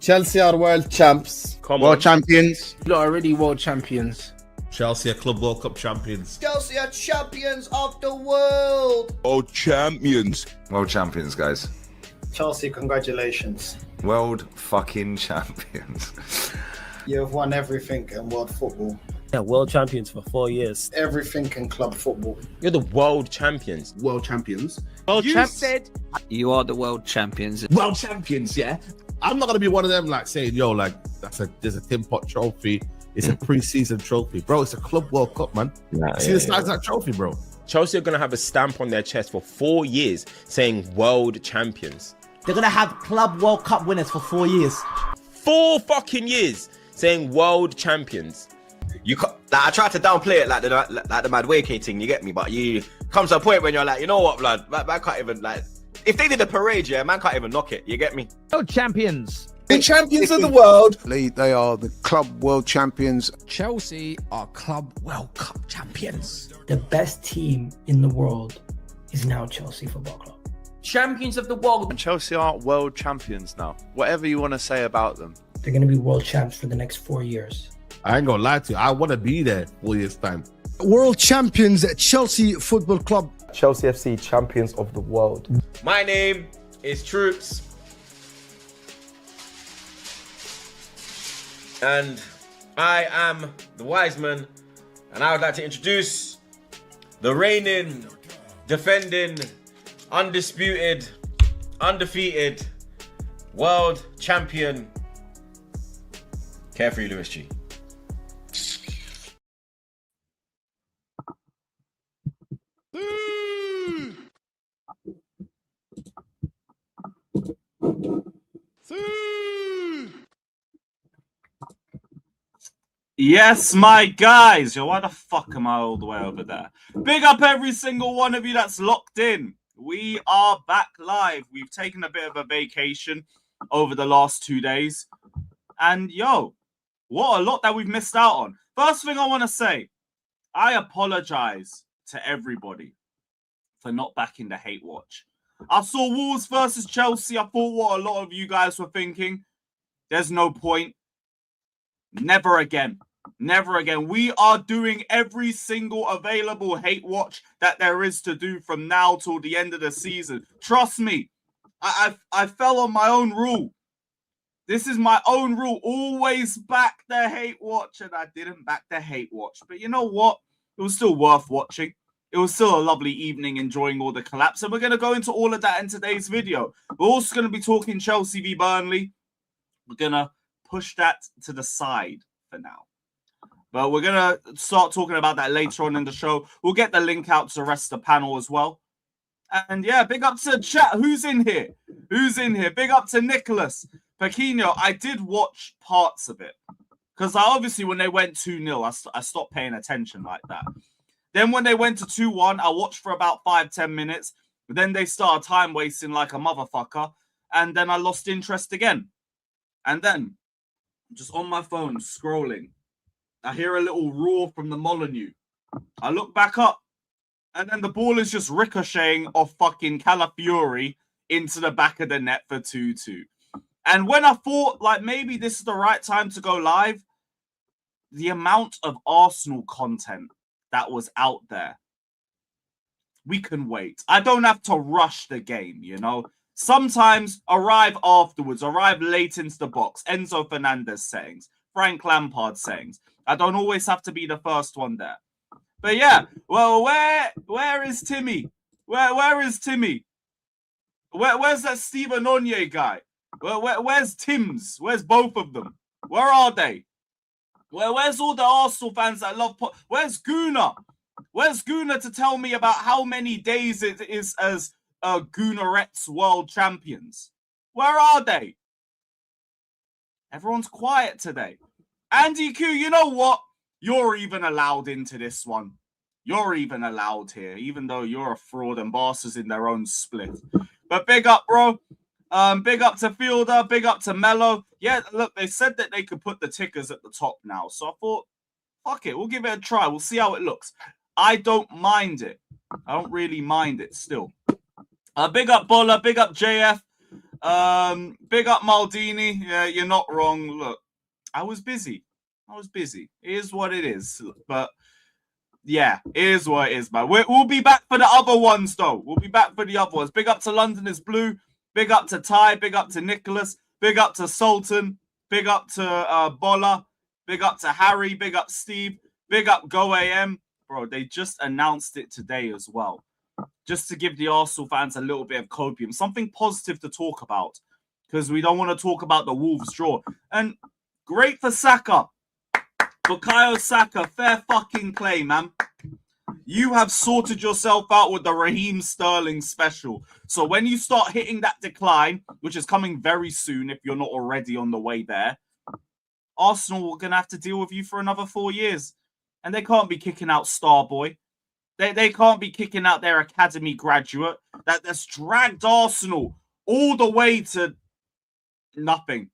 Chelsea are world champs. World champions. You're already world champions. Chelsea are Club World Cup champions. Chelsea are champions of the world. World champions. World champions, guys. Chelsea, congratulations. World fucking champions. You have won everything in world football. Yeah, world champions for 4 years. Everything in club football. You're the world champions. World champions. World You champs. said You are the world champions. World champions, yeah. I'm not gonna be one of them like saying, yo, like there's a Tim Pot trophy. It's a pre-season trophy, bro. It's a Club World Cup, man. See the size of that trophy, bro. Chelsea are going to have a stamp on their chest for 4 years saying world champions. They're going to have Club World Cup winners for 4 years. 4 fucking years saying world champions. You like, I try to downplay it like the mad vacating, you get me? But you comes to a point when you're like, you know what, blood? Man can't even like. If they did a parade, yeah, man can't even knock it. You get me? World champions. The champions of the world. They are the club world champions. Chelsea are Club World Cup champions. The best team in the world is now Chelsea Football Club. Champions of the world. And Chelsea are world champions now. Whatever you want to say about them. They're going to be world champs for the next 4 years. I ain't gonna lie to you. I want to be there 4 years time. World champions at Chelsea Football Club. Chelsea FC champions of the world. My name is Troops. And I am the wise man. And I would like to introduce the reigning, defending, undisputed, undefeated world champion, Carefree Lewis G. yes, my guys. Yo, why the fuck am I all the way over there? Big up every single one of you that's locked in. We are back live. We've taken a bit of a vacation over the last 2 days. And yo, what a lot that we've missed out on. First thing I want to say, I apologize to everybody for not backing the hate watch. I saw Wolves versus Chelsea. I thought what a lot of you guys were thinking. There's no point. Never again. Never again. We are doing every single available hate watch that there is to do from now till the end of the season. Trust me, I fell on my own rule. This is my own rule. Always back the hate watch, and I didn't back the hate watch. But you know what? It was still worth watching. It was still a lovely evening enjoying all the collapse. And we're going to go into all of that in today's video. We're also going to be talking Chelsea v Burnley. We're going to push that to the side for now. But we're going to start talking about that later on in the show. We'll get the link out to the rest of the panel as well. And yeah, big up to chat. Who's in here? Who's in here? Big up to Nicholas. Pequeno, I did watch parts of it. Because obviously when they went 2-0, I stopped paying attention like that. Then when they went to 2-1, I watched for about 5-10 minutes. Then they started time wasting like a motherfucker. And then I lost interest again. And then, just on my phone, scrolling, I hear a little roar from the Molyneux. I look back up. And then the ball is just ricocheting off fucking Calafiori into the back of the net for 2-2. And when I thought, like, maybe this is the right time to go live, the amount of Arsenal content that was out there, we can wait. I don't have to rush the game, you know. Sometimes arrive afterwards, arrive late into the box. Enzo Fernandez settings, Frank Lampard settings. I don't always have to be the first one there. But yeah, well, where is Timmy? Where is Timmy? Where's that Steven Onye guy? Where's Tim's? Where's both of them? Where are they? Where's all the Arsenal fans that love... Where's Gooner? Where's Gooner to tell me about how many days it is as Goonerettes world champions? Where are they? Everyone's quiet today. Andy Q, you know what? You're even allowed into this one. You're even allowed here, even though you're a fraud and Barca's in their own split. But big up, bro. Big up to Fielder. Big up to Mello. Yeah, look, they said that they could put the tickers at the top now. So I thought, fuck it. We'll give it a try. We'll see how it looks. I don't mind it. I don't really mind it still. Big up Bola. Big up JF. Big up Maldini. Yeah, you're not wrong. Look, I was busy. It is what it is. But yeah, it is what it is, man. We'll be back for the other ones, though. We'll be back for the other ones. Big up to London is Blue. Big up to Ty. Big up to Nicholas. Big up to Sultan. Big up to Bola. Big up to Harry. Big up Steve. Big up Go AM. Bro, they just announced it today as well. Just to give the Arsenal fans a little bit of copium. Something positive to talk about. Because we don't want to talk about the Wolves draw. And great for Saka. Bukayo Saka, fair fucking play, man. You have sorted yourself out with the Raheem Sterling special. So when you start hitting that decline, which is coming very soon if you're not already on the way there, Arsenal are going to have to deal with you for another 4 years. And they can't be kicking out Starboy. They can't be kicking out their academy graduate that's dragged Arsenal all the way to nothing.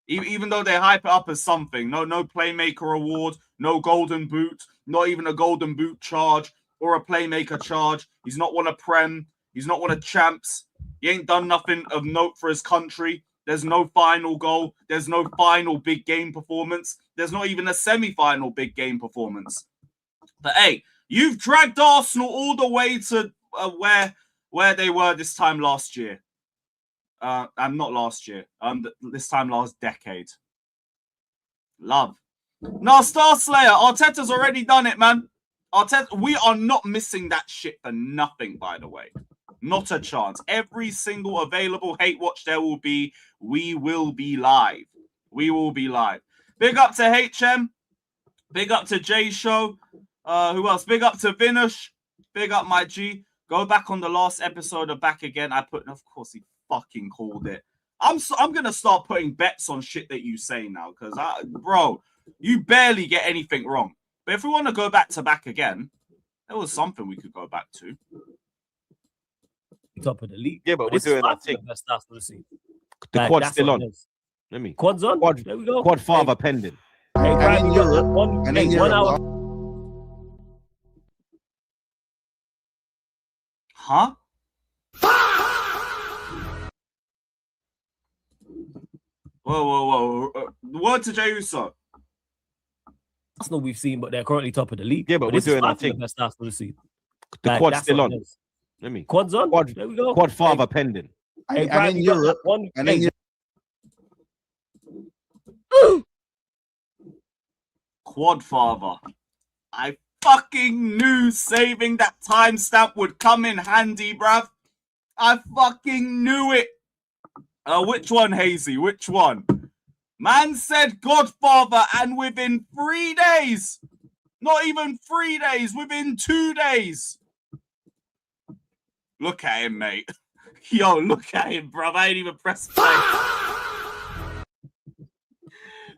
Even though they hype it up as something. No Playmaker award, no Golden Boot, not even a Golden Boot charge or a Playmaker charge. He's not won a Prem. He's not won a Champs. He ain't done nothing of note for his country. There's no final goal. There's no final big game performance. There's not even a semi-final big game performance. But hey, you've dragged Arsenal all the way to where they were this time last year. Not last year. This time last decade. Love. No, Star Slayer. Arteta's already done it, man. Arteta. We are not missing that shit for nothing, by the way. Not a chance. Every single available hate watch there will be. We will be live. We will be live. Big up to HM. Big up to J Show. Who else? Big up to Vinush. Big up my G. Go back on the last episode of Back Again. I put, of course, he fucking called it. I'm gonna start putting bets on shit that you say now, because bro, you barely get anything wrong. But if we want to go back to Back Again, there was something we could go back to. Top of the league. Yeah, but we're doing that thing. The quad's still on. Let me. Quad's on. There we go. Quad father pending. Hey, And in Europe, one hour. Huh? Whoa. Word to Jey Uso. Arsenal we've seen, but they're currently top of the league. Yeah, but we're doing that thing. The best Arsenal we've seen. The quad's still on. Let me. Quad's on. There we go. Quad father pending. Hey, and in Europe, Quad father. I fucking knew saving that timestamp would come in handy, bruv. I fucking knew it. Which one, Hazy? Which one? Man said Godfather, and within 3 days, not even 3 days, within 2 days. Look at him, mate. Yo, look at him, bruv. I ain't even pressed play.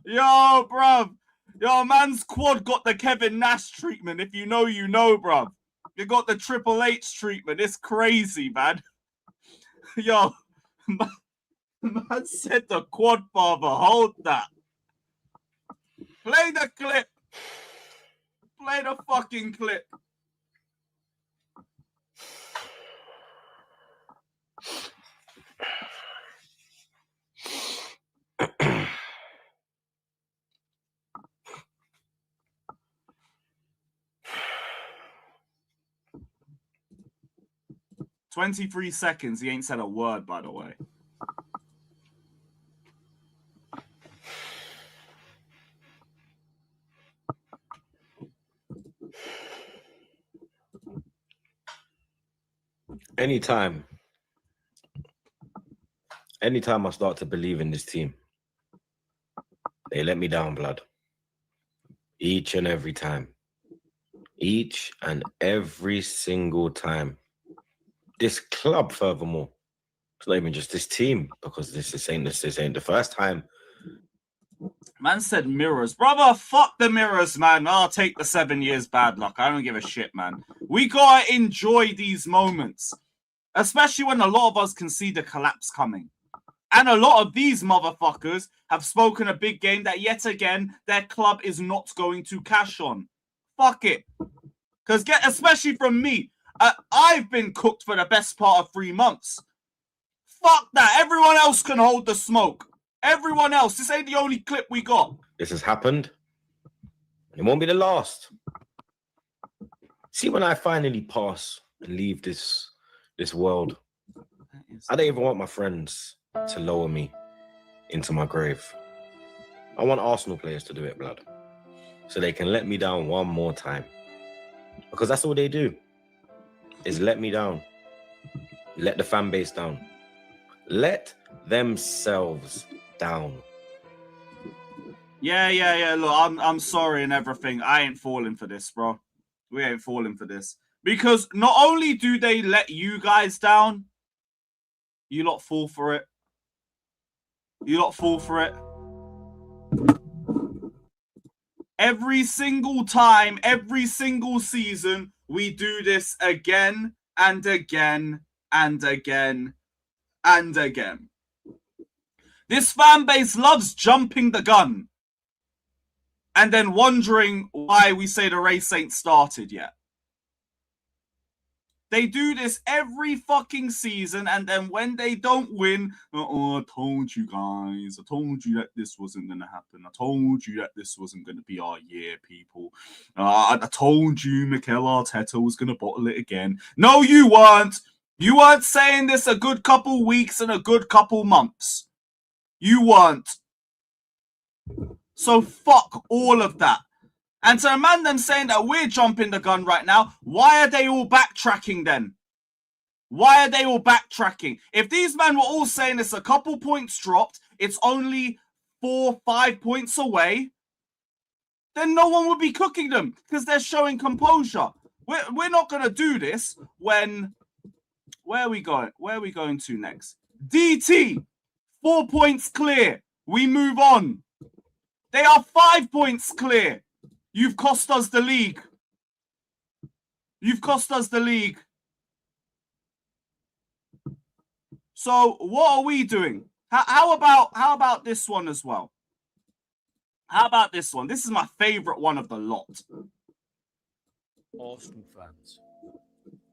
Yo, bruv. Yo, man's quad got the Kevin Nash treatment. If you know, you know, bruv. You got the Triple H treatment. It's crazy, man. Yo, man said the quad father. Hold that. Play the clip. Play the fucking clip. "23 seconds. He ain't said a word, by the way. Anytime I start to believe in this team, they let me down, blood. Each and every time. Each and every single time. This club, furthermore, it's not even just this team, because this ain't the first time. Man said mirrors. Brother, fuck the mirrors, man. I'll take the 7 years bad luck. I don't give a shit, man. We gotta enjoy these moments. Especially when a lot of us can see the collapse coming. And a lot of these motherfuckers have spoken a big game that yet again, their club is not going to cash on. Fuck it. Because especially from me, I've been cooked for the best part of 3 months. Fuck that. Everyone else can hold the smoke. Everyone else. This ain't the only clip we got. This has happened. It won't be the last. See, when I finally pass and leave this world, I don't even want my friends to lower me into my grave. I want Arsenal players to do it, blood, so they can let me down one more time. Because that's all they do, is let me down. Let the fan base down. Let themselves down. Yeah. Look, I'm sorry and everything. I ain't falling for this, bro. We ain't falling for this. Because not only do they let you guys down, you lot fall for it. You lot fall for it. Every single time, every single season, we do this again and again and again and again. This fan base loves jumping the gun and then wondering why we say the race ain't started yet. They do this every fucking season, and then when they don't win, oh, I told you guys. I told you that this wasn't going to happen. I told you that this wasn't going to be our year, people. I told you Mikel Arteta was going to bottle it again. No, you weren't. You weren't saying this a good couple weeks and a good couple months. You weren't. So fuck all of that. And to a man them saying that we're jumping the gun right now, why are they all backtracking then? Why are they all backtracking? If these men were all saying it's a couple points dropped, it's only 4-5 points away, then no one would be cooking them because they're showing composure. We're not going to do this when... Where are we going? Where are we going to next? DT, 4 points clear. We move on. They are 5 points clear. You've cost us the league. You've cost us the league. So what are we doing? How about this one as well? How about this one? This is my favorite one of the lot. Arsenal fans,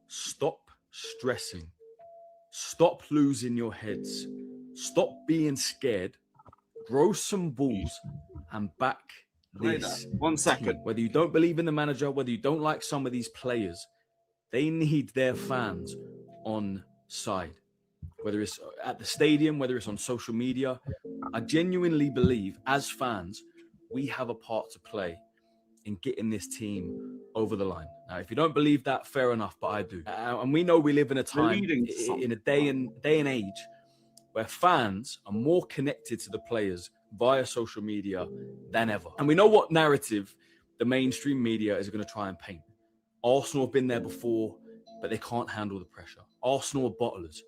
stop stressing. Stop losing your heads. Stop being scared. Grow some balls and back this. 1 second. Team. Whether you don't believe in the manager, whether you don't like some of these players, they need their fans on side. Whether it's at the stadium, whether it's on social media, I genuinely believe as fans, we have a part to play in getting this team over the line. Now, if you don't believe that, fair enough, but I do. And we know we live in a time, in a day and age, where fans are more connected to the players via social media than ever. And we know what narrative the mainstream media is going to try and paint. Arsenal have been there before, but they can't handle the pressure. Arsenal are bottlers.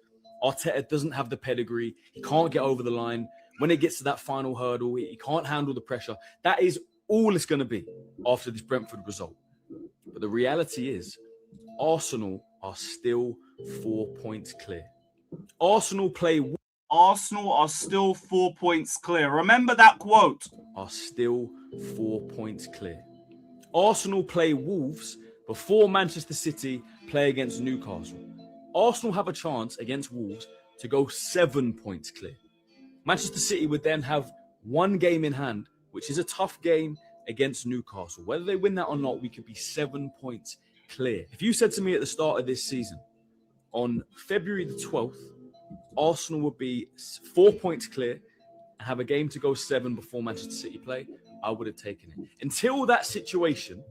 Arteta doesn't have the pedigree. He can't get over the line. When it gets to that final hurdle, he can't handle the pressure. That is all it's going to be after this Brentford result. But the reality is, Arsenal are still 4 points clear. Arsenal are still 4 points clear. Remember that quote. Are still 4 points clear. Arsenal play Wolves before Manchester City play against Newcastle. Arsenal have a chance against Wolves to go 7 points clear. Manchester City would then have one game in hand, which is a tough game against Newcastle. Whether they win that or not, we could be 7 points clear. If you said to me at the start of this season, on February the 12th, Arsenal would be 4 points clear and have a game to go 7 before Manchester City play, I would have taken it. Until that situation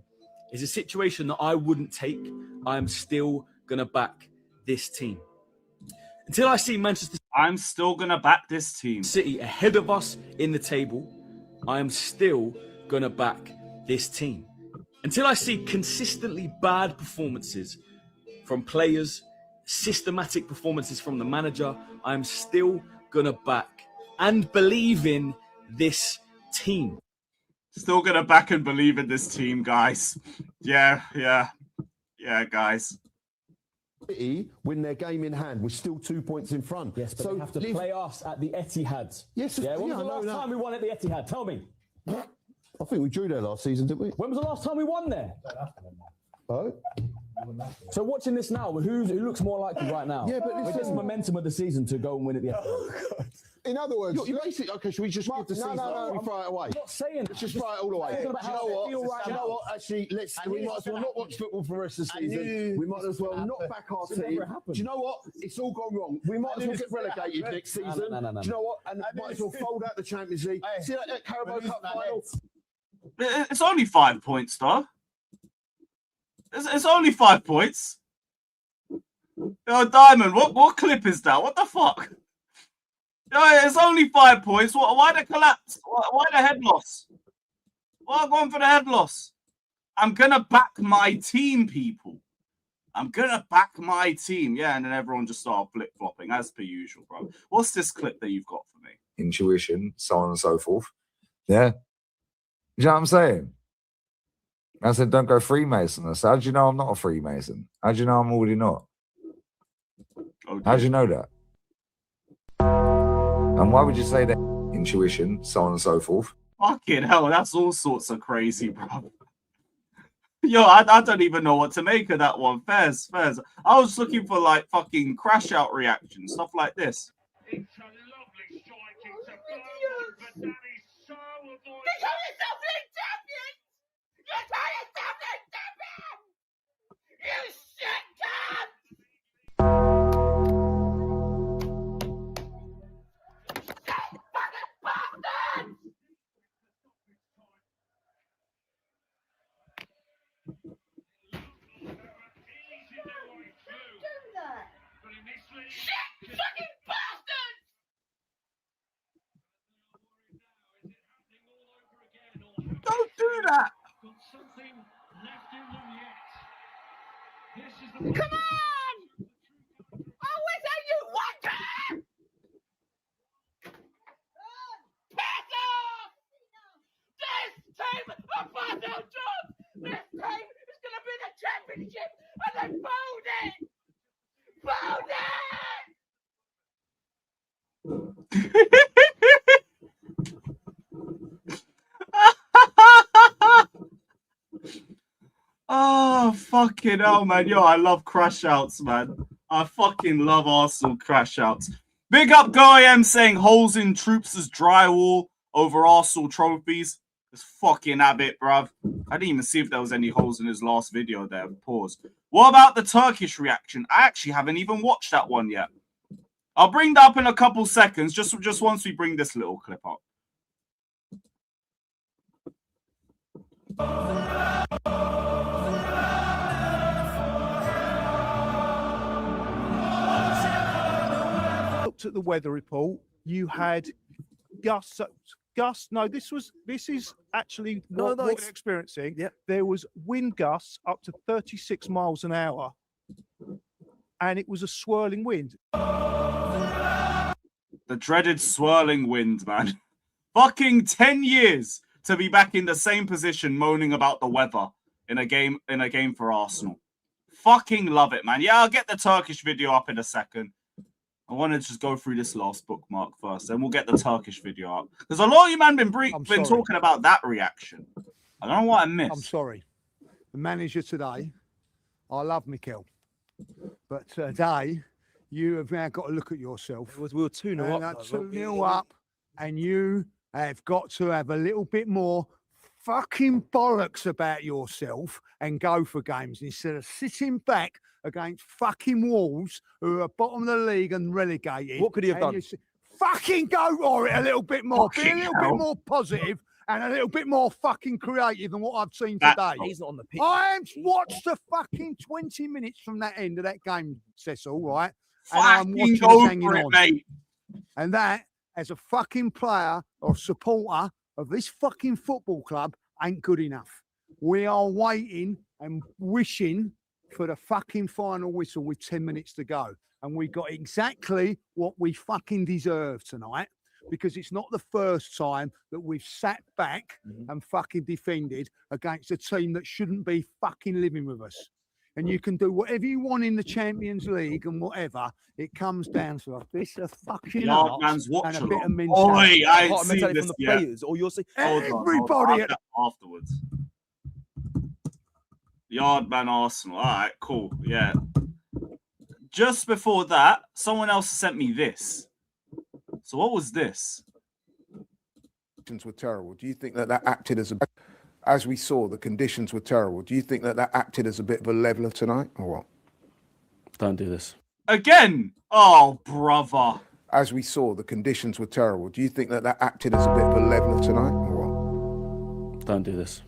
is a situation that I wouldn't take, I'm still going to back this team. Until I see Manchester City, I'm still going to back this team. City ahead of us in the table, I am still going to back this team. Until I see consistently bad performances from players, systematic performances from the manager, I'm still going to back and believe in this team. Still going to back and believe in this team, guys. Yeah, guys. Win their game in hand. We're still 2 points in front. Yes, but they have to play us at the Etihad. Yes, yeah. When was the last time we won at the Etihad? Tell me. I think we drew there last season, didn't we? When was the last time we won there? Oh, So watching this now, who looks more likely right now? Yeah, but with this momentum of the season to go and win at the end. In other words, You're basically okay. Should we just give the season? No. We throw it away. I'm not saying. Let's just throw it all away. Hey, Do you know what? feel right Do you know now. what? Actually, we might as well not watch football for the rest of the season. We might as well not back our team. Do you know what? It's all gone wrong. We might as well get relegated next season. No. Do you know what? And might as well fold out the Champions League. See that Carabao Cup final? It's only 5 points, though. It's only 5 points. Yo, Diamond, what clip is that? What the fuck? Yo, it's only 5 points. Why the collapse? Why the head loss? Why going for the head loss? I'm gonna back my team, people. I'm gonna back my team. Yeah, and then everyone just started flip-flopping as per usual, bro. What's this clip that you've got for me? Intuition, so on and so forth. Yeah. You know what I'm saying? I said, don't go Freemason. I said, how do you know I'm not a Freemason? How do you know I'm already not? Okay. How do you know that? And why would you say that? Intuition, so on and so forth. Fucking hell, that's all sorts of crazy, bro. Yo, I don't even know what to make of that one. Fairs. I was looking for like fucking crash out reactions, stuff like this. It's a lovely striking to Burnley, but that is so avoidable. You shit cunt! Shit fucking bastards! Don't do that! Got something left in them yet. This is the Come on! Oh, is that you wonder? Piss off! This team are far no job! This team is going to be the championship and they fold it! Fold Oh, fucking hell, man. Yo, I love crash outs, man. I fucking love Arsenal crash outs. Big up Go AM saying holes in Troops' drywall over Arsenal trophies. It's fucking habit, bruv. I didn't even see if there was any holes in his last video there. Pause. What about the Turkish reaction? I actually haven't even watched that one yet. I'll bring that up in a couple seconds, just once we bring this little clip up. Looked at the weather report. You had gusts. No, this is actually what we're experiencing. Yep. There was wind gusts up to 36 miles an hour, and it was a swirling wind. The dreaded swirling wind, man. Fucking 10 years to be back in the same position moaning about the weather in a game for Arsenal. Fucking love it, man. Yeah, I'll get the Turkish video up in a second. I want to just go through this last bookmark first, then we'll get the Turkish video up. Because a lot of you, man, been talking about that reaction. I don't know what I missed. I'm sorry. The manager today, I love Mikel, but today you have now got to look at yourself. We were 2-0 up. 2-0 up, and you have got to have a little bit more fucking bollocks about yourself and go for games instead of sitting back against fucking Wolves who are bottom of the league and relegated. What could he have done? Fucking go for it a little bit more. Be a Fucking little hell. bit more positive and a little bit more fucking creative than what I've seen today. He's not on the pitch. I watched the fucking 20 minutes from that end of that game, Cecil, right? And I'm Fucking watching go us hanging for it, on. mate. And that, as a fucking player or supporter of this fucking football club, ain't good enough. We are waiting and wishing for the fucking final whistle with 10 minutes to go. And we got exactly what we fucking deserve tonight, because it's not the first time that we've sat back and fucking defended against a team that shouldn't be fucking living with us. And you can do whatever you want in the Champions League and whatever. It comes down to a bit of fucking Yard man's and a watching. bit of Oi, mentality. I ain't Part of seen mentality this from the yet. players, or you're saying Hold on, Everybody I'll get afterwards. Yardman Arsenal. All right, cool. Yeah. Just before that, someone else sent me this. So what was this? Were terrible. Do you think that acted as we saw, the conditions were terrible? Do you think that acted as a bit of a leveler tonight, or what? Don't do this. Again? Oh, brother. As we saw, the conditions were terrible. Do you think that acted as a bit of a leveler tonight, or what? Don't do this.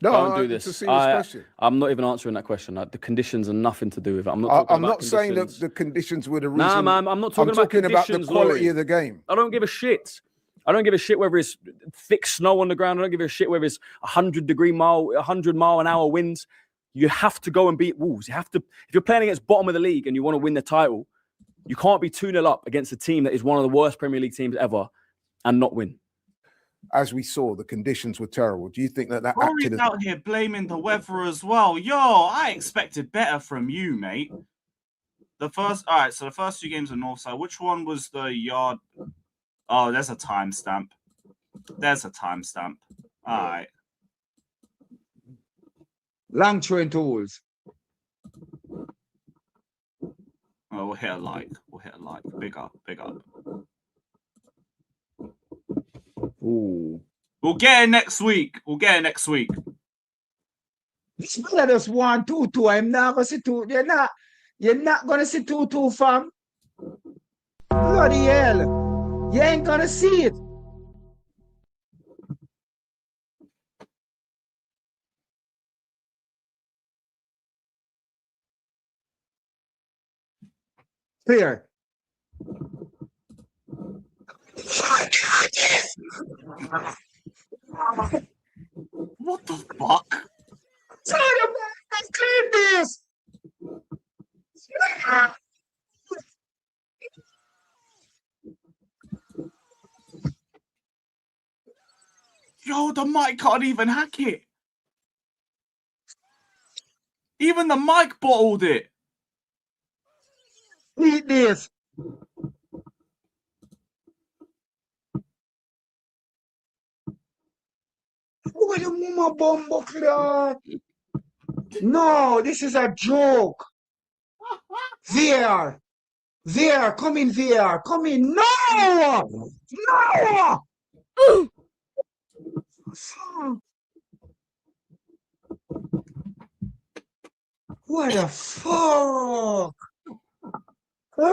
No, don't do it's this. a serious question. I'm not even answering that question. The conditions are nothing to do with it. I'm not saying that the conditions were the reason. Nah, man, I'm not talking about about the conditions, quality Laurie. of the game. I don't give a shit. I don't give a shit whether it's thick snow on the ground. I don't give a shit whether it's 100 mile an hour winds. You have to go and beat Wolves. You have to. If you're playing against bottom of the league and you want to win the title, you can't be 2-0 up against a team that is one of the worst Premier League teams ever and not win. As we saw, the conditions were terrible. Do you think that Rory's acted as... out here blaming the weather as well. Yo, I expected better from you, mate. All right, so the first 2 games are Northside. Which one was the yard? Oh, there's a timestamp. There's a timestamp. All right. Long train tools. Oh, we'll hit a like. We'll hit a like. Big up, big up. Ooh. We'll get it next week. We'll get it next week. This man just 1-2-2. I'm not gonna see 2. You're not gonna see 2-2, fam. Bloody hell. You ain't gonna see it. Clear. What the fuck? Let's clean this. Yo, the mic can't even hack it. Even the mic bottled it. Need this. What a mama bombo clock. No, this is a joke. VR. VR, come in, VR. Come in. No! No! What the fuck? This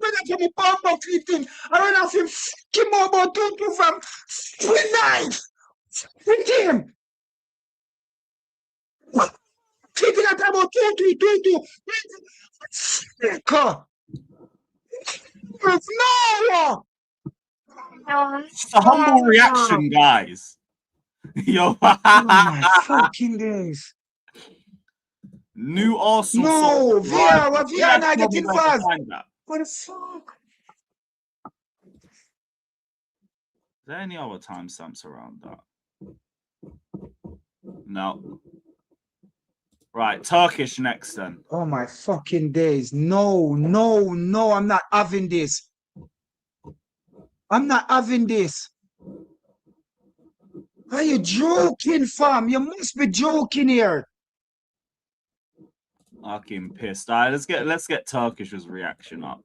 man from a bomb thing. I don't know if him fucking about 2 from split knife. With him. Keeping at about 2. No! It's a humble reaction, guys. Yo. Oh my fucking days. New Arsenal. No, VR not getting fast. What the fuck? Is there any other timestamps around that? No. Right, Turkish next then. Oh my fucking days. No, I'm not having this. I'm not having this. Are you joking, fam? You must be joking here. Fucking pissed. All right, let's get Turkish's reaction up.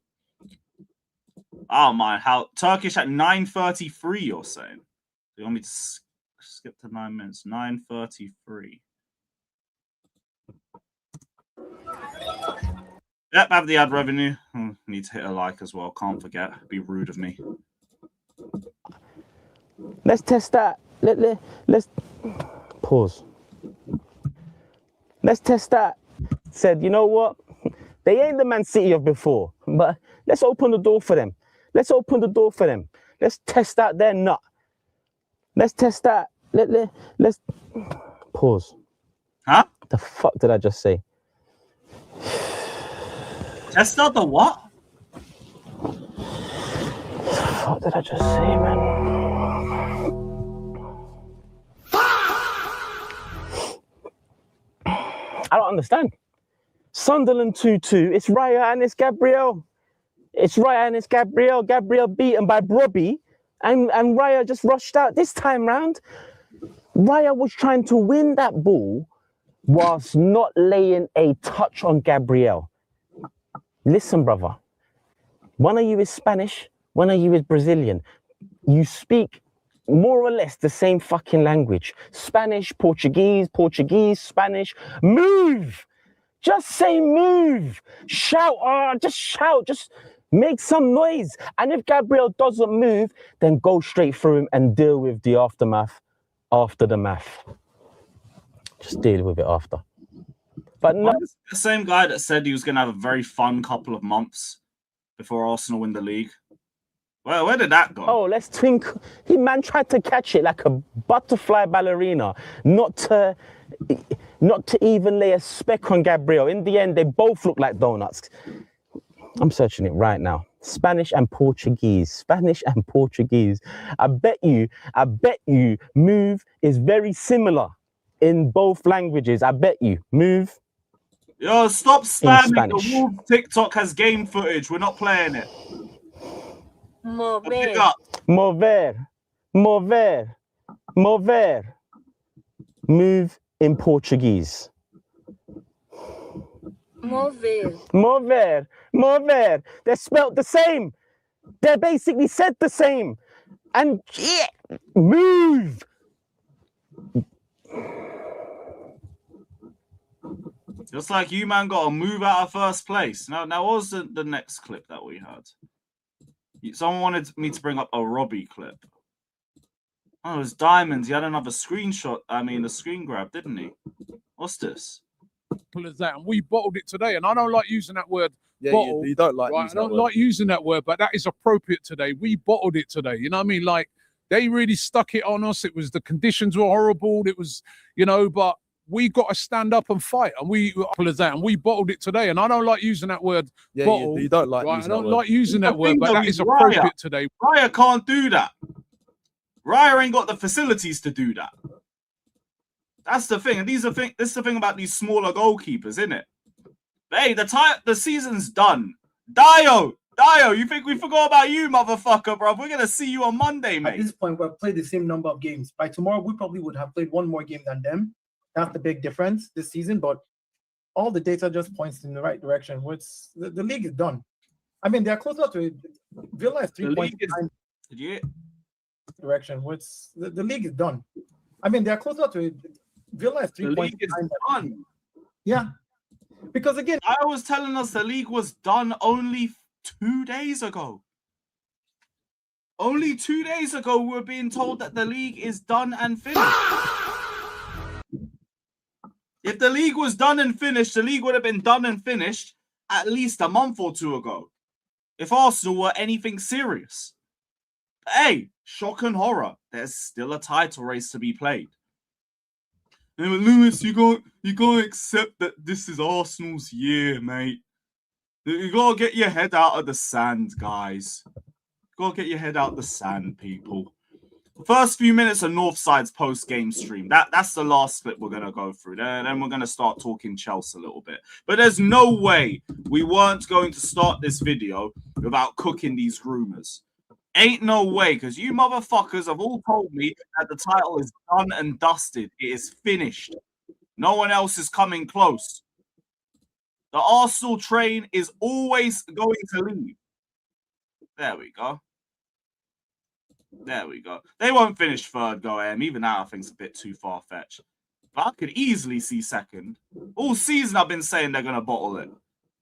Oh my, how Turkish at 9:33? You're saying? You want me to skip to 9 minutes? 9:33. Yep, have the ad revenue. Need to hit a like as well. Can't forget. Be rude of me. Let's test that. Let's pause. Let's test that. Said, you know what? They ain't the Man City of before, but let's open the door for them. Let's open the door for them. Let's test out their nut. Let's test that. Let's pause. Huh? What the fuck did I just say? Test out the what? What the fuck did I just say, man? I don't understand. Sunderland 2-2. It's Raya and it's Gabriel. It's Raya and it's Gabriel. Gabriel beaten by Robbie. And Raya just rushed out this time round. Raya was trying to win that ball whilst not laying a touch on Gabriel. Listen, brother. One of you is Spanish, one of you is Brazilian. You speak more or less the same fucking language. Spanish, Portuguese, Spanish. Move! Just say move! Shout, just shout, just make some noise. And if Gabriel doesn't move, then go straight through him and deal with the aftermath after the math. Just deal with it after. But no. The same guy that said he was going to have a very fun couple of months before Arsenal win the league. Well, where did that go? Oh, let's twinkle. He man tried to catch it like a butterfly ballerina, not to even lay a speck on Gabriel. In the end, they both look like donuts. I'm searching it right now. Spanish and Portuguese. Spanish and Portuguese. I bet you, move is very similar in both languages. I bet you. Move. Yo, stop spamming. The Wolves TikTok has game footage. We're not playing it. Mover. Move in Portuguese. Mover. They're spelt the same. They're basically said the same. And yeah, move. Just like you, man, got to move out of first place. Now what was the next clip that we had? Someone wanted me to bring up a Robbie clip. Oh, it was Diamonds. He had another screenshot. I mean, a screen grab, didn't he? What's this? As that, and we bottled it today. And I don't like using that word. Yeah, bottle, you don't like. Right? I don't like using that word, but that is appropriate today. We bottled it today. You know what I mean? Like they really stuck it on us. It was the conditions were horrible. It was, but we got to stand up and fight, and we as that, and we bottled it today. And I don't like using that word. Yeah, bottle, you don't like. Right? I don't like using that word, but that is appropriate today. Raya can't do that. Raya ain't got the facilities to do that. That's the thing. And this is the thing about these smaller goalkeepers, isn't it? Hey, the season's done. Dio, you think we forgot about you, motherfucker, bro? We're gonna see you on Monday, mate. At this point, we've played the same number of games. By tomorrow, we probably would have played one more game than them. That's the big difference this season. But all the data just points in the right direction. The league is done. I mean, they're closer to it. Villa is 3 points behind. Direction. The league is done. I mean, they're closer to it. Villa is 3 points behind. Done. Yeah. Because again, I was telling us the league was done only 2 days ago. Only 2 days ago, we were being told that the league is done and finished. If the league was done and finished, the league would have been done and finished at least a month or two ago. If Arsenal were anything serious. But hey, shock and horror. There's still a title race to be played. And Lewis, you gotta accept that this is Arsenal's year, mate. You gotta get your head out of the sand, guys. You gotta get your head out of the sand, people. The first few minutes of Northside's post-game stream. That's the last clip we're gonna go through. Then we're gonna start talking Chelsea a little bit. But there's no way we weren't going to start this video without cooking these rumors. Ain't no way, because you motherfuckers have all told me that the title is done and dusted. It is finished. No one else is coming close. The Arsenal train is always going to leave. There we go. There we go. They won't finish third, go AM. Even that I think is a bit too far-fetched. But I could easily see second. All season I've been saying they're going to bottle it.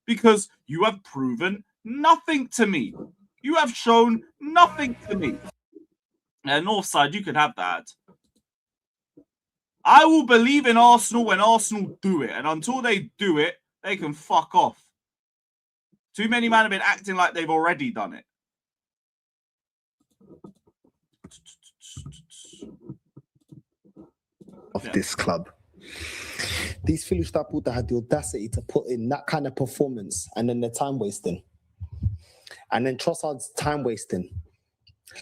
Because you have proven nothing to me. You have shown nothing to me. Northside, you could have that. I will believe in Arsenal when Arsenal do it. And until they do it, they can fuck off. Too many men have been acting like they've already done it. Of this club. These foolish people had the audacity to put in that kind of performance and then they're time wasting. And then Trossard's time wasting.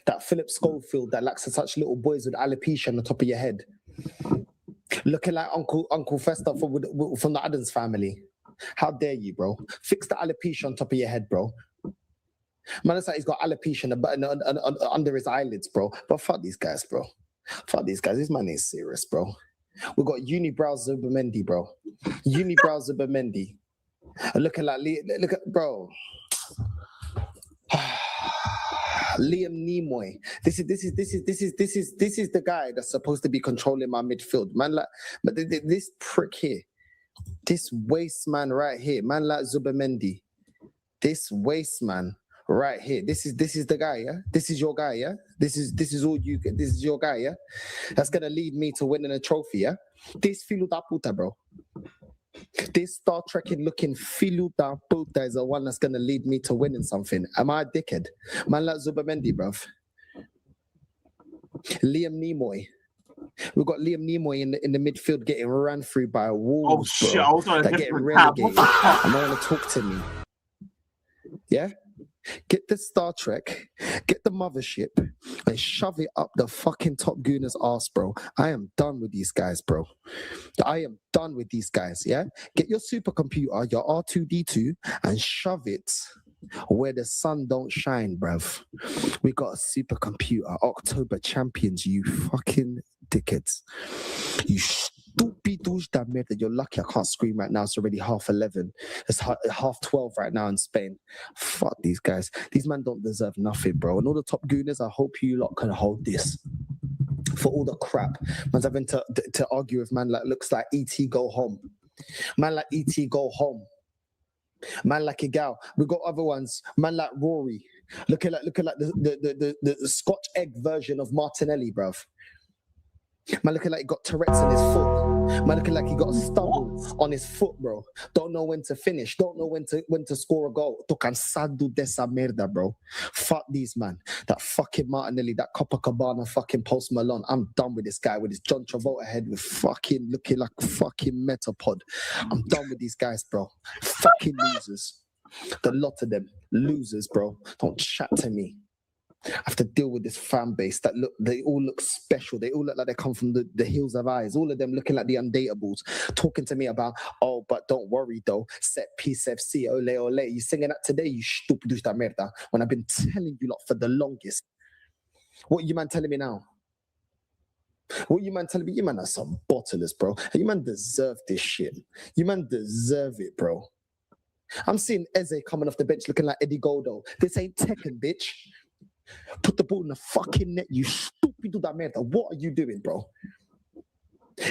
That Philip Schofield that likes to touch little boys with alopecia on the top of your head. Looking like Uncle Fester from the Adams family. How dare you, bro? Fix the alopecia on top of your head, bro. Man, it's like he's got alopecia under his eyelids, bro. But fuck these guys, bro. Fuck these guys. This man ain't serious, bro. We got Unibrow Zubimendi, bro. Unibrow Zubimendi. Looking like look at bro. Liam Nimoy. This is the guy that's supposed to be controlling my midfield, man. Like, but this prick here, this waste man right here, man, like Zubimendi, this waste man right here. This is the guy, yeah. This is your guy, yeah. This is all you get. This is your guy, yeah. That's gonna lead me to winning a trophy, yeah. This filu da puta, bro. This Star Trekking looking filu da puta is the one that's gonna lead me to winning something. Am I a dickhead? Man like Zubimendi, bruv. Liam Nimoy. We've got Liam Nimoy in the midfield getting ran through by Wolves, Oh shit! bro. I was on a They're getting different tab. relegated. What the fuck? And they want to talk to me. Yeah? Get the Star Trek, get the mothership, and shove it up the fucking top Gooner's ass, bro. I am done with these guys, bro. I am done with these guys, yeah? Get your supercomputer, your R2D2, and shove it where the sun don't shine, bruv. We got a supercomputer, October champions, you fucking dickheads. You stupid douche da mierda. You're lucky I can't scream right now. It's already 11:30. It's 12:30 right now in Spain. Fuck these guys. These men don't deserve nothing, bro. And all the top Gooners, I hope you lot can hold this. For all the crap. Man's having to argue with man like looks like E.T. go home. Man like E.T. go home. Man like Igal. We got other ones. Man like Rory. Looking like the Scotch egg version of Martinelli, bruv. Man looking like he got Tourette's in his foot. Man looking like he got a stubble on his foot, bro. Don't know when to finish. Don't know when to score a goal. Tô cansado dessa merda, bro. Fuck these, man. That fucking Martinelli, that Copacabana fucking Post Malone. I'm done with this guy with his John Travolta head with fucking looking like fucking Metapod. I'm done with these guys, bro. Fucking losers. The lot of them. Losers, bro. Don't chat to me. I have to deal with this fan base that they all look special. They all look like they come from the hills of eyes. All of them looking like the undateables, talking to me about, oh, but don't worry though. Set piece FC, ole ole. You singing that today, you stupid douche da merda. When I've been telling you lot for the longest. What you man telling me now? What you man telling me? You man are some bottlers, bro. You man deserve this shit. You man deserve it, bro. I'm seeing Eze coming off the bench looking like Eddie Goldo. This ain't Tekken, bitch. Put the ball in the fucking net, you stupid da merda. What are you doing, bro?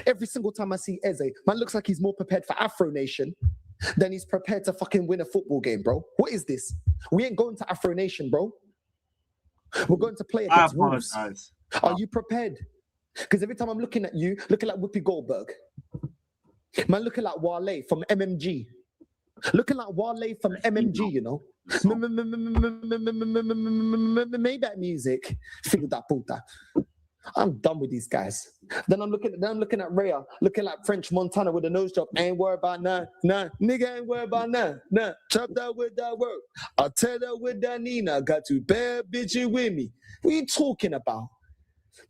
Every single time I see Eze, man looks like he's more prepared for Afro Nation than he's prepared to fucking win a football game, bro. What is this? We ain't going to Afro Nation, bro. We're going to play against Wolves. Are you prepared? Because every time I'm looking at you, looking like Whoopi Goldberg. Man looking like Wale from MMG. Looking like Wale from MMG, you know. Maybach music. Figure that puta. I'm done with these guys. Then I'm looking at Rhea, looking like French Montana with a nose job. Ain't worried about nah. Nigga ain't worried about nah. Chop that with that work. I'll tell her with that Nina. Got two bad bitches with me. What are you talking about?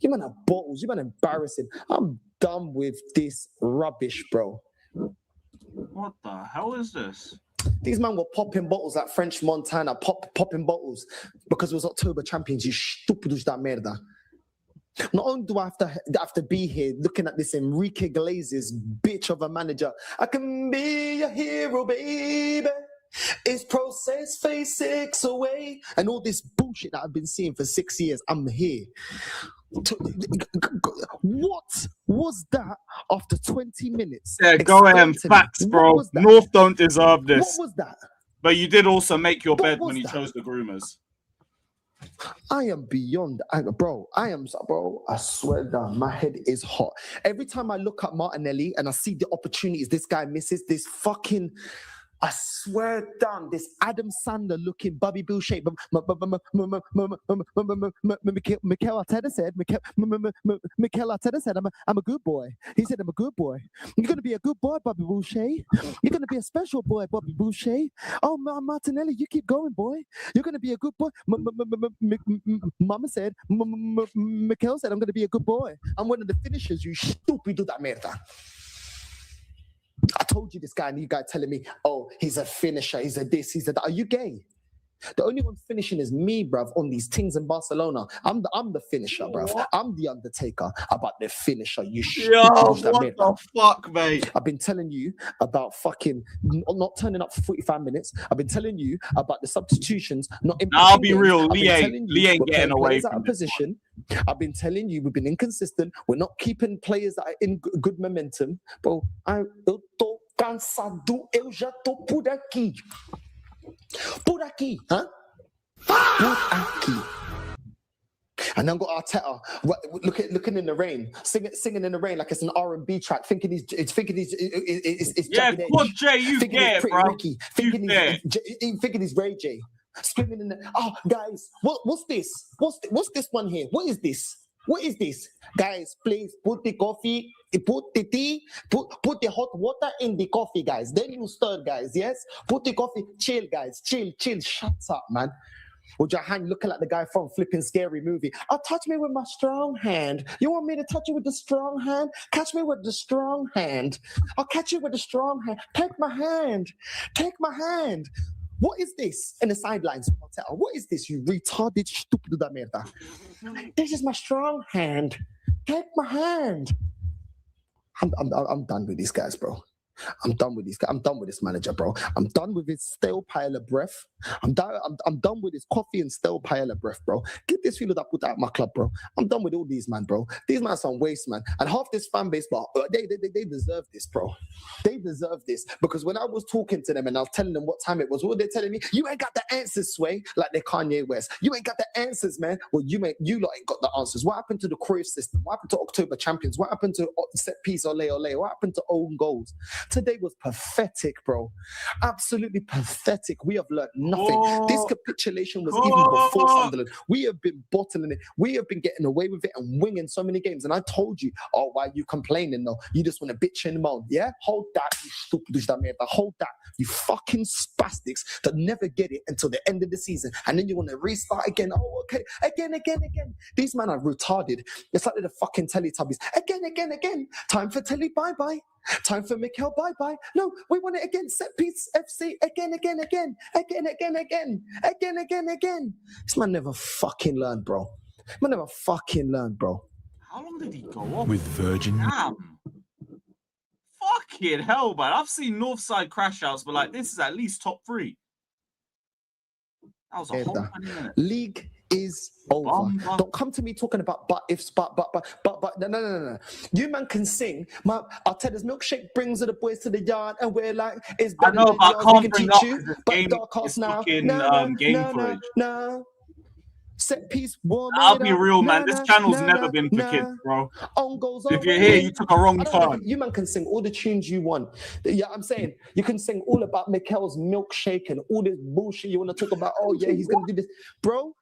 You man are bottles. You man embarrassing. I'm done with this rubbish, bro. What the hell is this? These men were popping bottles like French Montana, popping bottles because it was October champions. You stupid da merda. Not only do I have to be here looking at this Enrique Iglesias bitch of a manager. I can be a hero, baby. It's process phase 6 away. And all this bullshit that I've been seeing for 6 years. I'm here. What was that after 20 minutes? Yeah, go ahead. Facts, bro. North don't deserve this. What was that? But you did also make your bed when you chose the groomers. I am beyond, bro. I swear down, my head is hot. Every time I look at Martinelli and I see the opportunities this guy misses, this fucking, I swear down, this Adam Sandler looking Bobby Bill shape. Mikel Arteta said, I'm a good boy. He said, I'm a good boy. You're going to be a good boy, Bobby Boucher. You're going to be a special boy, Bobby Boucher. Oh, Martinelli, you keep going, boy. You're going to be a good boy. Mama said, Mikel said, I'm going to be a good boy. I'm one of the finishers, you stupid da merda. I told you this guy, and you guys telling me, oh, he's a finisher, he's a this, he's a that. Are you gay? The only one finishing is me, bruv, on these things in Barcelona. I'm the finisher, bruv. I'm the Undertaker about the finisher. You Yo, what the fuck, mate? I've been telling you about fucking not turning up for 45 minutes. I've been telling you about the substitutions. I'll be real. Lee ain't getting away from out of position. I've been telling you we've been inconsistent. We're not keeping players that are in good momentum. Bro, eu tô cansado. Eu já tô por aqui. Por aqui, huh? Por aqui. And then got Arteta looking in the rain, singing in the rain like it's an R&B track, thinking he's yeah, good Jay, you get it, bro. Thinking he's Ray J, screaming in the guys, what's this? What's this one here? What is this? What is this? Guys, please put the coffee, put the tea, put the hot water in the coffee, guys. Then you stir, guys. Yes, put the coffee. Chill, guys. Chill. Shut up, man. With your hand looking like the guy from flipping Scary Movie. I'll touch me with my strong hand. You want me to touch you with the strong hand? Catch me with the strong hand. I'll catch you with the strong hand. Take my hand. Take my hand. What is this? In the sidelines, what is this, you retarded, stupid da merda? This is my strong hand. Take my hand. I'm done with these guys, bro. I'm done with these guys. I'm done with this manager, bro. I'm done with his stale pile of breath. I'm done with his coffee and stale pile of breath, bro. Get this feeling that put out my club, bro. I'm done with all these, man, bro. These man are some waste, man. And half this fan base, but they deserve this, bro. They deserve this. Because when I was talking to them and I was telling them what time it was, what were they telling me? You ain't got the answers, Sway, like they're Kanye West. You ain't got the answers, man. Well, you lot ain't got the answers. What happened to the Cruyff system? What happened to October champions? What happened to set piece ole? What happened to own goals? Today was pathetic, bro. Absolutely pathetic. We have learned nothing. This capitulation was even before Sunderland. We have been bottling it. We have been getting away with it and winging so many games. And I told you, why are you complaining though? You just want to bitch and moan. Yeah? Hold that, you stupid. Hold that, you fucking spastics that never get it until the end of the season. And then you want to restart again. Oh, okay. Again. These men are retarded. It's like they're the fucking Teletubbies. Again. Time for Telly, bye-bye. Time for Mikel, bye-bye. No, we want it again. Set piece FC. Again. This man never fucking learned, bro. How long did he go off? With Virgin. Damn. Fucking hell, man. I've seen Northside crash outs, but like this is at least top 3. That was a whole 20 minutes. League is over. Don't come to me talking about but ifs, but. No. You man can sing. Arteta's milkshake brings the boys to the yard, and we're like, it's better than I can't we can bring teach up you. But game, dark hearts now. game footage. No. Set piece. I'll be real, man. This channel's never been for kids, bro. If you're here, you took a wrong turn. You man can sing all the tunes you want. Yeah, I'm saying you can sing all about Mikel's milkshake and all this bullshit you want to talk about. Oh yeah, he's gonna do this, bro.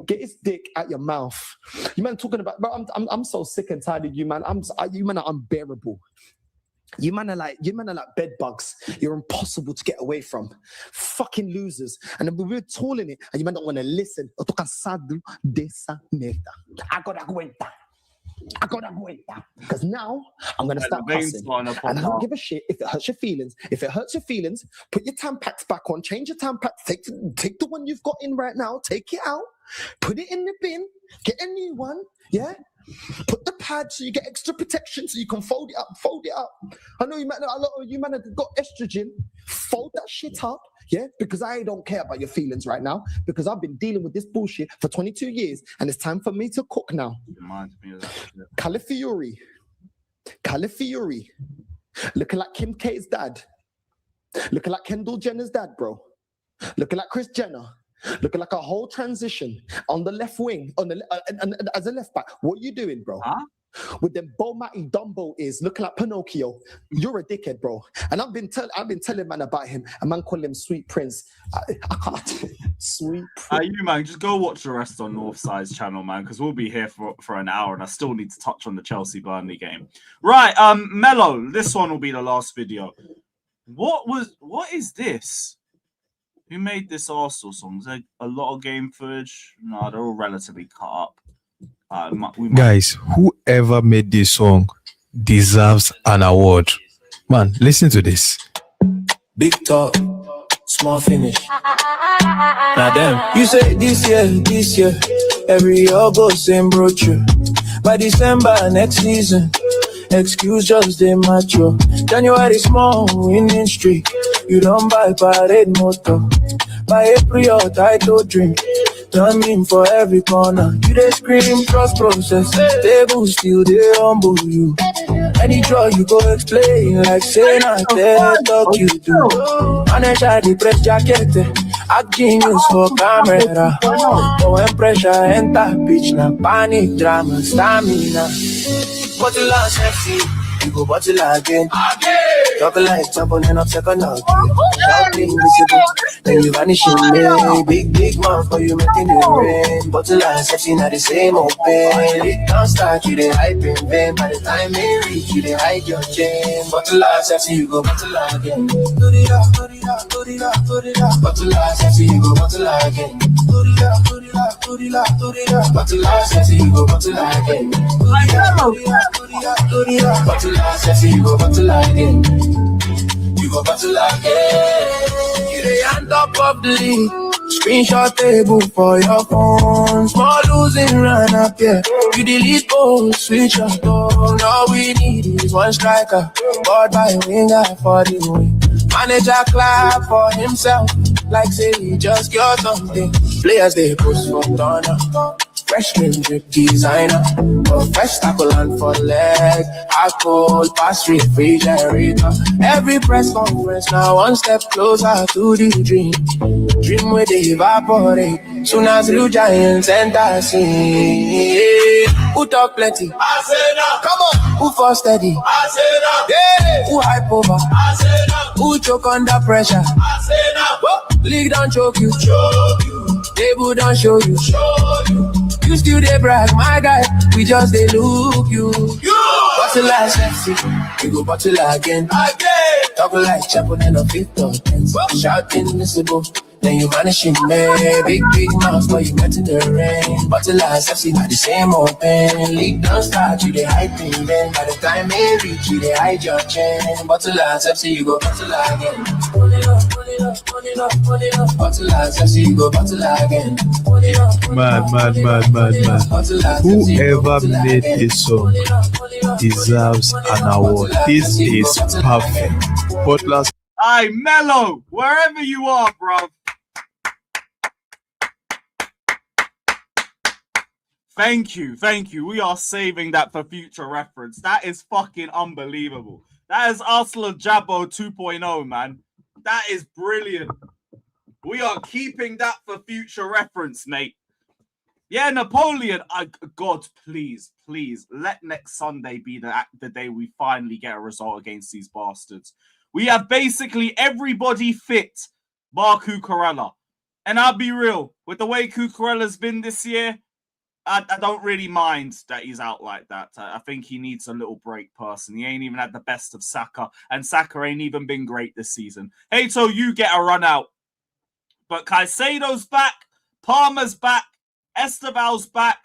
Get his dick out your mouth. You man talking about, bro. I'm so sick and tired of you, man. You man are unbearable. You man are like bed bugs. You're impossible to get away from. Fucking losers. And then we're tolling it, and you man don't want to listen. I gotta go. Because now I'm gonna start cussing. And I don't give a shit if it hurts your feelings. If it hurts your feelings, put your Tampax back on. Change your Tampax. Take the one you've got in right now. Take it out. Put it in the bin. Get a new one. Yeah. Put the pad so you get extra protection so you can fold it up. I know a lot of you man have got estrogen. Fold that shit up, yeah? Because I don't care about your feelings right now, because I've been dealing with this bullshit for 22 years and it's time for me to cook now. Reminds me of that shit. Califiori. Looking like Kim K's dad. Looking like Kendall Jenner's dad, bro. Looking like Kris Jenner. Looking like a whole transition on the left wing, as a left back. What are you doing, bro? Huh? With them Bomati Dumbo is looking like Pinocchio. You're a dickhead, bro. And I've been telling man about him. A man called him Sweet Prince. Sweet Prince. You man, just go watch the rest on Northside's channel, man, because we'll be here for an hour, and I still need to touch on the Chelsea Burnley game. Right, Mello. This one will be the last video. What is this? Who made this Arsenal song? Is there a lot of game footage? No, they're all relatively cut up. Guys, whoever made this song deserves an award. Man, listen to this. Big talk, small finish. Now damn, you say this year, every year go same brochure. By December next season, excuse just dey mature. January small winning streak, you don't buy parade motor. By April your title drink, turn in for every corner. You dey scream trust process, table still dey humble you. Any draw you go explain like say na talk you do. Manager the press jacket, act genius for camera. But when pressure enter pitch na panic drama stamina. Bottle and sexy, you go bottle again. Talk like jumping in up second out. Shouting visible, then you vanish in me. Big mouth for you making it rain. Bottle and sexy not the same open. It don't start, you they hype in vain. By the time they reach, you they hide your chain. Bottle and sexy, you go bottle again. Bottle and sexy, you go bottle again. Bottle and sexy, you go bottle again. Bottle and sexy, you go bottle again. You go battle again. You the on top of the league. Screenshot table for your phone. Small losing run up here. You delete goals, switch your tone. All we need is one striker. God by winger for the win. Manager clap for himself. Like say he just got something. Players they post for Turner. Freshman drip designer. Fresh tackle and for leg. I cold pass refrigerator. Every press conference now one step closer to the dream. Dream where they evaporate. Soon as real giants enter scene. Who talk plenty? I say now. Come on. Who for steady? I say now. Yeah. Who hype over? I say now. Who choke under pressure? I say now. League don't choke you. Choke you. Table don't show you. Show you. You still they brag, my guy. We just they look you. Bottle like sexy, you go bottle again. Talk like chapel and a fifth or tens. Shout invisible, then you vanish in me. Big mouth, but you met in the rain. Bottle like sexy, not the same open. League don't start, you they hype in then. By the time they reach, you they hide your chain. Bottle like sexy, you go bottle again. Bottle like sexy, you go bottle again. Man. Whoever made this song deserves an award. This is perfect. Butlers. Aye, Mello, wherever you are, bro. Thank you. We are saving that for future reference. That is fucking unbelievable. That is Arsenal Jabbo 2.0, man. That is brilliant. We are keeping that for future reference, mate. Yeah, Napoleon. God, please, let next Sunday be the day we finally get a result against these bastards. We have basically everybody fit, bar Cucurella. And I'll be real, with the way Cucurella's been this year, I don't really mind that he's out like that. I think he needs a little break, personally. He ain't even had the best of Saka, and Saka ain't even been great this season. Hato, you get a run out. But Caicedo's back, Palmer's back, Esteval's back,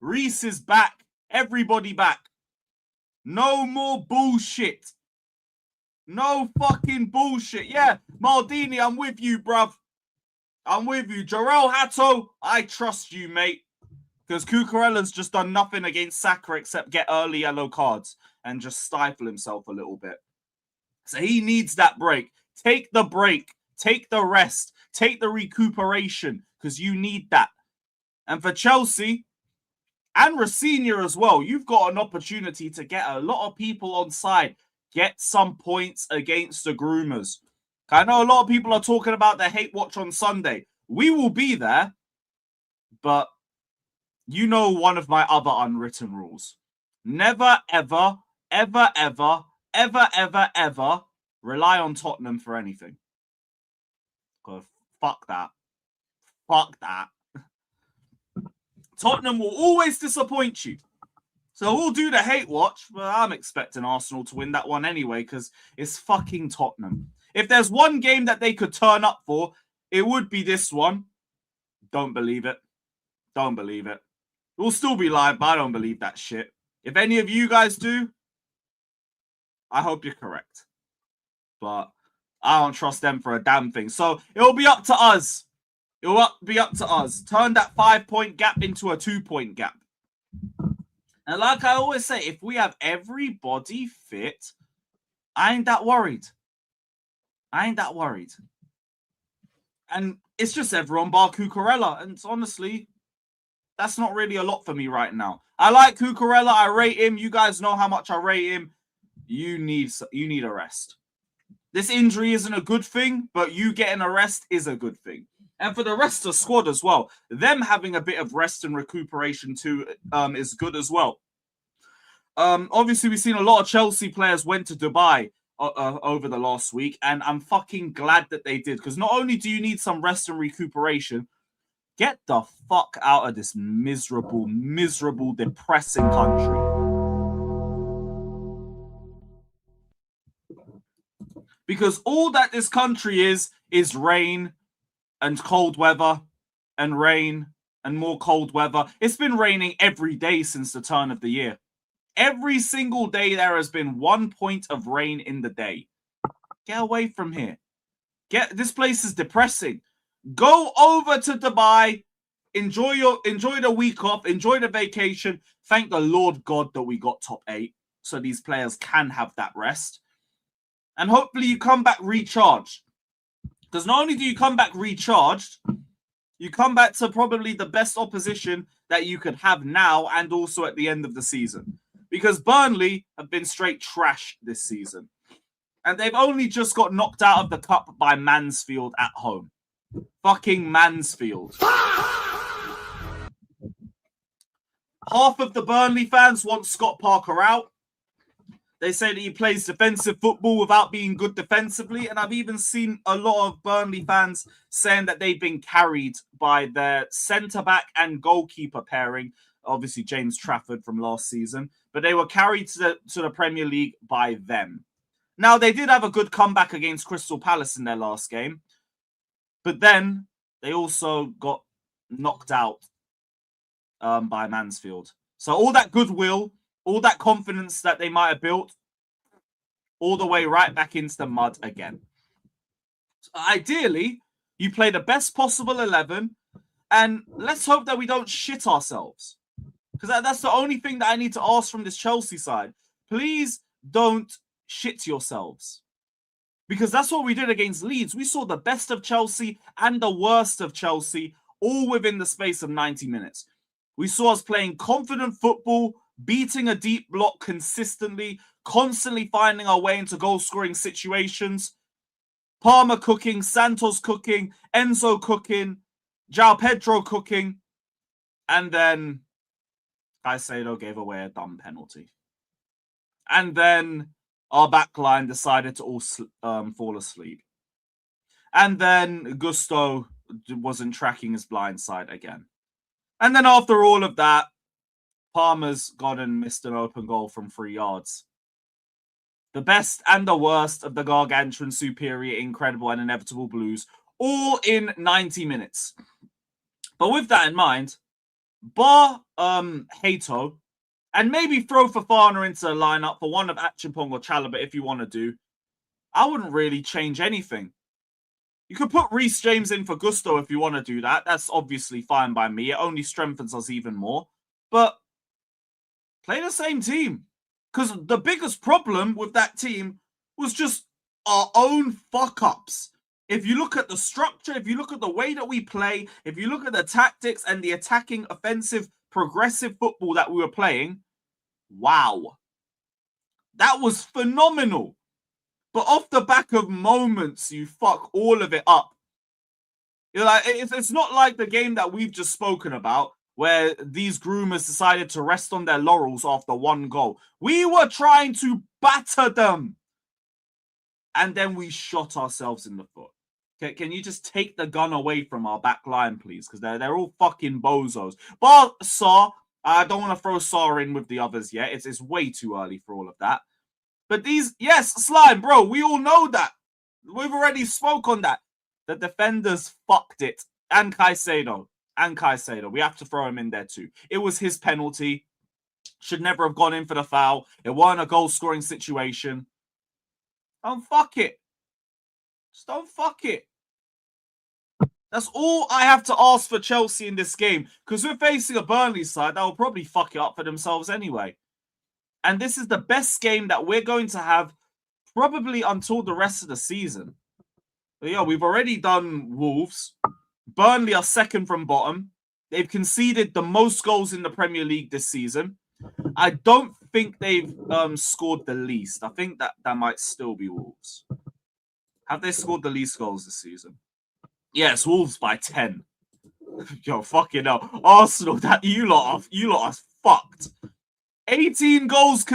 Reese is back, everybody back. No more bullshit. No fucking bullshit. Yeah, Maldini, I'm with you, bruv. I'm with you. Jarell Hato, I trust you, mate. Because Cucurella's just done nothing against Saka except get early yellow cards and just stifle himself a little bit. So he needs that break. Take the break. Take the rest. Take the recuperation because you need that. And for Chelsea and Rafinha as well, you've got an opportunity to get a lot of people on side. Get some points against the groomers. I know a lot of people are talking about the hate watch on Sunday. We will be there, but you know one of my other unwritten rules. Never, ever, ever, ever, ever, ever, ever rely on Tottenham for anything. Because fuck that. Fuck that. Tottenham will always disappoint you. So we'll do the hate watch, but I'm expecting Arsenal to win that one anyway because it's fucking Tottenham. If there's one game that they could turn up for, it would be this one. Don't believe it. Don't believe it. We'll still be live, but I don't believe that shit. If any of you guys do, I hope you're correct. But I don't trust them for a damn thing. So it'll be up to us. Be up to us. Turn that 5-point gap into a 2-point gap. And like I always say, if we have everybody fit, I ain't that worried. And it's just everyone bar Cucurella. And honestly, that's not really a lot for me right now. I like Cucurella. I rate him. You guys know how much I rate him. You need a rest. This injury isn't a good thing, but you getting a rest is a good thing. And for the rest of the squad as well, them having a bit of rest and recuperation too is good as well. Obviously, we've seen a lot of Chelsea players went to Dubai over the last week, and I'm fucking glad that they did, because not only do you need some rest and recuperation, get the fuck out of this miserable, depressing country. Because all that this country is rain and cold weather and rain and more cold weather. It's been raining every day since the turn of the year. Every single day there has been 1 point of rain in the day. Get away from here. This place is depressing. Go over to Dubai. Enjoy the week off. Enjoy the vacation. Thank the Lord God that we got top 8 so these players can have that rest. And hopefully you come back recharged. Because not only do you come back recharged, you come back to probably the best opposition that you could have now and also at the end of the season. Because Burnley have been straight trash this season. And they've only just got knocked out of the cup by Mansfield at home. Fucking Mansfield. Half of the Burnley fans want Scott Parker out. They say that he plays defensive football without being good defensively. And I've even seen a lot of Burnley fans saying that they've been carried by their centre-back and goalkeeper pairing. Obviously, James Trafford from last season. But they were carried to the Premier League by them. Now, they did have a good comeback against Crystal Palace in their last game. But then they also got knocked out by Mansfield. So all that goodwill, all that confidence that they might have built, all the way right back into the mud again. So ideally, you play the best possible 11, and let's hope that we don't shit ourselves. Because that's the only thing that I need to ask from this Chelsea side. Please don't shit yourselves. Because that's what we did against Leeds. We saw the best of Chelsea and the worst of Chelsea all within the space of 90 minutes. We saw us playing confident football, beating a deep block consistently, constantly finding our way into goal-scoring situations. Palmer cooking, Santos cooking, Enzo cooking, João Pedro cooking. And then Caicedo gave away a dumb penalty. And then our back line decided to all fall asleep. And then Gusto wasn't tracking his blind side again. And then after all of that, Palmer's gone and missed an open goal from 3 yards. The best and the worst of the gargantuan, superior, incredible, and inevitable Blues, all in 90 minutes. But with that in mind, bar Hato, and maybe throw Fofana into the lineup for one of Achimpong or Chalobah if you want to do, I wouldn't really change anything. You could put Reece James in for Gusto if you want to do that. That's obviously fine by me. It only strengthens us even more. But play the same team. Because the biggest problem with that team was just our own fuck-ups. If you look at the structure, if you look at the way that we play, if you look at the tactics and the attacking, offensive, progressive football that we were playing, wow. That was phenomenal. But off the back of moments, you fuck all of it up. You're like, it's not like the game that we've just spoken about, where these groomers decided to rest on their laurels after 1 goal. We were trying to batter them. And then we shot ourselves in the foot. Can you just take the gun away from our back line, please? Because they're all fucking bozos. But Saw, I don't want to throw Saw in with the others yet. It's way too early for all of that. But these, yes, Slime, bro, we all know that. We've already spoke on that. The defenders fucked it. And Caicedo. We have to throw him in there too. It was his penalty. Should never have gone in for the foul. It wasn't a goal-scoring situation. Oh, fuck it. Just don't fuck it. That's all I have to ask for Chelsea in this game, because we're facing a Burnley side that will probably fuck it up for themselves anyway. And this is the best game that we're going to have probably until the rest of the season. But yeah, we've already done Wolves. Burnley are second from bottom. They've conceded the most goals in the Premier League this season. I don't think they've scored the least. I think that might still be Wolves. Have they scored the least goals this season? Yes, Wolves by 10. Yo, fucking hell. Arsenal, you lot are fucked. 18 goals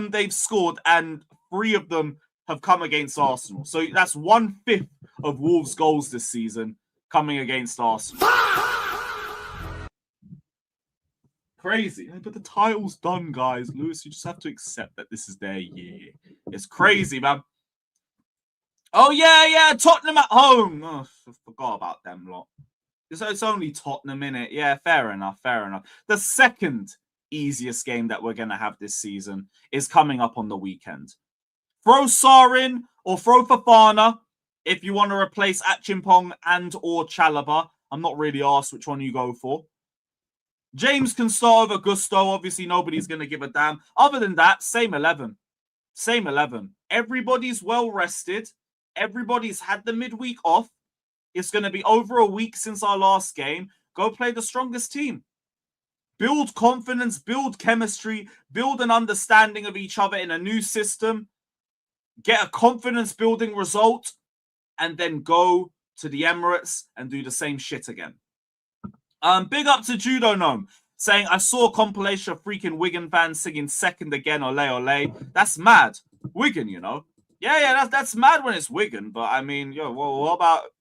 they've scored, and 3 of them have come against Arsenal. So that's 1/5 of Wolves' goals this season coming against Arsenal. Crazy. But the title's done, guys. Lewis, you just have to accept that this is their year. It's crazy, man. Oh, yeah, Tottenham at home. Oh, I forgot about them lot. It's only Tottenham, innit? Yeah, fair enough. The second easiest game that we're going to have this season is coming up on the weekend. Throw Sarr in or throw Fofana if you want to replace Achimpong and or Chalobah. I'm not really asked which one you go for. James can start over Gusto. Obviously, nobody's going to give a damn. Other than that, same 11. Same 11. Everybody's well rested. Everybody's had the midweek off. It's going to be over a week since our last game. Go play the strongest team. Build confidence, build chemistry, build an understanding of each other in a new system. Get a confidence-building result, and then go to the Emirates and do the same shit again. Big up to Judo Gnome, saying, I saw a compilation of freaking Wigan fans singing second again, ole ole. That's mad. Wigan, you know. Yeah, that's mad when it's Wigan, but I mean, yo, what about...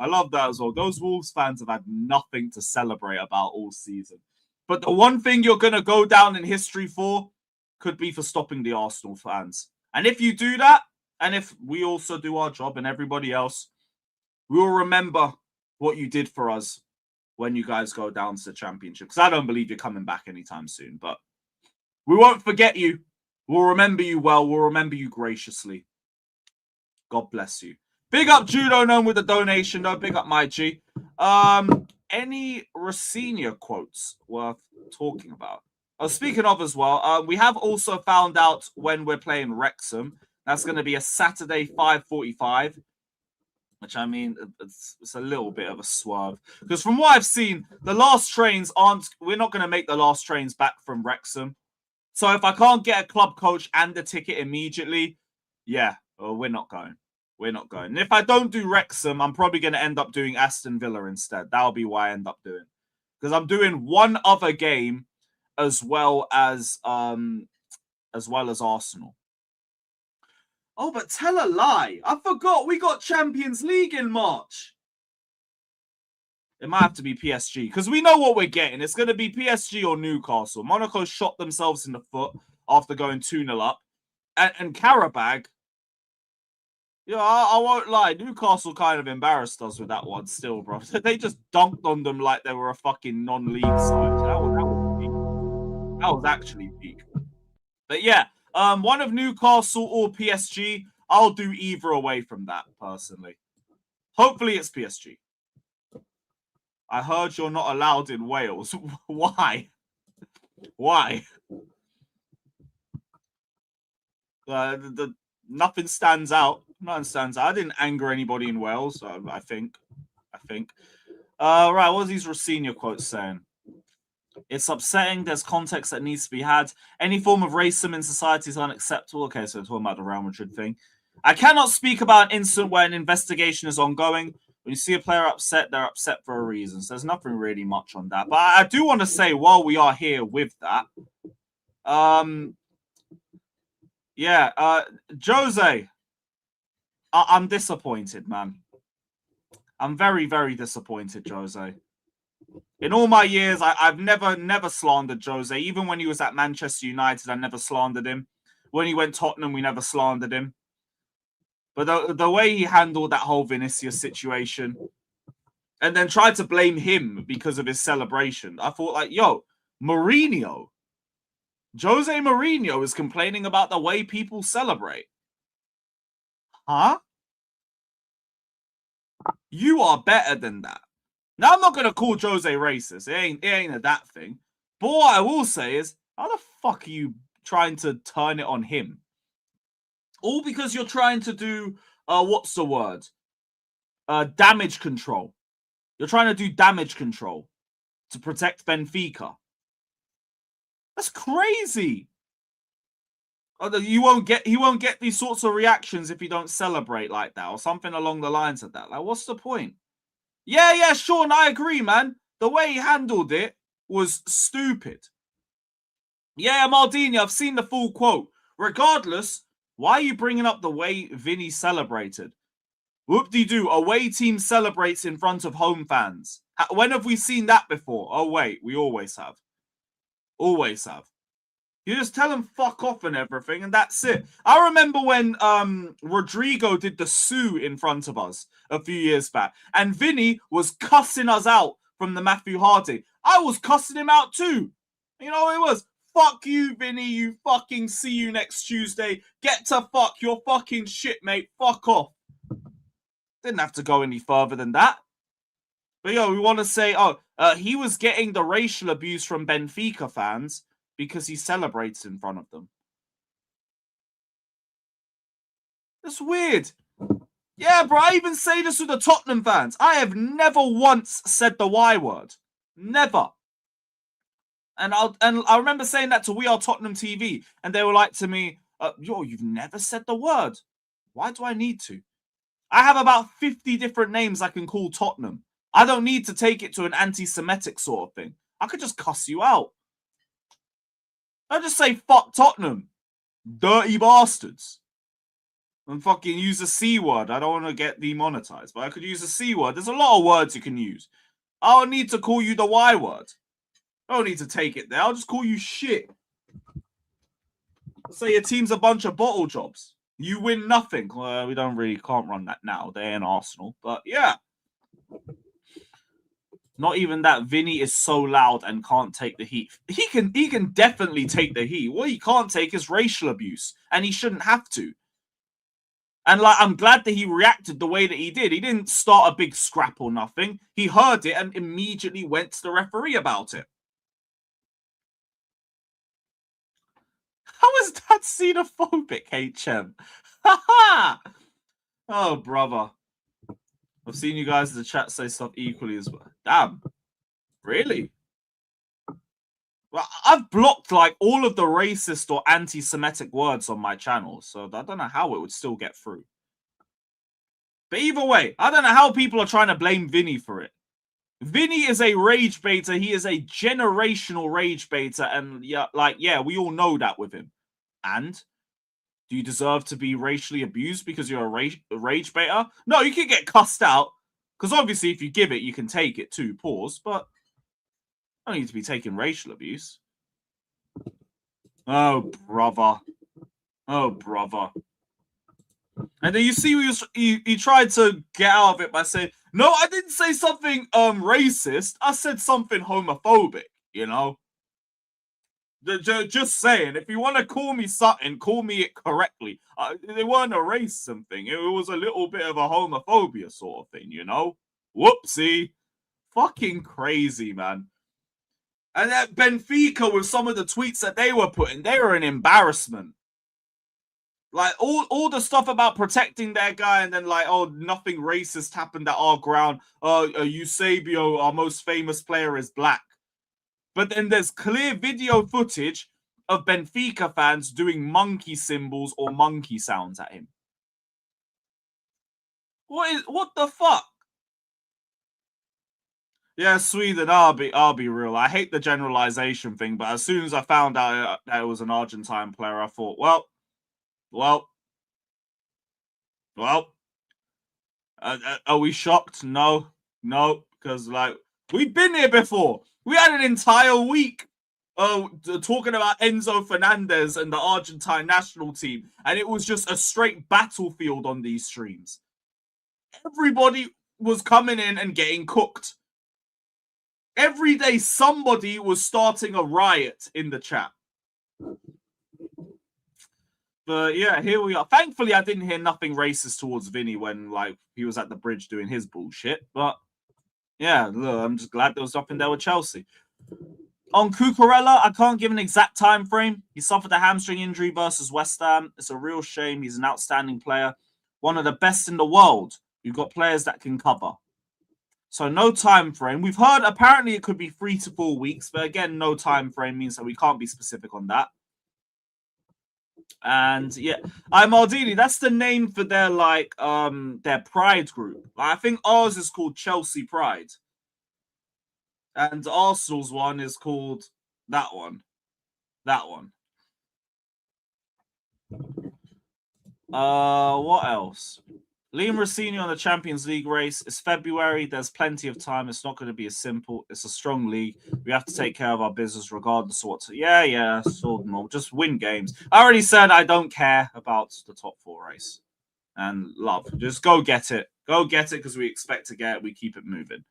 I love that as well. Those Wolves fans have had nothing to celebrate about all season. But the one thing you're going to go down in history for could be for stopping the Arsenal fans. And if you do that, and if we also do our job and everybody else, we will remember what you did for us when you guys go down to the Championship. Because I don't believe you're coming back anytime soon. But we won't forget you. We'll remember you well. We'll remember you graciously. God bless you. Big up Judo Gnome with the donation, though. Big up my G. Any Rosinha quotes worth talking about? Speaking of as well, we have also found out when we're playing Wrexham. That's going to be a Saturday 5:45. Which, I mean, it's a little bit of a swerve. Because from what I've seen, the last trains we're not going to make the last trains back from Wrexham. So if I can't get a club coach and a ticket immediately, yeah, we're not going. We're not going. And if I don't do Wrexham, I'm probably going to end up doing Aston Villa instead. That'll be what I end up doing. Because I'm doing one other game as well as Arsenal. Oh, but tell a lie. I forgot we got Champions League in March. It might have to be PSG because we know what we're getting. It's going to be PSG or Newcastle. Monaco shot themselves in the foot after going 2-0 up. And Karabag, I won't lie. Newcastle kind of embarrassed us with that one still, bro. They just dunked on them like they were a fucking non-league side. That was peak. That was actually peak. But yeah. One of Newcastle or PSG. I'll do either away from that, personally. Hopefully it's PSG. I heard you're not allowed in Wales. Why? Why? Nothing stands out. Nothing stands out. I didn't anger anybody in Wales, I think. Right, what are these Rosinha quotes saying? It's upsetting. There's context that needs to be had. Any form of racism in society is unacceptable. Okay, so we're talking about the Real Madrid thing. I cannot speak about an incident where an investigation is ongoing. When you see a player upset, they're upset for a reason. So there's nothing really much on that. But I do want to say, while we are here with that, Jose, I'm disappointed, man. I'm very, very disappointed, Jose. In all my years, I've never slandered Jose. Even when he was at Manchester United, I never slandered him. When he went Tottenham, we never slandered him. But the way he handled that whole Vinicius situation, and then tried to blame him because of his celebration. I thought, like, yo, Mourinho, Jose Mourinho is complaining about the way people celebrate. Huh? You are better than that. Now, I'm not going to call Jose racist. It ain't a that thing. But what I will say is, how the fuck are you trying to turn it on him? All because you're trying to do, what's the word? Damage control. You're trying to do damage control to protect Benfica. That's crazy. He won't get these sorts of reactions if you don't celebrate like that or something along the lines of that. Like, what's the point? Yeah, Sean, I agree, man. The way he handled it was stupid. Yeah, Maldini, I've seen the full quote. Regardless, why are you bringing up the way Vinny celebrated? Whoop-de-doo, away team celebrates in front of home fans. When have we seen that before? Oh, wait, we always have. Always have. You just tell them fuck off and everything, and that's it. I remember when Rodrigo did the Sue in front of us a few years back, and Vinny was cussing us out from the Matthew Hardy. I was cussing him out too. You know, it was, fuck you, Vinny, you fucking see you next Tuesday. Get to fuck your fucking shit, mate. Fuck off. Didn't have to go any further than that. But, yo, we want to say, he was getting the racial abuse from Benfica fans because he celebrates in front of them. That's weird. Yeah, bro, I even say this with the Tottenham fans. I have never once said the Y word. Never. And I remember saying that to We Are Tottenham TV, and they were like to me, yo, you've never said the word. Why do I need to? I have about 50 different names I can call Tottenham. I don't need to take it to an anti-Semitic sort of thing. I could just cuss you out. I just say fuck Tottenham. Dirty bastards. And fucking use a C word. I don't want to get demonetized, but I could use a C word. There's a lot of words you can use. I don't need to call you the Y word. I don't need to take it there. I'll just call you shit. I'll say your team's a bunch of bottle jobs. You win nothing. Well, we can't run that now. They're in Arsenal. But yeah. Not even that Vinny is so loud and can't take the heat. He can definitely take the heat. What he can't take is racial abuse. And he shouldn't have to. And like, I'm glad that he reacted the way that he did. He didn't start a big scrap or nothing. He heard it and immediately went to the referee about it. How is that xenophobic, HM? Oh, brother. I've seen you guys in the chat say stuff equally as well. Damn. Really? Well, I've blocked like all of the racist or anti-Semitic words on my channel, so I don't know how it would still get through. But either way, I don't know how people are trying to blame Vinny for it. Vinny is a rage baiter. He is a generational rage baiter, and yeah, we all know that with him. And do you deserve to be racially abused because you're a rage baiter? No, you can get cussed out. Because obviously, if you give it, you can take it too. Pause. But I don't need to be taking racial abuse. Oh, brother. Oh, brother. And then you see he tried to get out of it by saying, no, I didn't say something racist. I said something homophobic, you know? Just saying, if you want to call me something, call me it correctly. It weren't a racism thing. It was a little bit of a homophobia sort of thing, you know? Whoopsie. Fucking crazy, man. And at Benfica, with some of the tweets that they were putting, they were an embarrassment. Like, all the stuff about protecting their guy and then like, oh, nothing racist happened at our ground. Eusebio, our most famous player, is black. But then there's clear video footage of Benfica fans doing monkey symbols or monkey sounds at him. What the fuck? Yeah, Sweden, I'll be real. I hate the generalization thing, but as soon as I found out that it was an Argentine player, I thought, well, are we shocked? No, because like we've been here before. We had an entire week talking about Enzo Fernandez and the Argentine national team, and it was just a straight battlefield on these streams. Everybody was coming in and getting cooked. Every day, somebody was starting a riot in the chat. But yeah, here we are. Thankfully, I didn't hear nothing racist towards Vinny when he was at the bridge doing his bullshit. But yeah, look, I'm just glad there was nothing there with Chelsea. On Cucurella, I can't give an exact time frame. He suffered a hamstring injury versus West Ham. It's a real shame. He's an outstanding player, one of the best in the world. You've got players that can cover. So no time frame. We've heard apparently it could be 3 to 4 weeks, but again, no time frame means that we can't be specific on that. And yeah, Maldini, that's the name for their their Pride group. I think ours is called Chelsea Pride. And Arsenal's one is called that one. That one. What else? Liam Rossini on the Champions League race. It's February. There's plenty of time. It's not going to be as simple. It's a strong league. We have to take care of our business regardless of what. Yeah, sort of normal. Just win games. I already said I don't care about the top 4 race. And love. Just go get it. Go get it because we expect to get it. We keep it moving.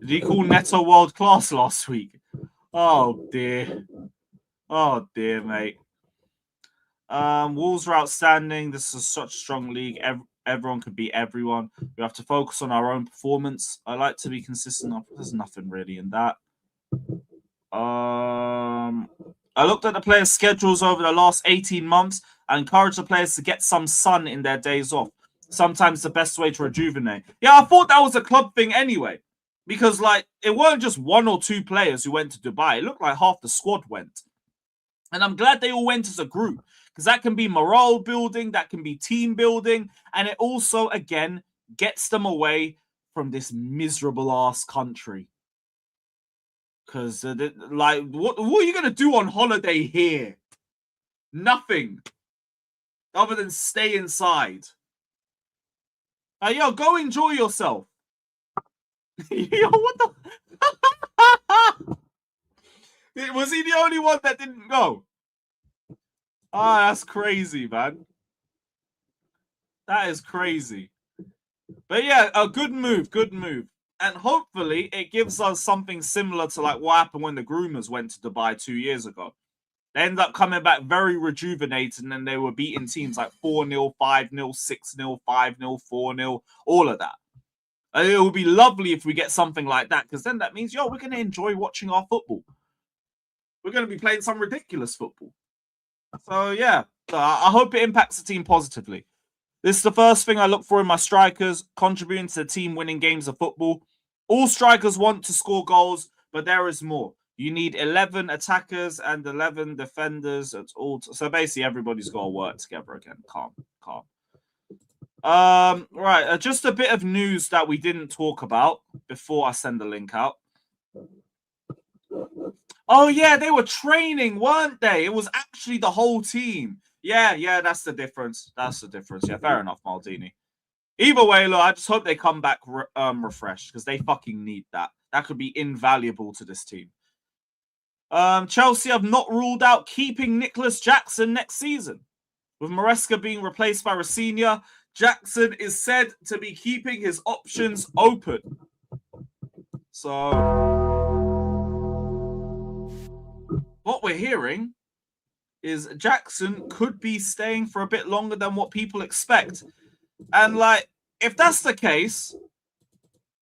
Did he call Neto world class last week? Oh, dear. Oh, dear, mate. Wolves are outstanding. This is such a strong league. Everyone could beat everyone. We have to focus on our own performance. I like to be consistent. There's nothing really in that. I looked at the players' schedules over the last 18 months. I encourage the players to get some sun in their days off. Sometimes the best way to rejuvenate. Yeah, I thought that was a club thing anyway. Because, it weren't just 1 or 2 players who went to Dubai. It looked like half the squad went. And I'm glad they all went as a group. Because that can be morale building, that can be team building, and it also, again, gets them away from this miserable-ass country. Because, what are you going to do on holiday here? Nothing. Other than stay inside. Yo, go enjoy yourself. Yo, what the... Was he the only one that didn't go? Ah, that's crazy, man. That is crazy. But yeah, a good move, good move. And hopefully it gives us something similar to what happened when the Groomers went to Dubai 2 years ago. They ended up coming back very rejuvenated and they were beating teams like 4-0, 5-0, 6-0, 5-0, 4-0, all of that. And it would be lovely if we get something like that because then that means, we're going to enjoy watching our football. We're going to be playing some ridiculous football. So, yeah, I hope it impacts the team positively. This is the first thing I look for in my strikers, contributing to the team winning games of football. All strikers want to score goals, but there is more. You need 11 attackers and 11 defenders. At all. So basically, everybody's got to work together again. Calm. Right, just a bit of news that we didn't talk about before I send the link out. Oh, yeah, they were training, weren't they? It was actually the whole team. Yeah, that's the difference. That's the difference. Yeah, fair enough, Maldini. Either way, look, I just hope they come back refreshed because they fucking need that. That could be invaluable to this team. Chelsea have not ruled out keeping Nicholas Jackson next season. With Maresca being replaced by Rossini, Jackson is said to be keeping his options open. So... what we're hearing is Jackson could be staying for a bit longer than what people expect. And, if that's the case,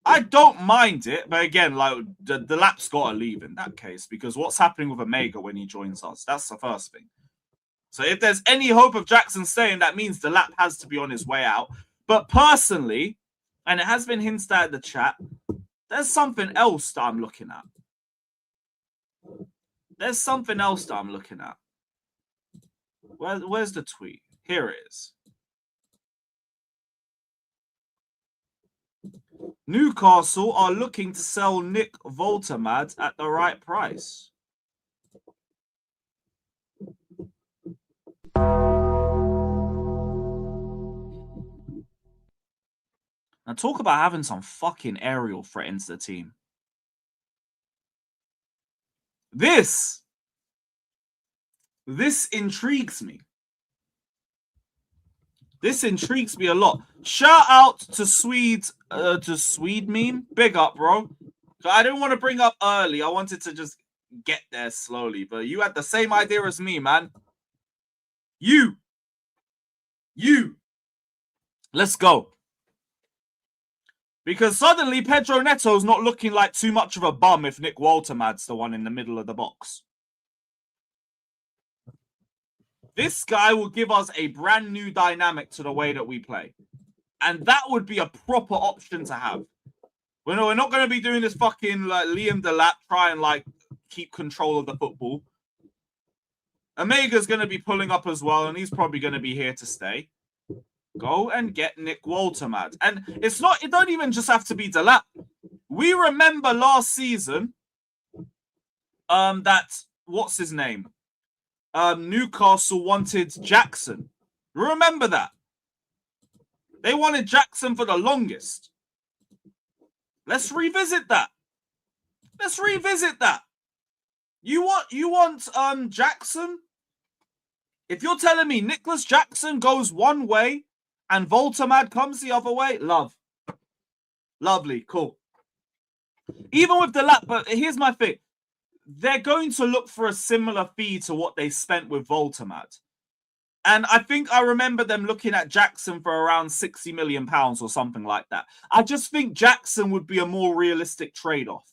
I don't mind it. But again, the Lap's got to leave in that case because what's happening with Omega when he joins us? That's the first thing. So if there's any hope of Jackson staying, that means the Lap has to be on his way out. But personally, and it has been hinted at in the chat, there's something else that I'm looking at. There's something else that I'm looking at. Where's the tweet? Here it is. Newcastle are looking to sell Nick Voltermad at the right price. Now talk about having some fucking aerial threat into the team. This intrigues me. This intrigues me a lot. Shout out to Swede meme. Big up, bro. I didn't want to bring up early. I wanted to just get there slowly. But you had the same idea as me, man. You. Let's go. Because suddenly Pedro Neto's not looking like too much of a bum if Nick Woltermad's the one in the middle of the box. This guy will give us a brand new dynamic to the way that we play. And that would be a proper option to have. We're not going to be doing this fucking like Liam Delap try and like keep control of the football. Omega's going to be pulling up as well, and he's probably going to be here to stay. Go and get Nick Woltermad. And it don't even just have to be Delap. We remember last season that, what's his name? Newcastle wanted Jackson. Remember that? They wanted Jackson for the longest. Let's revisit that. You want Jackson? If you're telling me Nicholas Jackson goes one way and Woltermad comes the other way, lovely, cool. Even with the lap, but here's my thing. They're going to look for a similar fee to what they spent with Woltermad. And I think I remember them looking at Jackson for around £60 million or something like that. I just think Jackson would be a more realistic trade-off.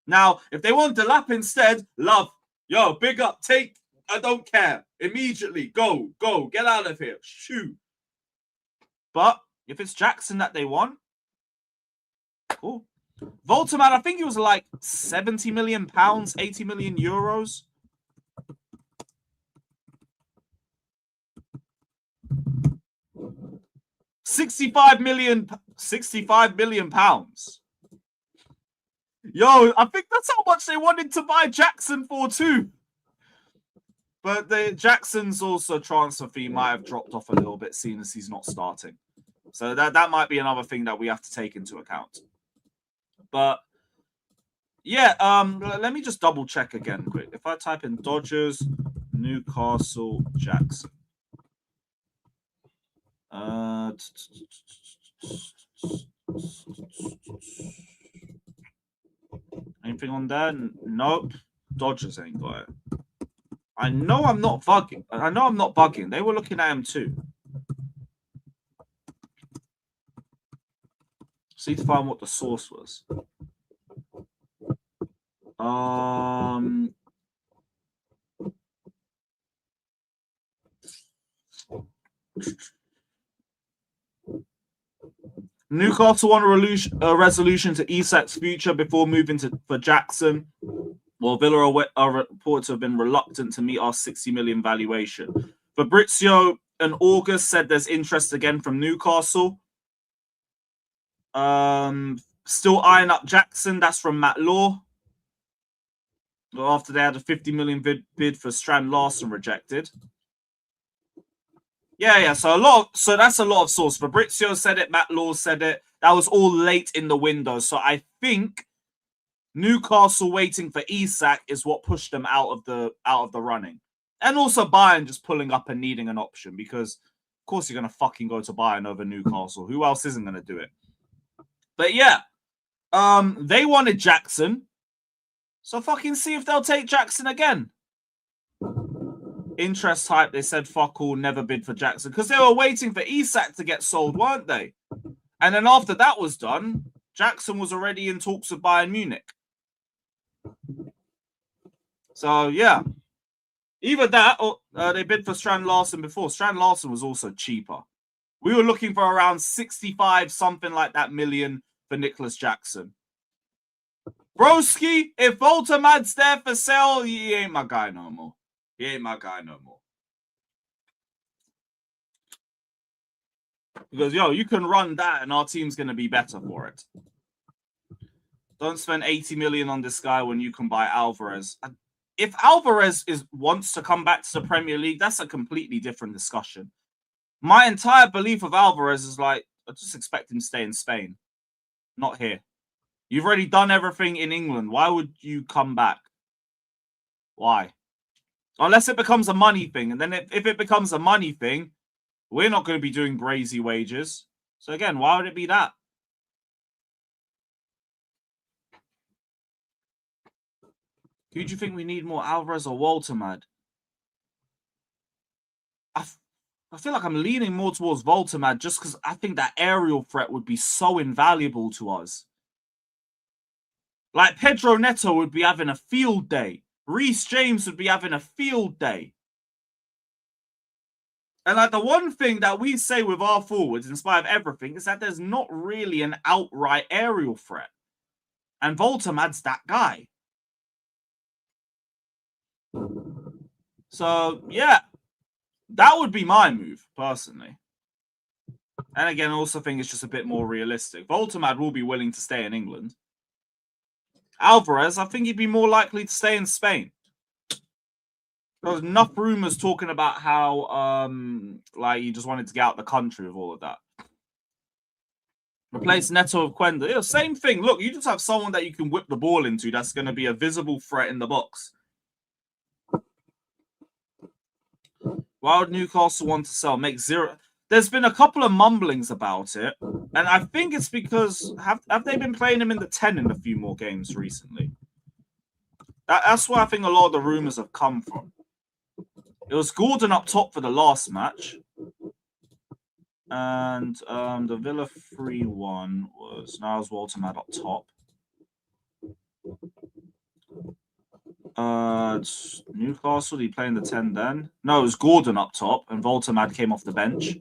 Now, if they want Delap instead, big up, take, I don't care. Immediately, go, get out of here, shoot. But if it's Jackson that they want, cool. Woltermad, I think he was like £70 million, 80 million euros. £65 million. Yo, I think that's how much they wanted to buy Jackson for too. But Jackson's also transfer fee might have dropped off a little bit, seeing as he's not starting. So that might be another thing that we have to take into account. But yeah, let me just double check again quick. If I type in Dodgers, Newcastle, Jackson. Anything on there? Nope. Dodgers ain't got it. I know I'm not bugging. They were looking at him too. Just need to find what the source was. Newcastle want a resolution to Isak's future before moving for Jackson. Well, Villa are reported to have been reluctant to meet our 60 million valuation. Fabrizio in August said there's interest again from Newcastle. Still eyeing up Jackson. That's from Matt Law. After they had a 50 million bid for Strand Larson rejected. Yeah. So that's a lot of source. Fabrizio said it. Matt Law said it. That was all late in the window. So I think Newcastle waiting for Isak is what pushed them out of the running, and also Bayern just pulling up and needing an option because, of course, you're gonna fucking go to Bayern over Newcastle. Who else isn't gonna do it? But yeah, they wanted Jackson, so fucking see if they'll take Jackson again. Interest type, they said fuck all, never bid for Jackson because they were waiting for Isak to get sold, weren't they? And then after that was done, Jackson was already in talks with Bayern Munich. So yeah, either that or they bid for Strand Larson before. Strand Larson was also cheaper. We were looking for around 65 something like that million for Nicholas Jackson. Broski, if Woltermad's there for sale, he ain't my guy no more. Because, you can run that and our team's going to be better for it. Don't spend 80 million on this guy when you can buy Alvarez. If Alvarez wants to come back to the Premier League, that's a completely different discussion. My entire belief of Alvarez is like, I just expect him to stay in Spain, not here. You've already done everything in England. Why would you come back? Why? Unless it becomes a money thing. And then if it becomes a money thing, We're not going to be doing brazy wages. So again, why would it be that? Who do you think we need more, Alvarez or Walter, Mad? I feel like I'm leaning more towards Voltamad just because I think that aerial threat would be so invaluable to us. Like Pedro Neto would be having a field day. Reece James would be having a field day. And like the one thing that we say with our forwards, in spite of everything, is that there's not really an outright aerial threat. And Voltamad's that guy. So, yeah. That would be my move, personally. And again, I also think it's just a bit more realistic. Voltamad will be willing to stay in England. Alvarez, I think he'd be more likely to stay in Spain. There's enough rumours talking about how like he just wanted to get out of the country with all of that. Replace Neto with Quenda. Yeah, same thing. Look, you just have someone that you can whip the ball into that's going to be a visible threat in the box. Why would Newcastle want to sell? Make zero. There's been a couple of mumblings about it, and I think it's because have they been playing him in the 10 in a few more games recently? That's where I think a lot of the rumours have come from. It was Gordon up top for the last match, and the Villa 3-1 was now it's Waltermad up top. Newcastle, he playing the 10 then? No, it was Gordon up top, and Voltamad came off the bench.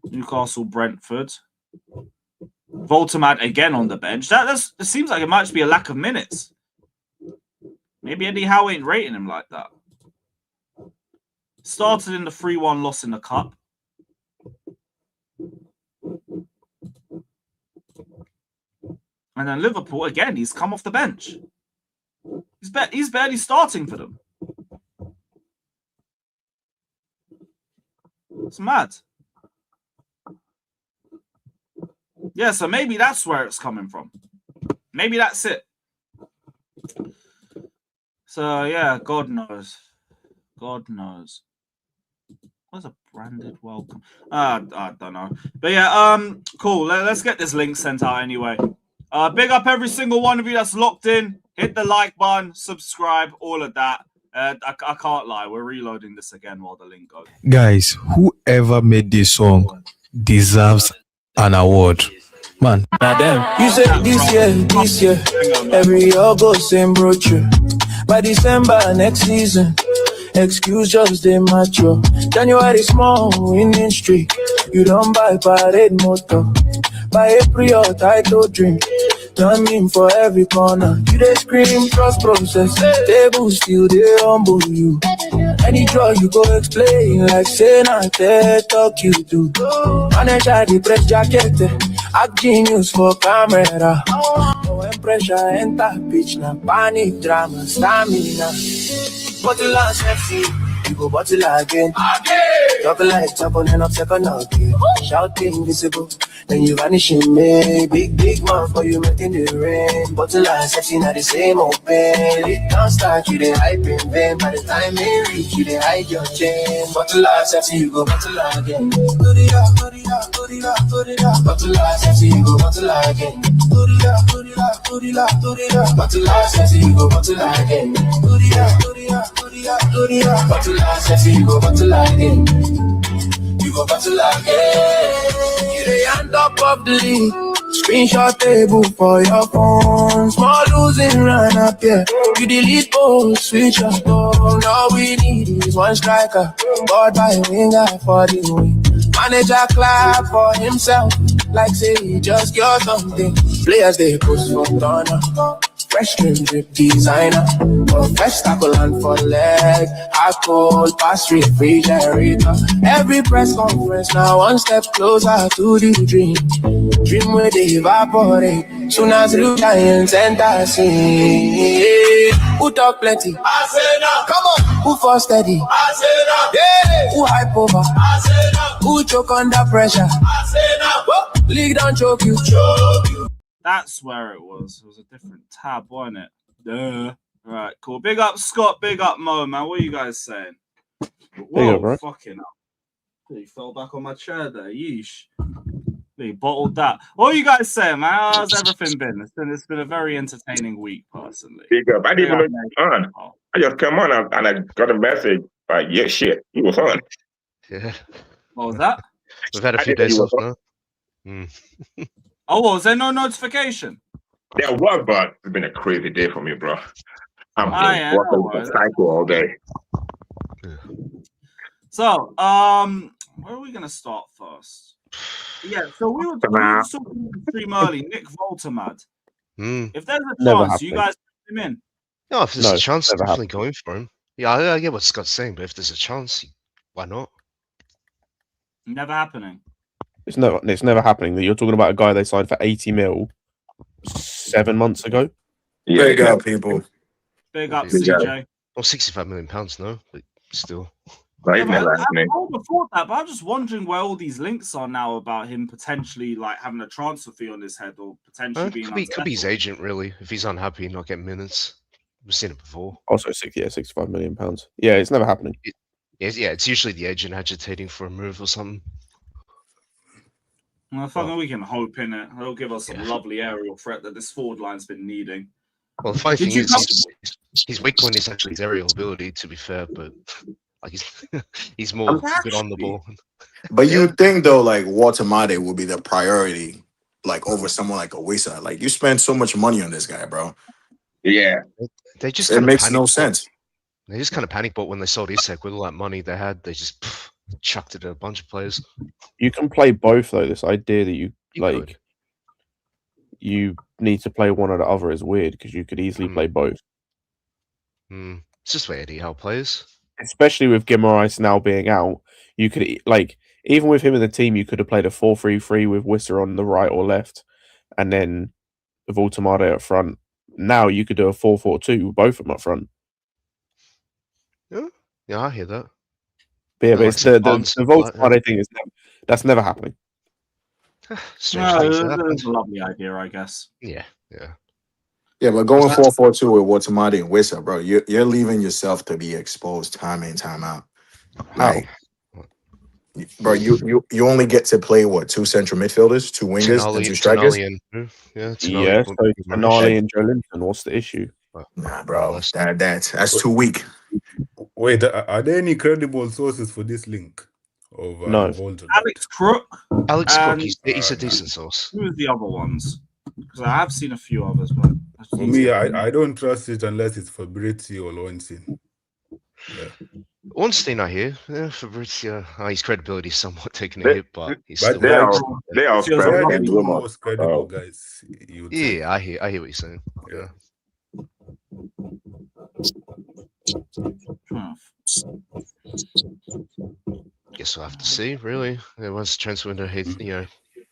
Newcastle, Brentford. Voltamad again on the bench. It seems like it might just be a lack of minutes. Maybe Eddie Howe ain't rating him like that. Started in the 3-1 loss in the cup. And then Liverpool, again, he's come off the bench. He's barely starting for them. It's mad. Yeah, so maybe that's where it's coming from. Maybe that's it. So, yeah, God knows. God knows. What's a branded welcome? I don't know. But yeah, cool. Let's get this link sent out anyway. Big up every single one of you that's locked in. Hit the like button, subscribe, all of that. I can't lie. We're reloading this again while the link goes. Guys, whoever made this song deserves an award. Man. You said this year, every year goes same brochure. By December next season, excuse just dey mature. January small winning streak. You don't buy parade motor. By April your title drink. Turn in for every corner. You dey scream trust process. Table still dey humble you. Any draw you go explain like say na TED talk you do. Manager the press jacket. Act genius for camera. When pressure enter pitch na panic drama stamina. Bottle and sexy, you go bottle again. Talk like top on and up second again. Shouting visible, then you vanish in me. Big man for you making the rain. Bottle and sexy not the same open. It don't start, you dey hype in vain. By the time it reach, you dey hide your chain. Bottle and sexy, you go bottle again. Bottle and sexy, you go bottle again. Bottle and sexy, you go bottle again. Bottle and sexy, you go bottle again. You go battle again. You dey on top of the league. Screenshot table for your phone. Small losing run up here. You delete post, switch your phone. All we need is one striker. God by winger for the win. Manager clap for himself. Like say he just got something. Players they post for corner. Fresh cream drip designer. For fresh tackle and for leg. Hot cold pass refrigerator. Every press conference now one step closer to the dream. Dream where they evaporate. Soon as the Giants enter scene. Who talk plenty? I say now. Come on. Who for steady? I say now. Yeah. Who hype over? I say now. Who choke under pressure? I say now. Whoa. League don't choke you. That's where it was. It was a different tab, wasn't it? Duh. All right, cool. Big up Scott, big up Mo, man. What are you guys saying? There you Whoa, go, bro. fucking hell. He fell back on my chair there. Yeesh. He bottled that. What are you guys saying, man? How's everything been? It's been a very entertaining week, personally. Big up. I didn't even know you were on. I just come on and I got a message. Like, yeah, shit, you was on. Yeah. What was that? We've had a I few didn't days know off you now. Oh, was there no notification? There was, but it's been a crazy day for me, bro. I'm yeah, working no with worries. a cycle all day. So, where are we gonna start first? Yeah, so we were talking in the stream early. Nick Voltermad. If there's a Never chance, you happening. guys put him in. No, if there's No, a chance, never definitely happened. going for him. Yeah, I get what Scott's saying, but if there's a chance, why not? Never happening. It's never happening. You're talking about a guy they signed for 80 mil 7 months ago. Yeah, Big up, people. Big up, Big up. CJ. Well, £65 million, no, but still. Yeah, but I would have thought that, but I'm just wondering where all these links are now about him potentially like having a transfer fee on his head or potentially being Could be his agent, really. If he's unhappy, not getting minutes. We've seen it before. Also, £65 million. Yeah, it's never happening. Yeah, it's usually the agent agitating for a move or something. Well, fucking we can hope in it. He'll give us some lovely aerial threat that this forward line's been needing. Well, the funny Did thing you is, his weak point is actually his aerial ability, to be fair, but like he's more good on the ball. But you think though, like Watermade will be the priority, like over someone like Owisa. Like you spend so much money on this guy, bro. Yeah, They just it kind of makes no panic bought- sense. They just kind of panic bought when they sold Isak with all that money they had. They just chucked it at a bunch of players. You can play both though. This idea that you need to play one or the other is weird because you could easily play both. It's just the way Eddie Howe plays. Especially with Guimaraes now being out, you could even with him in the team, you could have played a 4-3-3 with Wisser on the right or left, and then Voltemade up front. Now you could do a 4-4-2 with both of them up front. Yeah, I hear that. But yeah, I but like it's the some balance, Voltemade thing that's never happening. Strange things that happen. That's a lovely idea, I guess. Yeah. Yeah, but going 4-4-2 with Watermade and Wissa, bro, you're leaving yourself to be exposed time in, time out. Like, bro, you only get to play what, 2 central midfielders, 2 wingers, and 2 strikers. Yeah, so Tonali and Joe Linton, what's the issue? Nah, bro, that's too weak. Wait, are there any credible sources for this link? Of No. Volta? Alex Crook. Alex Crook, and- he's a decent source. Who's the other ones? Because I have seen a few others, but For me, I don't trust it unless it's Fabrizio or Lorenzen. Ornstein, I hear. Yeah, Fabrizio, his credibility is somewhat taking a hit, but he's But still. they are spread the two most credible guys. You would say. Yeah, I hear what you're saying. Yeah. Guess we'll have to see, really. Once the transfer window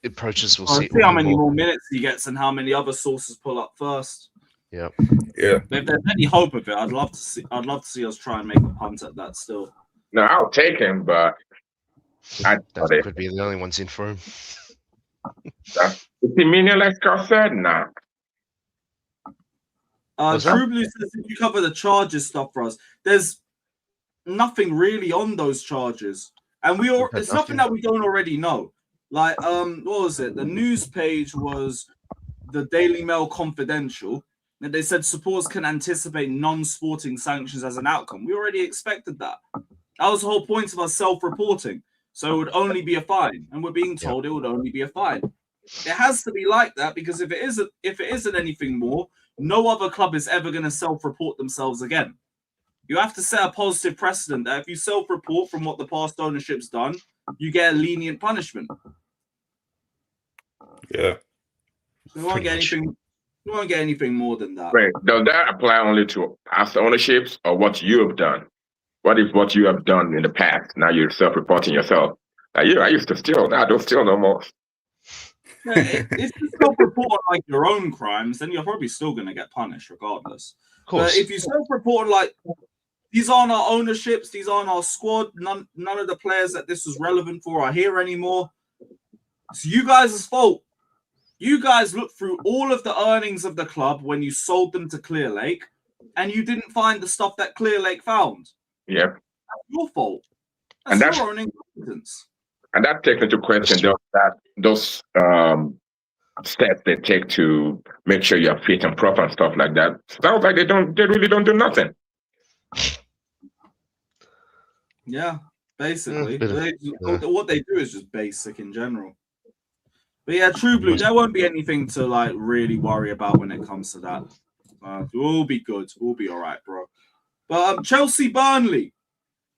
approaches, we'll I'll see. see how many more minutes he gets and how many other sources pull up first. Yeah. If there's any hope of it, I'd love to see us try and make a punt at that still. No, I'll take him, but That could be the only ones in for him. Is he meaning like Scott said? Nah. True Blue says if you cover the charges stuff for us, there's nothing really on those charges, and it's nothing that we don't already know. Like, what was it? The news page was the Daily Mail Confidential, and they said supporters can anticipate non-sporting sanctions as an outcome. We already expected that. That was the whole point of us self-reporting. So it would only be a fine, and we're being told it would only be a fine. It has to be like that because if it isn't anything more, no other club is ever going to self-report themselves again. You have to set a positive precedent that if you self-report from what the past ownership's done, you get a lenient punishment. Yeah. We won't get anything. We won't get anything more than that. Wait, does that apply only to past ownerships or what you have done? What if what you have done in the past, now you're self-reporting yourself? Like, I used to steal. Now I don't steal no more. If you self-report like your own crimes, then you're probably still going to get punished regardless. But if you self-report like these aren't our ownerships, these aren't our squad, none of the players that this was relevant for are here anymore. It's you guys' fault. You guys looked through all of the earnings of the club when you sold them to Clear Lake. and you didn't find the stuff that Clear Lake found. Yeah. That's your fault. And That's that's your own incompetence. and that takes into question those steps they take to make sure you're fit and proper and stuff like that. Sounds like they really don't do nothing. Yeah, basically. Yeah. What they do is just basic in general. But yeah, True Blue, there won't be anything to like really worry about when it comes to that. We'll be good. We'll be all right, bro. But Chelsea Burnley,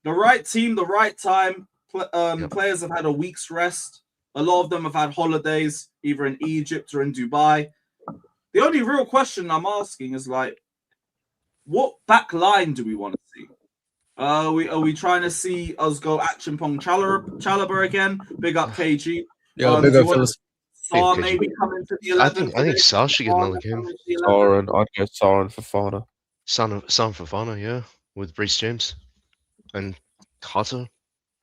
the right team, the right time. Players have had a week's rest. A lot of them have had holidays, either in Egypt or in Dubai. The only real question I'm asking is like, what back line do we want to see? Are we trying to see us go Action Pong Chalobah again? Big up KG. Yeah, big up fellas. Saar maybe come into the 11. I think Saar should get another game. I'd go Saar and Fofana. Son Fofana, yeah, with Reece James and Carter.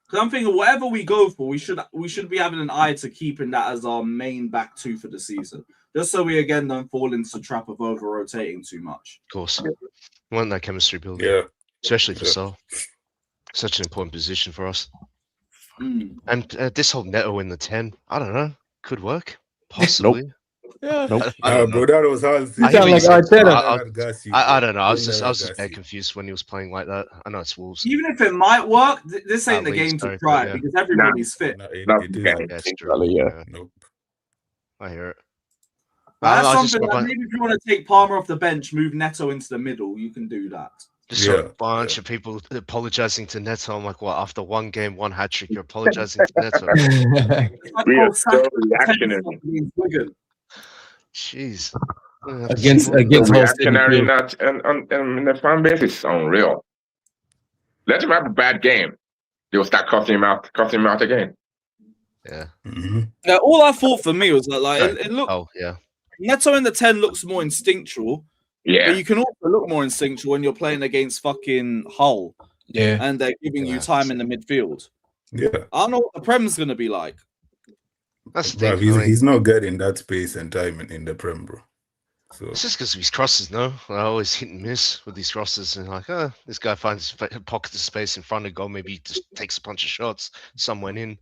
Because I'm thinking whatever we go for, we should be having an eye to keeping that as our main back two for the season. Just so we again don't fall into the trap of over rotating too much. Of course. We want that chemistry building. Yeah. Especially for Saar. Such an important position for us. And this whole Neto in the 10, I don't know. Could work. Possibly. Yeah. Bro, that was hard. I sound like Arteta. I don't know. I was just very confused when he was playing like that. I know it's Wolves. Even if it might work, this ain't the Leeds, game to sorry, try yeah. because everybody's fit. Yeah, it's true. Yeah. Nope. I hear it. That's I just something got like maybe if you want to take Palmer off the bench, move Neto into the middle, you can do that. Just saw a bunch of people apologizing to Neto. I'm like, what? After one game, one hat trick, you're apologizing to Neto? We are so reactionary. Jeez. Against Reactionary and the fan base is unreal. Let him have a bad game. They'll start cussing him out again. Yeah. Yeah, all I thought for me was that like it looked. Oh yeah. Neto in the 10 looks more instinctual. Yeah. But you can also look more instinctual when you're playing against fucking Hull. Yeah. And they're giving you time in the midfield. Yeah. I don't know what the Prem's gonna be like. That's the Bro, thing. he's not getting that space and time in the Prem, bro. So It's just because of his crosses, no? I always hit and miss with these crosses, and like, this guy finds a pocket of space in front of goal, maybe he just takes a bunch of shots, some went in.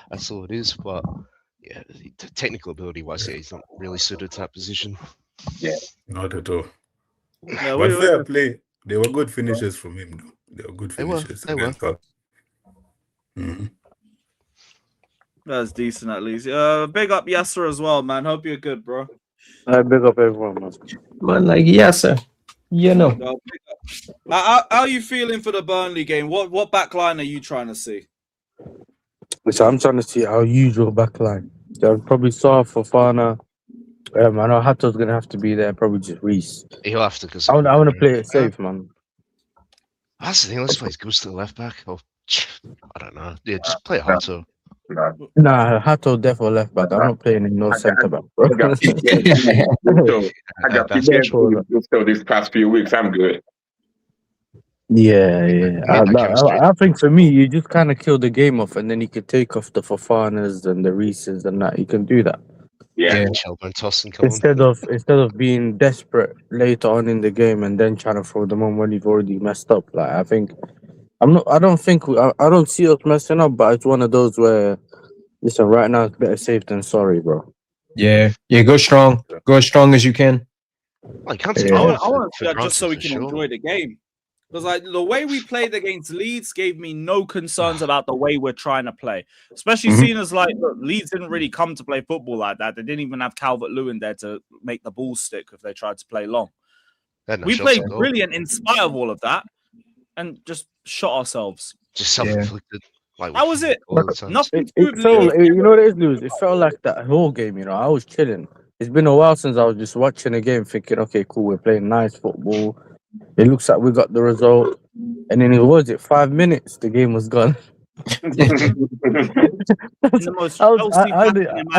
That's all it is. But yeah, technical ability wise, yeah, he's not really suited to that position. Yeah, not at all. Yeah, But fair play. They were good finishes from him, though. They were good They were, finishes. they were. That's decent at least. Big up Yasser as well, man. Hope you're good, bro. I big up everyone, man. Man, like, yes, sir. You know. How are you feeling for the Burnley game? What back line are you trying to see? So I'm trying to see our usual back line. So I'd probably Saar, Fofana. I know Hato's going to have to be there. Probably just Reece. He'll have to. Cause I want to play it safe, man. That's the thing. Let's play Goose to the left back. Or, I don't know. Yeah, just play Hato. Nah, Hato definitely left back. I'm not playing in no centre back, bro. I got PK so these past few weeks. I'm good. Yeah. I think for me, you just kind of kill the game off, and then you could take off the Fofanas and the Reeses and that. You can do that. Yeah. Shelburne tossing Instead of being desperate later on in the game and then trying to throw them on when you've already messed up. Like I don't see us messing up, but it's one of those where listen, right now it's better safe than sorry, bro. Yeah, go strong. Go as strong as you can. I can't I want to see that just so we can enjoy the game. Because like the way we played against Leeds gave me no concerns about the way we're trying to play. Especially seeing as like look, Leeds didn't really come to play football like that. They didn't even have Calvert-Lewin there to make the ball stick if they tried to play long. We played brilliant in spite of all of that and just shot ourselves. Just self-inflicted. Like, that was it. Nothing. It felt, you know what it is, Lewis? It felt like that whole game, you know. I was chilling. It's been a while since I was just watching a game thinking, okay, cool, we're playing nice football. It looks like we got the result. And then 5 minutes, the game was gone. I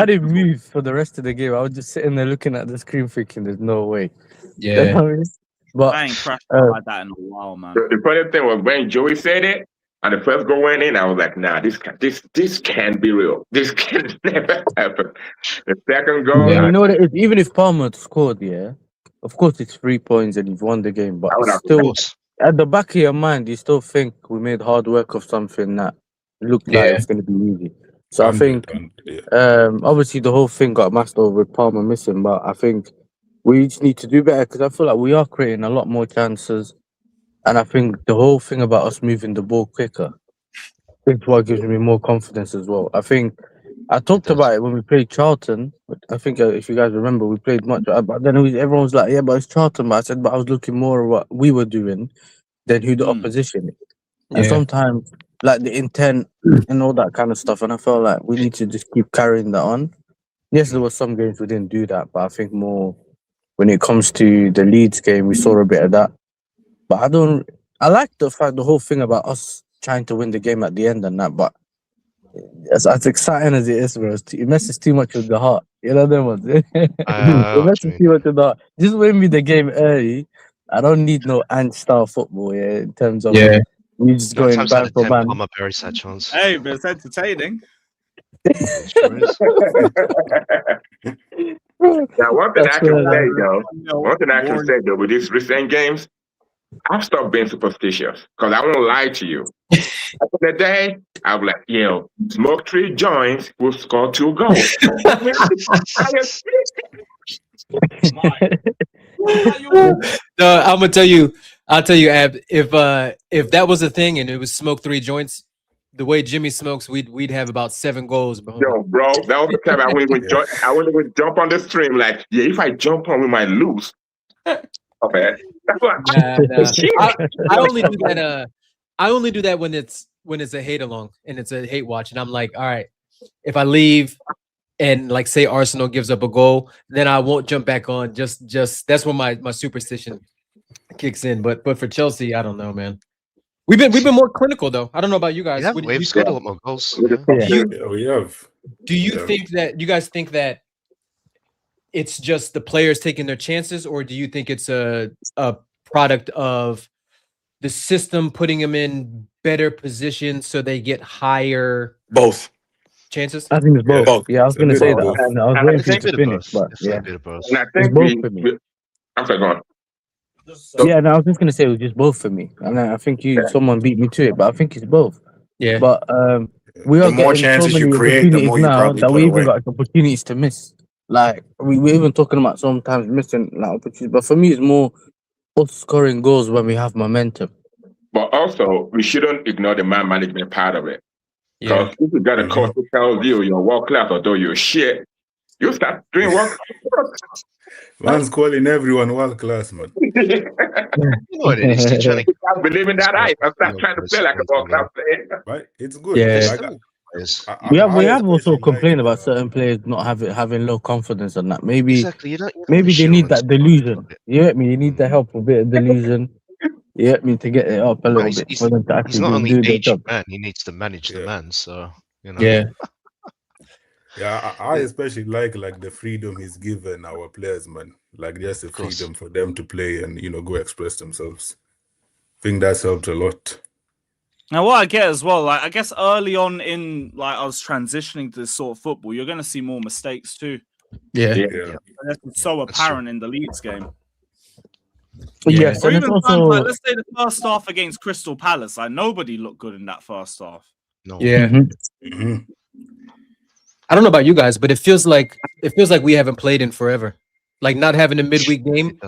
didn't move for the rest of the game. I was just sitting there looking at the screen thinking, there's no way. Yeah. You know what I mean? But I ain't crashed like that in a while, man. The funny thing was when Joey said it, and the first goal went in, I was like, nah, this can't be real. This can never happen. The second goal, you know what it is? Even if Palmer scored, yeah, of course, it's 3 points and you've won the game, but I would it's have still at the back of your mind. You still think we made hard work of something that looked like Yeah. it's going to be easy. So I think, yeah. obviously, the whole thing got masked over with Palmer missing, but I think we just need to do better because I feel like we are creating a lot more chances, and I think the whole thing about us moving the ball quicker is what gives me more confidence as well. I think I talked about it when we played Charlton. I think if you guys remember, we played much, but then everyone was like, "Yeah, but it's Charlton." But I said, "But I was looking more at what we were doing than who the opposition is." And Yeah. sometimes, like the intent and all that kind of stuff, and I felt like we need to just keep carrying that on. Yes, there were some games we didn't do that, but I think more when it comes to the Leeds game, we saw a bit of that. But I like the whole thing about us trying to win the game at the end and that, but as exciting as it is, bro, it messes too much with the heart. You know them ones. It messes too much with the heart. Just win me the game early. I don't need no ant-style football, in terms of you just Nine going times out man of for 10, man. Palmer buries that chance. Hey, but it's entertaining. Now, one thing I can say though, Warren. with these recent games, I've stopped being superstitious because I won't lie to you. At the day, I'll be like, yo, smoke 3 joints, will score 2 goals. No, I'm gonna tell you. I'll tell you, Ab. If that was a thing and it was smoke 3 joints, the way Jimmy smokes, we'd have about 7 goals. Yo, bro, that was the time I wouldn't even jump on the stream. Like, yeah, if I jump on, we might lose. Okay. I only do that. I only do that when it's a hate along and it's a hate watch, and I'm like, all right, if I leave and like say Arsenal gives up a goal, then I won't jump back on. Just that's when my superstition kicks in. But for Chelsea, I don't know, man. We've been more clinical though. I don't know about you guys. Yeah, we've scored a lot more goals. We have. Do you think that you guys think that it's just the players taking their chances, or do you think it's a product of the system putting them in better positions so they get higher both chances? I think it's both. Yeah, I was going to say that. And I was I waiting for you think to finish, but yeah, And I it's think both for me. I'm sorry, go on. Yeah, no, I was just gonna say it was just both for me, and I think someone beat me to it, but I think it's both. Yeah, but we The are more getting so chances you many create, the opportunities more you now probably that put we even away. got opportunities to miss. Like we're even talking about sometimes missing like opportunities, but for me, it's more us scoring goals when we have momentum. But also, we shouldn't ignore the man management part of it. Because if you got a coach who tells you you're world class, although you're shit, you start doing work. Man's calling everyone world class, man. You know what it is? Just trying to Stop believing that hype. I start trying to play like a world class player. Right? It's good. Yeah. Like, We have also complained about certain players not having low confidence and that. Maybe Exactly. maybe they need that delusion. You get me? You need the help with a bit of delusion. You get me, to get it up a little bit for them to He's actually not just only do their aged job. man, he needs to manage the man. So you know. Yeah. Yeah, I especially like the freedom he's given our players, man. Like just the freedom for them to play and go express themselves. I think that's helped a lot. Now, what I get as well, like I guess early on in like us transitioning to this sort of football, you're going to see more mistakes too. Yeah. And that's so apparent in the Leeds game. Yes, Or and it's even also like, let's say the first half against Crystal Palace, like nobody looked good in that first half. No. Yeah. I don't know about you guys, but it feels like we haven't played in forever. Like not having a midweek game.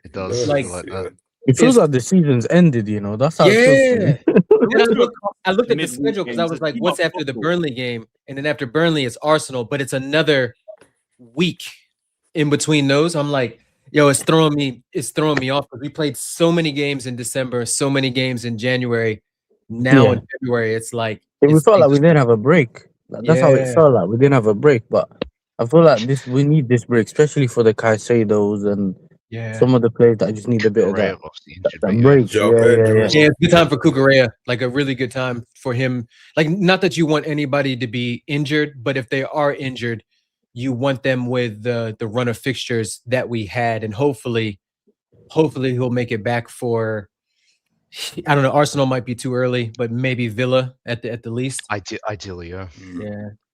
It does. Like it feels like the season's ended. That's how it feels. And I looked at the schedule because I was like, what's after the Burnley game? And then after Burnley, it's Arsenal, but it's another week in between those. I'm like, yo, it's throwing me off because we played so many games in December, so many games in January. Now in February, it's like We felt like we didn't have a break. That's how it felt like. We didn't have a break, but I feel like we need this break, especially for the Caicedos and some of the players that just need a bit of that break. Yeah, it's a good time for Cucurella. Like a really good time for him. Like not that you want anybody to be injured, but if they are injured, you want them with the run of fixtures that we had, and hopefully he'll make it back for. I don't know. Arsenal might be too early, but maybe Villa at the least. Ideally, yeah.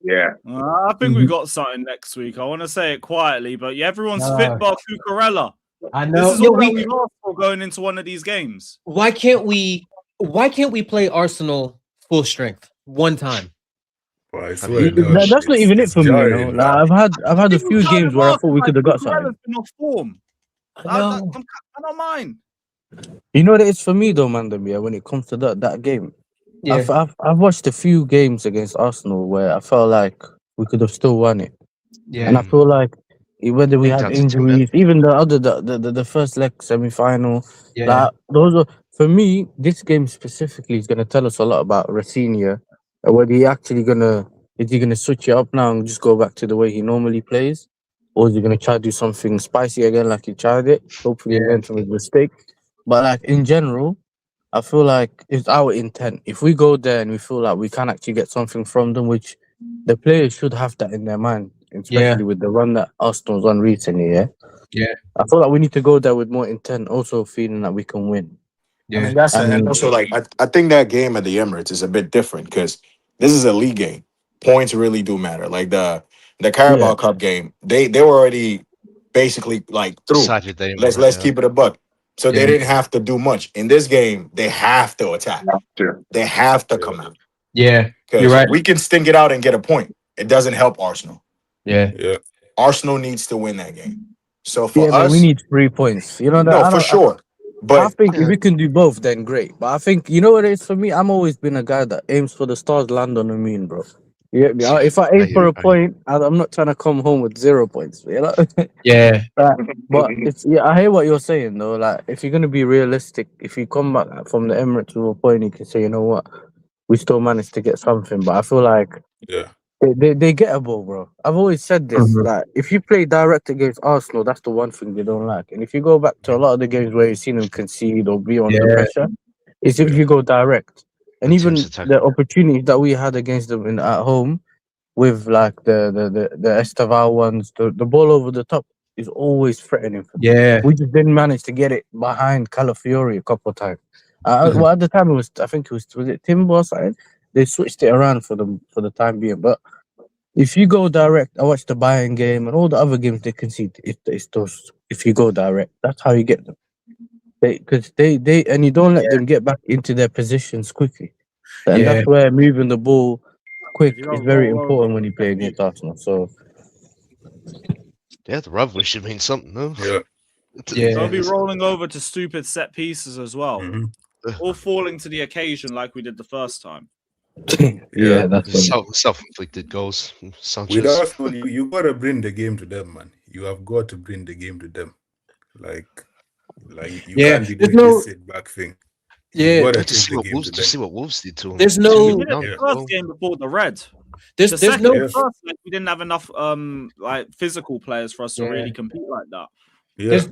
Yeah. I think we got something next week. I want to say it quietly, but everyone's fit bar Cucurella. I This know. is Yo, all that we've asked for going into one of these games. why can't we play Arsenal full strength one time? Well, I swear now, That's not even it it's for me, you know. jarring. Like, I've had a few games where I thought we could have got something. Been off form. I don't mind. You know what it is for me though, Mandem, yeah, when it comes to that game. Yeah. I've watched a few games against Arsenal where I felt like we could have still won it. Yeah. And I feel like whether we Came had down to 2 men. injuries, even the first leg semi-final, Yeah. like those are, for me, this game specifically is gonna tell us a lot about Rafinha. Whether is he gonna switch it up now and just go back to the way he normally plays? Or is he gonna try to do something spicy again like he tried it? Hopefully learn from his mistake. But like in general, I feel like it's our intent. If we go there and we feel like we can actually get something from them, which the players should have that in their mind, especially with the run that Arsenal's on recently, yeah? Yeah. I feel like we need to go there with more intent, also feeling that we can win. I mean, that's I and mean, also like I think that game at the Emirates is a bit different because this is a league game. Points really do matter. Like the Carabao Cup game, they were already basically like through. Decided they didn't Let's want it, keep it a buck. So they Yeah. didn't have to do much in this game. They have to attack. They have to come out. Yeah. Because You're right. we can stink it out and get a point. It doesn't help Arsenal. Yeah. Yeah. Arsenal needs to win that game. So for yeah, but us, we need 3 points. You know that? no, for sure. I But think if we can do both, then great. But I think, you know what it is for me? I'm always been a guy that aims for the stars, land on the moon, bro. You get me? If I aim for a point, I'm not trying to come home with 0 points. You know? Yeah. But it's I hear what you're saying though. Like, if you're gonna be realistic, if you come back from the Emirates with a point, you can say, you know what, we still managed to get something. But I feel like they gettable, bro. I've always said this. Like, if you play direct against Arsenal, that's the one thing they don't like. And if you go back to a lot of the games where you've seen them concede or be under pressure, it's if you go direct. And even the opportunities that we had against them at home, with like the Estaval ones, the ball over the top is always threatening. Yeah. We just didn't manage to get it behind Calafiori a couple of times. Well, at the time was it Timber side? They switched it around for the time being. But if you go direct, I watched the Bayern game and all the other games they concede. It's those. If you go direct, that's how you get them. Because they and you don't let them get back into their positions quickly. And that's where moving the ball quick is very important when you play against Arsenal. So Yeah, the rubber should mean something, though. Yeah. Don't be rolling over to stupid set pieces as well. Or falling to the occasion like we did the first time. that's self-inflicted goals. Sanchez. With Arsenal, you gotta bring the game to them, man. You have got to bring the game to them. Like you can't be doing this sit back thing. Yeah, Good to see what Wolves did to him. There's no We did it the first game before the red. There's Second no and first leg, we didn't have enough like physical players for us to really compete like that.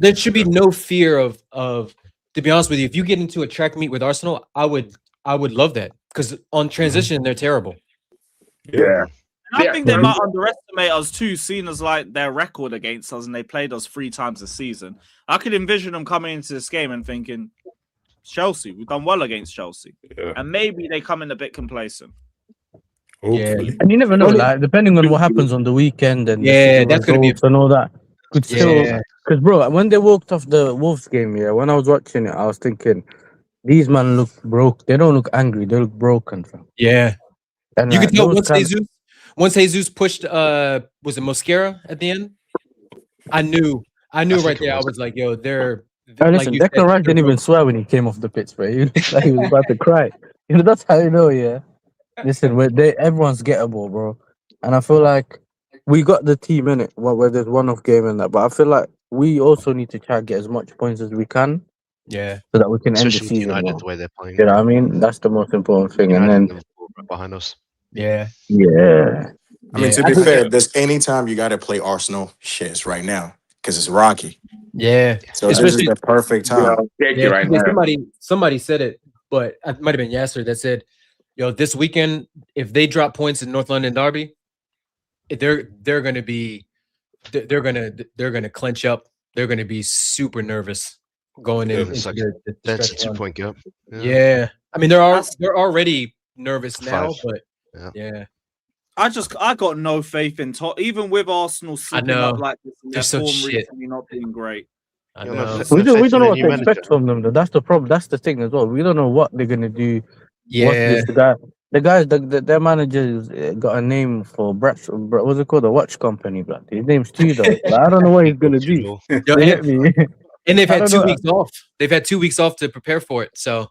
There should be no fear of to be honest with you, if you get into a track meet with Arsenal, I would love that because on transition they're terrible. And I think they might underestimate us too, seeing as like their record against us and they played us 3 times this season. I could envision them coming into this game and thinking, Chelsea, we've done well against Chelsea. And maybe they come in a bit complacent. Hopefully. And you never know, like depending on what happens on the weekend and that's gonna be and all that. Could still because bro, when they walked off the Wolves game, when I was watching it, I was thinking these men look broke. They don't look angry, they look broken, fam. Yeah. And You like, can tell those once Jesus pushed was it Mosquera at the end? I knew right there. I was like, yo, they're listen, Declan Rice didn't even swear when he came off the pitch, bro. He looked like he was about to cry. You know, that's how you know, Listen, everyone's gettable, bro. And I feel like we got the team in it where there's one-off game in that. But I feel like we also need to try to get as much points as we can. Yeah. So that we can end the Especially with season. United well. the way they're playing. You know what I mean? That's the most important thing. United and then Liverpool right behind us. Yeah. I mean, to be fair, there's any time you got to play Arsenal, shit, it's right now because it's rocky. Yeah. So this is the perfect time. Somebody said it, but it might have been Yasser that said, yo, this weekend, if they drop points in North London Derby, they're gonna clench up. They're gonna be super nervous going in. It's like that's a 2-point gap. Yeah. I mean, they're already nervous now, but yeah. I got no faith in even with Arsenal slipping know. up like this and They're their so form shit. recently not being great. I You're not know. putting We no don't faith in know a what new to manager. expect from them though. That's the problem. That's the thing as well. We don't know what they're gonna do. What's Yeah. this? Their manager's got a name for what's it called? A watch company, blood. His name's Tudor. Like, I don't know what he's gonna do. Yo, You get me? And they've I had don't 2 know. weeks off. They've had 2 weeks off to prepare for it. So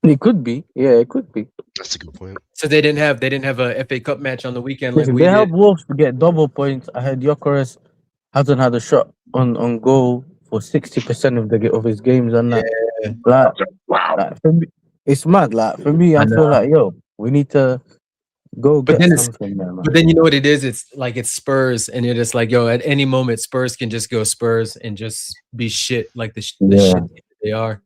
It could be. Yeah, it could be. That's a good point. so they didn't have a FA Cup match on the weekend like Listen, we they did. helped Wolves to get double points. I heard Gyökeres hasn't had a shot on goal for 60% of his games and that. Yeah. Like for me, it's mad. Like for me, I I feel know. like we need to go But get then it's something there, man. but then you know what it is? It's like it's Spurs, and you're just like, yo, at any moment Spurs can just go Spurs and just be shit like the Yeah. shit they are.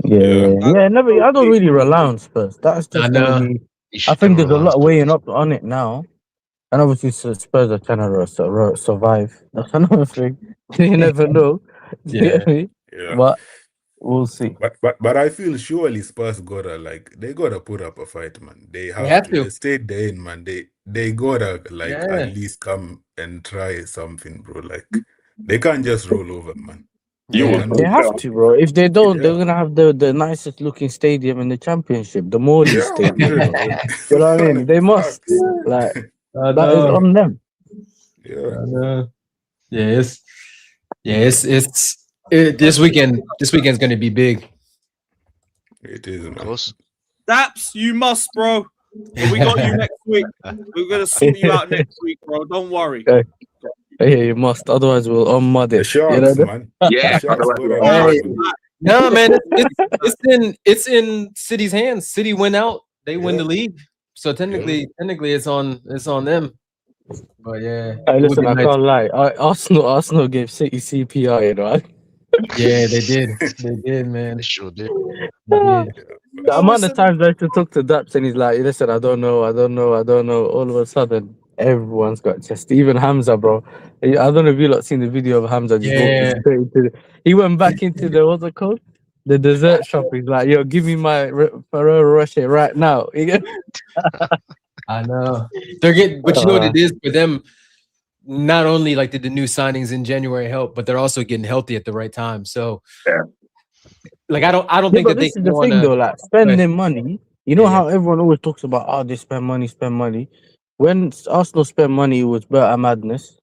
Yeah. Never. I don't really rely on Spurs. That's I just gonna know. be. You I should think never there's a rely on lot Spurs. weighing up on it now, and obviously Spurs are trying to survive. That's another thing. You never know. You Yeah. get me? Yeah. But we'll see. But I feel surely Spurs they gotta put up a fight, man. They have, have to. to. They stayed there in, man. They gotta Yeah. at least come and try something, bro. Like they can't just roll over, man. They have to, bro. If they don't, they're gonna have the nicest looking stadium in the championship, the Morley Yeah, Stadium. man. Bro. You know what I mean? They must. Like I that is know. on them. Yeah. I know. This weekend's gonna be big. It is, man. Of course. Daps, you must, bro. But we got you next week. We're gonna sort you out next week, bro. Don't worry. Okay. Yeah, you must. Otherwise, we'll unmud The it. Sharks, You know? man. Yeah, The Sharks gotta Hey, man. no, man, it's in City's hands. City win out, they win the league. So technically it's on them. But yeah, Hey, it would listen, be I nice. can't lie. Arsenal gave City CPR, you know. Yeah, they did. They did, man. They sure did. They did. The amount of times I should talk to Daps and he's like, listen, I don't know. All of a sudden, everyone's got chest. Even Hamza, bro. I don't know if you lot seen the video of Hamza just walking Yeah. straight into he went back into the, what's it called? The dessert shop. He's like, yo, give me my Ferrero Rocher right now. I know. They're getting, but you know what it is for them? Not only like did the new signings in January help, but they're also getting healthy at the right time. So like I don't think but that they this is can the go thing on though, like spending money. You know Yeah, how everyone always talks about, oh, they spend money. When Arsenal spend money, it was better madness.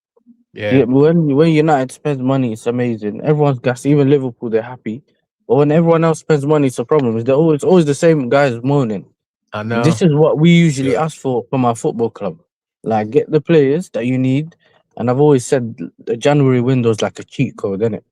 Yeah. When United spends money, it's amazing. Everyone's gassed. Even Liverpool, they're happy. But when everyone else spends money, it's a problem. It's always the same guys moaning. I know. This is what we usually ask for from our football club. Like, get the players that you need. And I've always said the January window is like a cheat code, isn't it?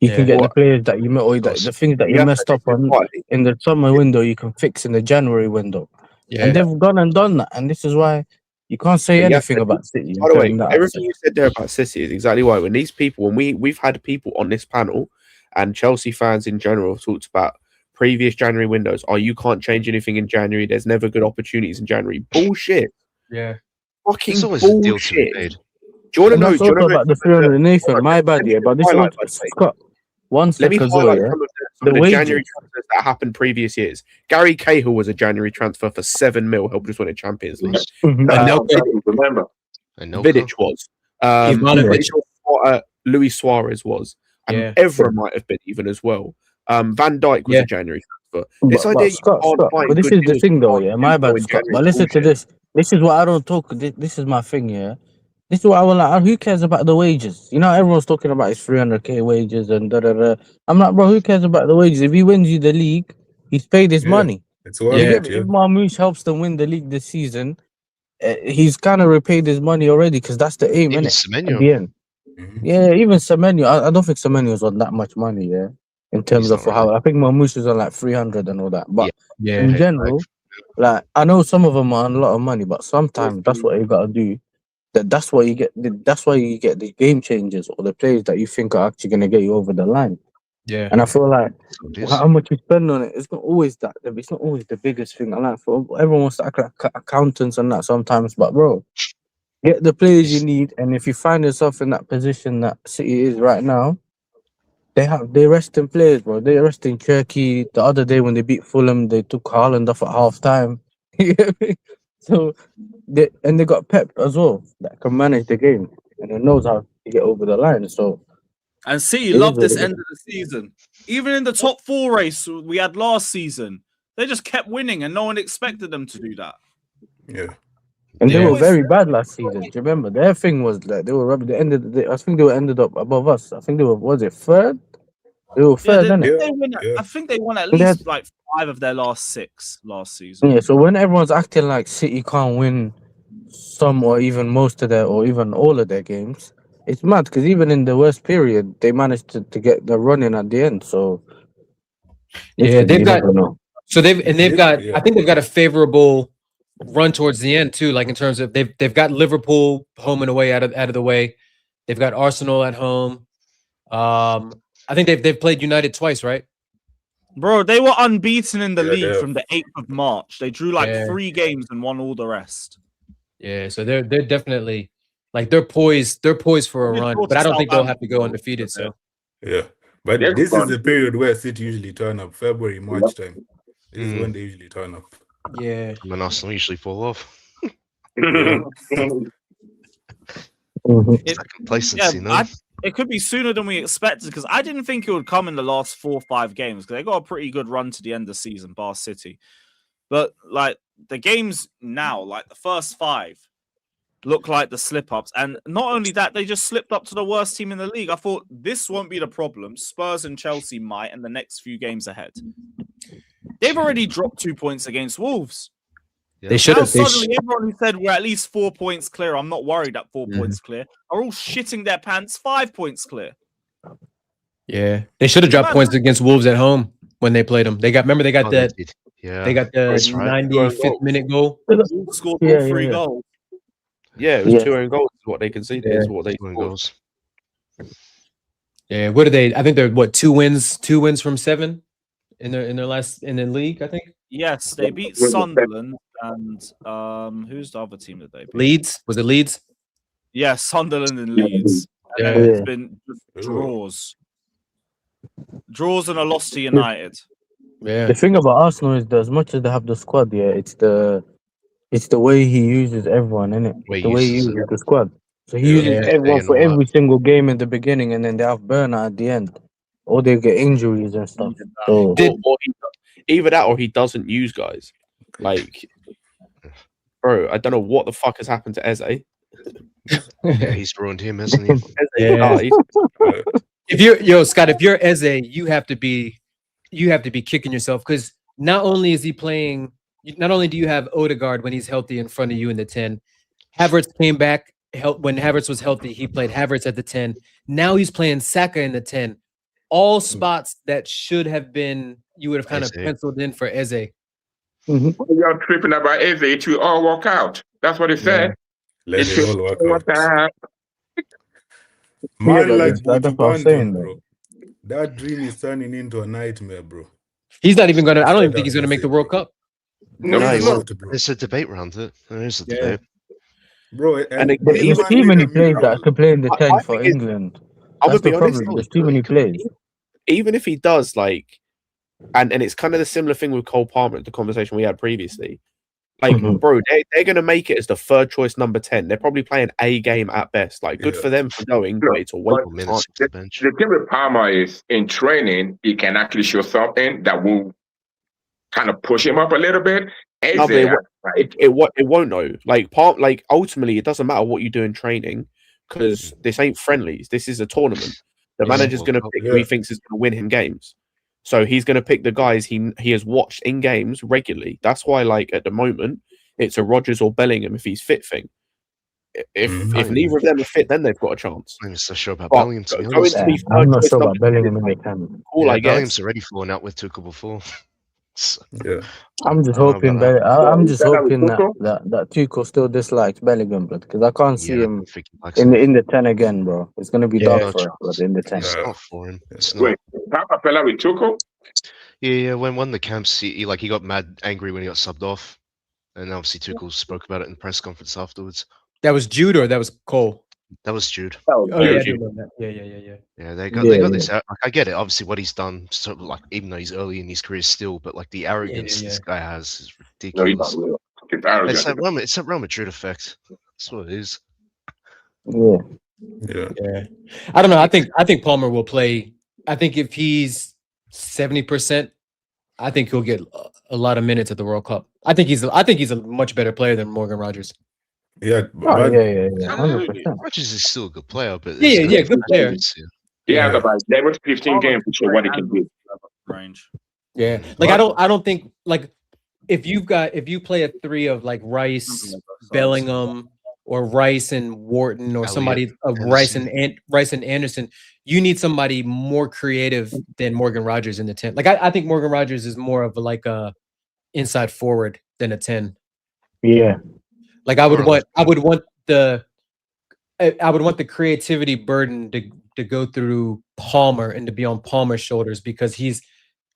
You can get the players that you or the things that you messed up on in the summer window, you can fix in the January window. Yeah. And they've gone and done that. And this is why you can't say But anything about City. By the way, in that everything aspect. you said there about City is exactly right. When these people, we've had people on this panel, and Chelsea fans in general have talked about previous January windows. Oh, you can't change anything in January. There's never good opportunities in January. Bullshit. Yeah. Fucking There's always a deal to be bullshit. made. Do you want to And know? that's Do you also want to know about the 300 Nathan. My bad, yeah. But this highlight, is Scott. One Let me second as well, highlight yeah. some of The the wages. January transfers that happened previous years. Gary Cahill was a January transfer for 7 mil, helped us win a Champions League. Remember. Vidic was. Ivanovic. Luis Suarez was. And Yeah. Evra might have been even as well. Van Dijk was a January transfer. This But idea Scott, you can't find but this good is the deals thing though, you yeah. can't My do bad, in Scott. January But listen to bullshit. this. This is what I don't talk. This is my thing, yeah. This is what I will like. Who cares about the wages? You know, everyone's talking about his 300k wages and da da da. I'm like, bro, who cares about the wages? If he wins you the league, he's paid his money. It's You worth get it, me? yeah. If Marmoush helps them win the league this season, he's kind of repaid his money already because that's the aim, Even innit? Semenyo. At the end. Yeah, even Semenyo. I don't think Semenyo's on that much money, yeah. In terms of how I think Marmoush is on like 300 and all that. But Yeah. in general, like I know some of them are on a lot of money, but sometimes that's what you gotta do. That's what you get. That's why you get the game changers or the players that you think are actually gonna get you over the line. Yeah. And I feel like it is. how much you spend on it, it's not always that. It's not always the biggest thing. I like for everyone wants to act like accountants and that sometimes, but bro, get the players you need. And if you find yourself in that position that City is right now, they resting players, bro. They resting Turkey. The other day when they beat Fulham, they took Haaland off at half time. You get me? So they got Pep as well that can manage the game and who knows how to get over the line. So And City It is love what this it end is. of the season. Even in the top 4 race we had last season, they just kept winning, and no one expected them to do that. Yeah. And they were Always- very bad last season. Do you remember? Their thing was like they were rubber. I think they were ended up above us. I think they were. Was it third? They were Yeah, third, didn't it? they win, I think they won at They had- least like 5 of their last 6 last season. Yeah. So when everyone's acting like City can't win some or even most of their or even all of their games, it's mad because even in the worst period, they managed to get the run in at the end. So Yeah, you they've got never know. so they've got Yeah. I think they've got a favorable run towards the end too, like in terms of they've got Liverpool home and away out of the way. They've got Arsenal at home. I think they've played United twice, right? Bro, they were unbeaten in the Yeah, league they have. from the 8th of March. They drew like Yeah. 3 games and won all the rest. Yeah, so they're definitely like they're poised for a They run, draw but I to don't think they'll have to go Southampton, undefeated. So Yeah. But They're this is gone. the period where City usually turn up, February, March time. This is when they usually turn up. yeah, And then Arsenal usually fall off. Yeah. It's that complacency, no? It could be sooner than we expected because I didn't think it would come in the last 4 or 5 games because they got a pretty good run to the end of the season, bar City. But like the games now, like the first 5, look like the slip-ups. And not only that, they just slipped up to the worst team in the league. I thought this won't be the problem. Spurs and Chelsea might, and the next few games ahead. They've already dropped 2 points against Wolves. they should Now have. suddenly everyone who said we're at least 4 points clear, I'm not worried at 4 points clear, are all shitting their pants 5 points clear. Yeah, they should have dropped points against Wolves at home when they played them. They got remember they got They that. did. Yeah, They got the that's right. 95th minute goal. Wolves scored all 3 goals. Yeah, it was Yeah. 2 own goals. Is what they conceded. Is what they Two own scored. goals. Yeah, what are they? I think they're what 2 wins from 7 in their last in the league. I think Yes, they beat Sunderland and who's the other team that they beat? Leeds was it Leeds? Yeah, Sunderland and Leeds. And then Yeah. it's been just draws. Draws and a loss to United. Yeah, The thing about Arsenal is that as much as they have the squad, yeah, it's the way he uses everyone, innit? The way he uses the squad. So he uses Yeah. everyone for Staying every single game in the beginning, and then they have burnout at the end, or they get injuries and stuff. So Either that or he doesn't use guys. Like, bro, I don't know what the fuck has happened to Eze. Yeah, he's ruined him, hasn't he? Eze died. If you're Scott, if you're Eze, you have to be kicking yourself because not only is he playing, not only do you have Odegaard when he's healthy in front of you in the 10, Havertz came back when Havertz was healthy. He played Havertz at the 10. Now he's playing Saka in the 10. All spots that should have been you would have kind of Eze. penciled in for Eze. You're tripping about Eze, it will all work out. That's what he said. Let It it will all work all work out. out. Man, Yeah, like that's what I'm Bunty, saying, bro. That dream is turning into a nightmare, bro. He's not even gonna. I don't even think he's gonna make the World Cup. No, No, he's well, not, bro. there's a debate around it. There is a Yeah. debate. Bro, And it- But even there's too many players that could play in the 10 for England. I'm That's gonna be the honest. problem. There's too many players. Even if he does, like, and it's kind of the similar thing with Cole Palmer, the conversation we had previously. Like, bro, they're gonna make it as the third choice number 10. They're probably playing a game at best. Like, good for them for going, but it's a waste of time. The thing with Palmer is in training, he can actually show something that will kind of push him up a little bit. No, but it won't know. Like ultimately, it doesn't matter what you do in training because this ain't friendlies. This is a tournament. The Yeah. manager's going to pick who he thinks is going to win him games. So he's going to pick the guys he has watched in games regularly. That's why, like at the moment, it's a Rodgers or Bellingham if he's fit thing. If neither of them are fit, then they've got a chance. I'm not so sure about But Bellingham, to be going honest. to be I'm not third sure choice about number 10 Bellingham in the 10. Cool, I guess. Bellingham's already fallen out with Tuchel before. Yeah. I'm just I don't know hoping about that. I'm just Better with hoping that Tuchel? that Tuchel still dislikes Bellingham, because I can't see Yeah, I him don't think he likes in him. the 10 again, bro. It's gonna be Yeah, dark no for us, chance. but in the 10. It's not for him. It's not. Wait, Papa fella with Tuchel? Yeah, when won the camps, he got mad angry when he got subbed off, and obviously Tuchel spoke about it in the press conference afterwards. That was Jude or that was Cole? That was Jude. Oh yeah, I do Jude. know that. Yeah. Yeah, they got this. Like, I get it. Obviously, what he's done, sort of like even though he's early in his career still, but like the arrogance this guy has is No, he's ridiculous. not real. It's arrogant. It's that Real Madrid effect. That's what it is. Yeah. Yeah. I don't know. I think Palmer will play. I think if he's 70%, I think he'll get a lot of minutes at the World Cup. I think he's a much better player than Morgan Rogers. Yeah, Oh, yeah, 100%. Rogers is still a good player, but Yeah, good player. He has about 15 games to show what he can do. Range. Yeah, like I don't think like if you play a three of like Rice, Bellingham, or Rice and Wharton, or somebody of Rice and Anderson, you need somebody more creative than Morgan Rogers in the 10. Like I think Morgan Rogers is more of like a inside forward than a 10. Yeah. Like I would want the creativity burden to go through Palmer and to be on Palmer's shoulders, because he's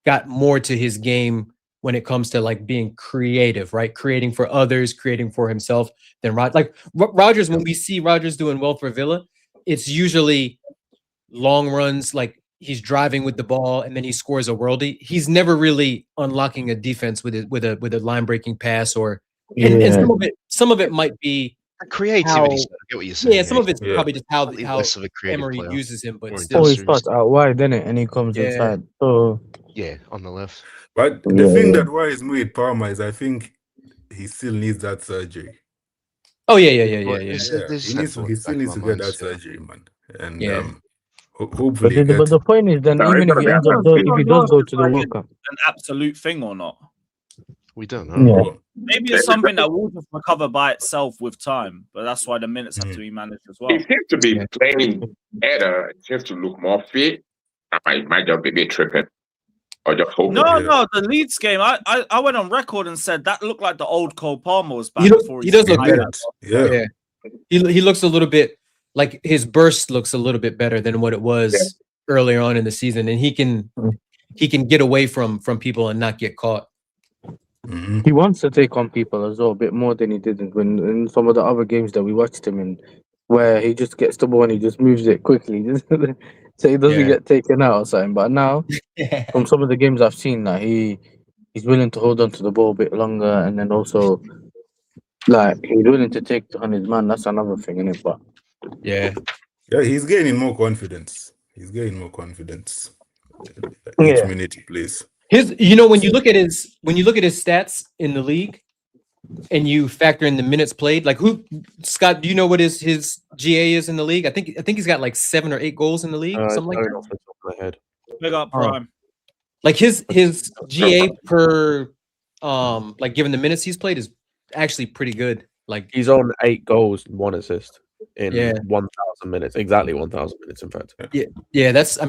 got more to his game when it comes to like being creative, right? Creating for others, creating for himself than Rogers. When we see Rogers doing well for Villa, it's usually long runs, like he's driving with the ball and then he scores a worldie. He's never really unlocking a defense with a line breaking pass and some of it might be creativity. I get what you're saying. Yeah, some of it's probably just how less of a creative Emery player. uses him, but Oh, he starts out wide, then it, and he comes inside. So yeah, on the left. But the thing that worries me with Palmer is I think he still needs that surgery. Oh yeah. He still needs to get that surgery, man. And hopefully. But the point is, then even if he ends up, if he does go to the World Cup, an absolute thing or not? We don't know. Yeah. Maybe it's something that will just recover by itself with time, but that's why the minutes have to be managed as well. He seems to be playing better. He seems to look more fit. I might just be tripping. Or just hoping. No, the Leeds game, I went on record and said that looked like the old Cole Palmer was back before he does look good. Yeah. He looks a little bit like his burst looks a little bit better than what it was earlier on in the season, and he can get away from people and not get caught. He wants to take on people as well, a bit more than he did in some of the other games that we watched him in, where he just gets the ball and he just moves it quickly, so he doesn't get taken out or something. But now, from some of the games I've seen, that he's willing to hold on to the ball a bit longer, and then also like he's willing to take on his man. That's another thing, isn't it? But yeah, he's gaining more confidence. Each minute he plays. When you look at his stats in the league, and you factor in the minutes played, like Scott, do you know what his GA is in the league? I think he's got like 7 or 8 goals in the league, something like that. Off the top of my head. Big up Prime. Like his GA per like given the minutes he's played is actually pretty good. Like he's on 8 goals and 1 assist in 1,000 minutes. Exactly 1,000 minutes, in fact. Yeah, that's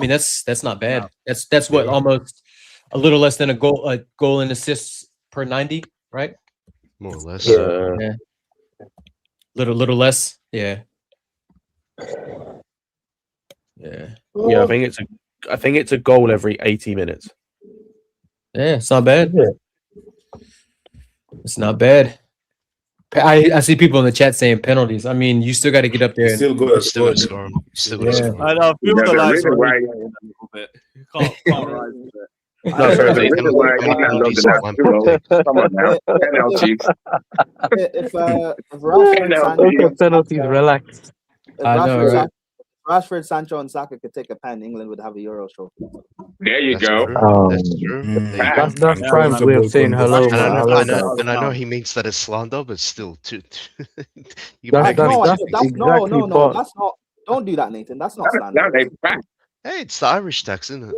not bad. That's what almost a little less than a goal and assists per 90, right? More or less. Yeah. Little less. Yeah. Yeah, I think it's a goal every 80 minutes. Yeah, it's not bad. It's not bad. I see people in the chat saying penalties. I mean, you still got to get up there. And still go. Still score. I know. Feel the lights a little bit. You can't rise with it. No, sir, the reason why I'm not looking at come on now. Penalties. If Rashford, penalties, relax. Rashford, Sancho, and Saka could take a pen, England would have a Euro trophy. There you go. That's true. That's Prime's way of saying hello. And I know he means that as slander, but still, That's not. Don't do that, Nathan. That's not slander. Hey, it's the Irish tax, isn't it?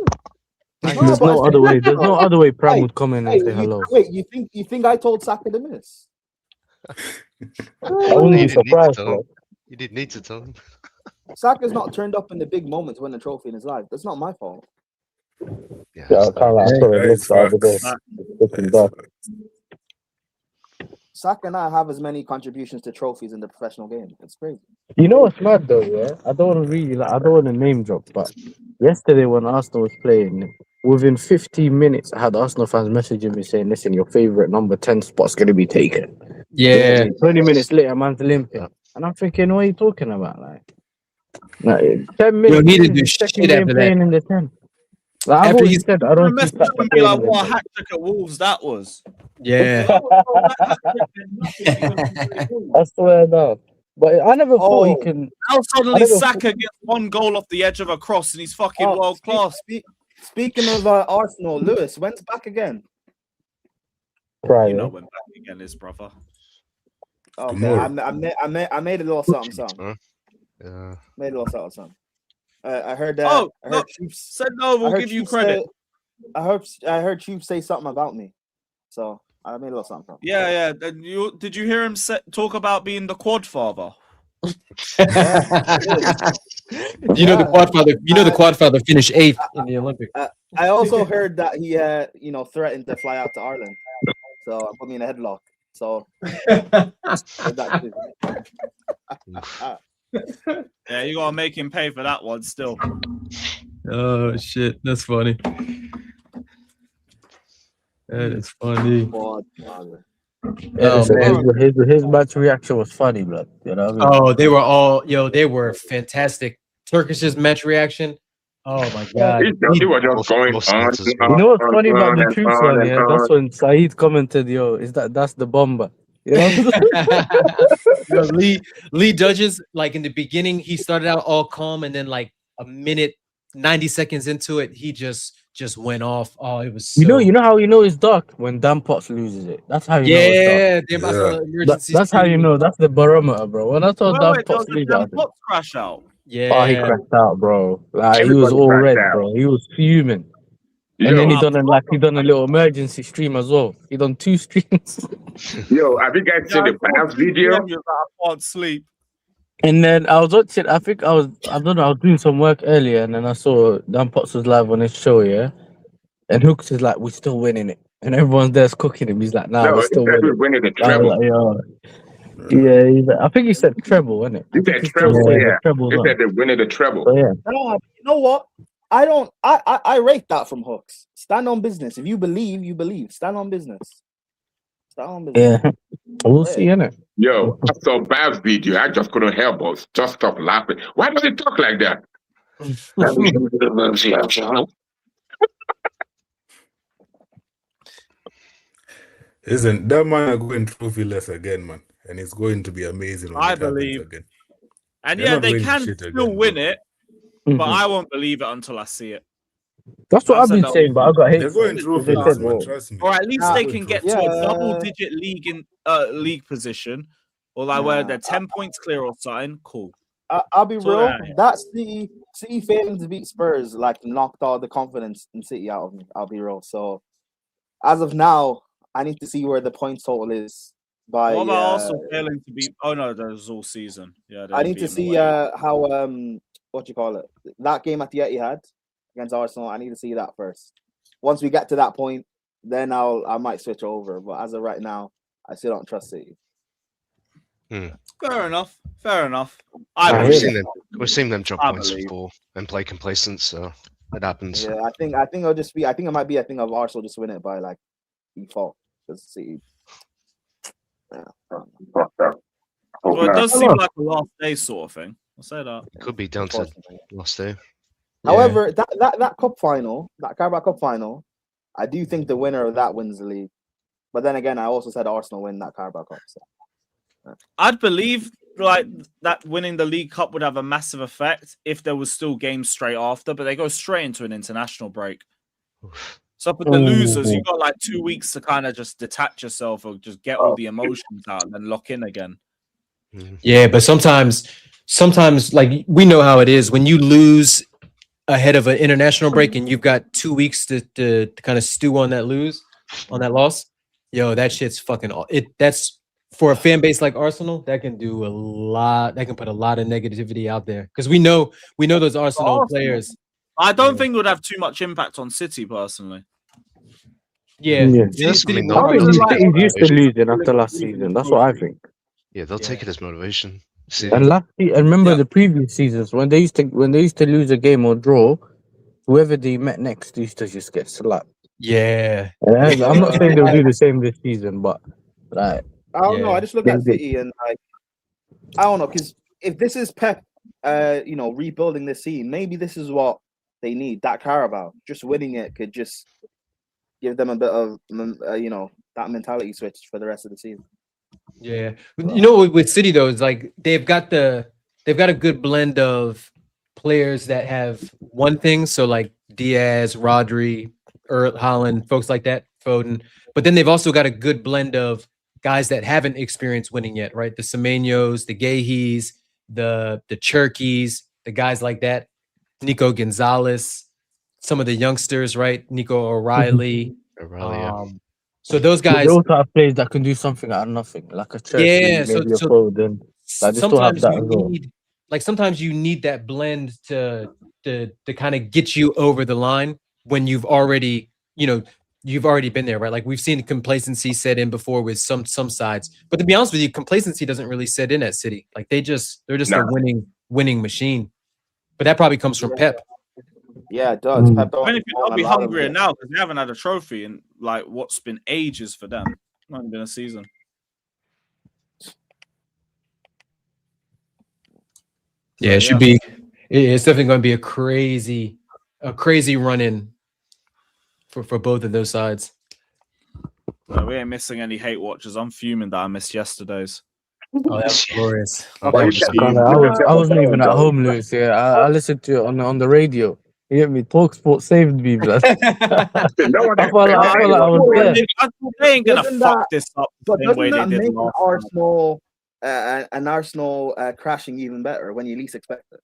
There's no other way. There's no other way Prime would come in and say hello. Wait, you think I told Saka to miss? I wouldn't be surprised. You didn't need to tell him. Saka's not turned up in the big moments winning a trophy in his life. That's not my fault. Yeah, I can't lie. I saw it the other day. Saka and I have as many contributions to trophies in the professional game. It's crazy. You know what's mad though, yeah? I don't want to name drop, but yesterday when Arsenal was playing, within 15 minutes, I had Arsenal fans messaging me saying, listen, your favourite number 10 spot's going to be taken. Yeah. 20 minutes later, man's limping. And I'm thinking, what are you talking about? Like 10 minutes. You need to do shit after that. In the 10. Like, I've always said, I don't think that be like, what a hat trick at Wolves that was. Yeah. I swear down. But I never thought he Oh, can. now I suddenly never Saka gets one goal off the edge of a cross and he's fucking world class. Speaking of Arsenal, Lewis, when's back again? You know when back again is, brother. Okay, Tomorrow. I made a little something. Yeah. Made a little something. I heard Oh, I no, heard Chiefs said no, we'll I heard give you Chiefs credit. I heard Chiefs say something about me, so I made a little something. Yeah. And did you hear him talk about being the quadfather? You know the quadfather. You know the quadfather finished 8th in the Olympics. I also heard that he threatened to fly out to Ireland, so put me in a headlock. So Yeah, you gotta make him pay for that one still. Oh shit, that's funny. That is funny. Yeah, man. his match reaction was funny, blood. You know what I mean? Oh, they were fantastic. Turkish's match reaction. Oh my god. He was just going on. You know what's funny about the truth on one? and Yeah, on. that's when Saeed commented, "Yo, that's the bomber." You know? You know, Lee Judges, like in the beginning, he started out all calm, and then like a minute, 90 seconds into it, he just went off. Oh, it was so... You know how you know it's dark when Dan Potts loses it. That's how you know it's dark. That's how you know. That's the barometer, bro. When I saw Dan Potts lose Dan it, Potts crash out. oh, he crashed out, bro. Like he was all red, bro. He was fuming. And then he done a little emergency stream as well. He done 2 streams. Yo, have you guys seen the Babs video? I can't sleep. And then I was watching. I don't know. I was doing some work earlier, and then I saw Dan Potts was live on his show. Yeah, and Hooks is like, "We're still winning it," and everyone's there's cooking him. He's like, "Nah, No, we're he still said we're winning." winning the I treble. was like, yeah. He's like, I think he said treble, wasn't it? He said treble, yeah. Treble. He said they're winning the treble. So, yeah. No, you know what? I rate that from Hooks. Stand on business. If you believe, you believe. Stand on business. Stand on business. Yeah, we'll see, innit? Yo, I saw Babs video. I just couldn't help but just stop laughing. Why does he talk like that? Isn't that man going trophyless again, man? And it's going to be amazing when I it happens believe. again. And They're yeah, not they winning can shit still again, win it, Mhm. but I won't believe it until I see it. That's what I've been saying, but I got hit. They're going trophyless, man. Trust me. Or at least They're they going can get trophyless. to a double-digit league position, or like where they're 10 points clear or something. Cool. I'll be So real. that- That City failing to beat Spurs like knocked all the confidence in City out of me. I'll be real. So as of now, I need to see where the points total is by. What about Arsenal failing to beat? Oh no, that was all season. Yeah, they I didn't need to beat them see away. how what you call it, that game at the Etihad against Arsenal. I need to see that first. Once we get to that point, then I might switch over. But as of right now, I still don't trust City. Fair enough. We've seen them drop I points believe. before and play complacent, so it happens. Yeah, I think it'll just be. I think it might be a thing of Arsenal just win it by like default. Because City. Yeah. Well, it does seem like a last day sort of thing. I'll say that. Could be down to last day. However, that cup final, that Carabao Cup final, I do think the winner of that wins the league. But then again, I also said Arsenal win that Carabao Cup. So. I'd believe like that winning the League Cup would have a massive effect if there was still games straight after, but they go straight into an international break. So for the losers, you got like 2 weeks to kind of just detach yourself or just get all the emotions out and then lock in again. Yeah, but sometimes like we know how it is when you lose ahead of an international break and you've got 2 weeks to kind of stew on that loss. Yo, that shit's fucking that's for a fan base like Arsenal, that can do a lot. That can put a lot of negativity out there because we know those Arsenal players. I don't think it would have too much impact on City personally. Yeah. City's used to losing after last season. That's what I think. Yeah, they'll take it as motivation. And remember the previous seasons when they used to lose a game or draw, whoever they met next used to just get slapped. Yeah. I'm not saying they'll do the same this season, but like I don't know. I just look at City and like I don't know because if this is Pep, rebuilding this team, maybe this is what they need. That Carabao, just winning it could just give them a bit of that mentality switch for the rest of the season. Yeah, you know, with City though, it's like they've got a good blend of players that have one thing. So like Diaz, Rodri, Haaland, folks like that, Foden. But then they've also got a good blend of guys that haven't experienced winning yet, right? The Semenyos, the Gahis, the Cherkis, the guys like that. Nico Gonzalez, some of the youngsters, right? Nico O'Reilly. So those But guys. they also have players that can do something out of nothing, like a Chelsea, Yeah, maybe a so Foden. Like they still have sometimes that you as well. need, like sometimes you need that blend to kind of get you over the line when you've already, you know, you've already been there, right? Like we've seen complacency set in before with some sides, but to be honest with you, complacency doesn't really set in at City. Like they're just a winning machine. But that probably comes from Pep. Yeah, it does. Pep If anything, they'll be allow them hungrier to- now because they haven't had a trophy in like what's been ages for them. Not even been a season. Yeah, it should be. It's definitely going to be a crazy run in for both of those sides. No, we ain't missing any hate watchers. I'm fuming that I missed yesterday's. Oh, that was glorious. I wasn't even at home, Lewis. Yeah, I listened to it on the radio. You get me? Talksport saved me, blood. I felt like I was there. They ain't gonna Doesn't fuck that- this up But the same way doesn't they that did make last an Arsenal crashing even better when you least expect it?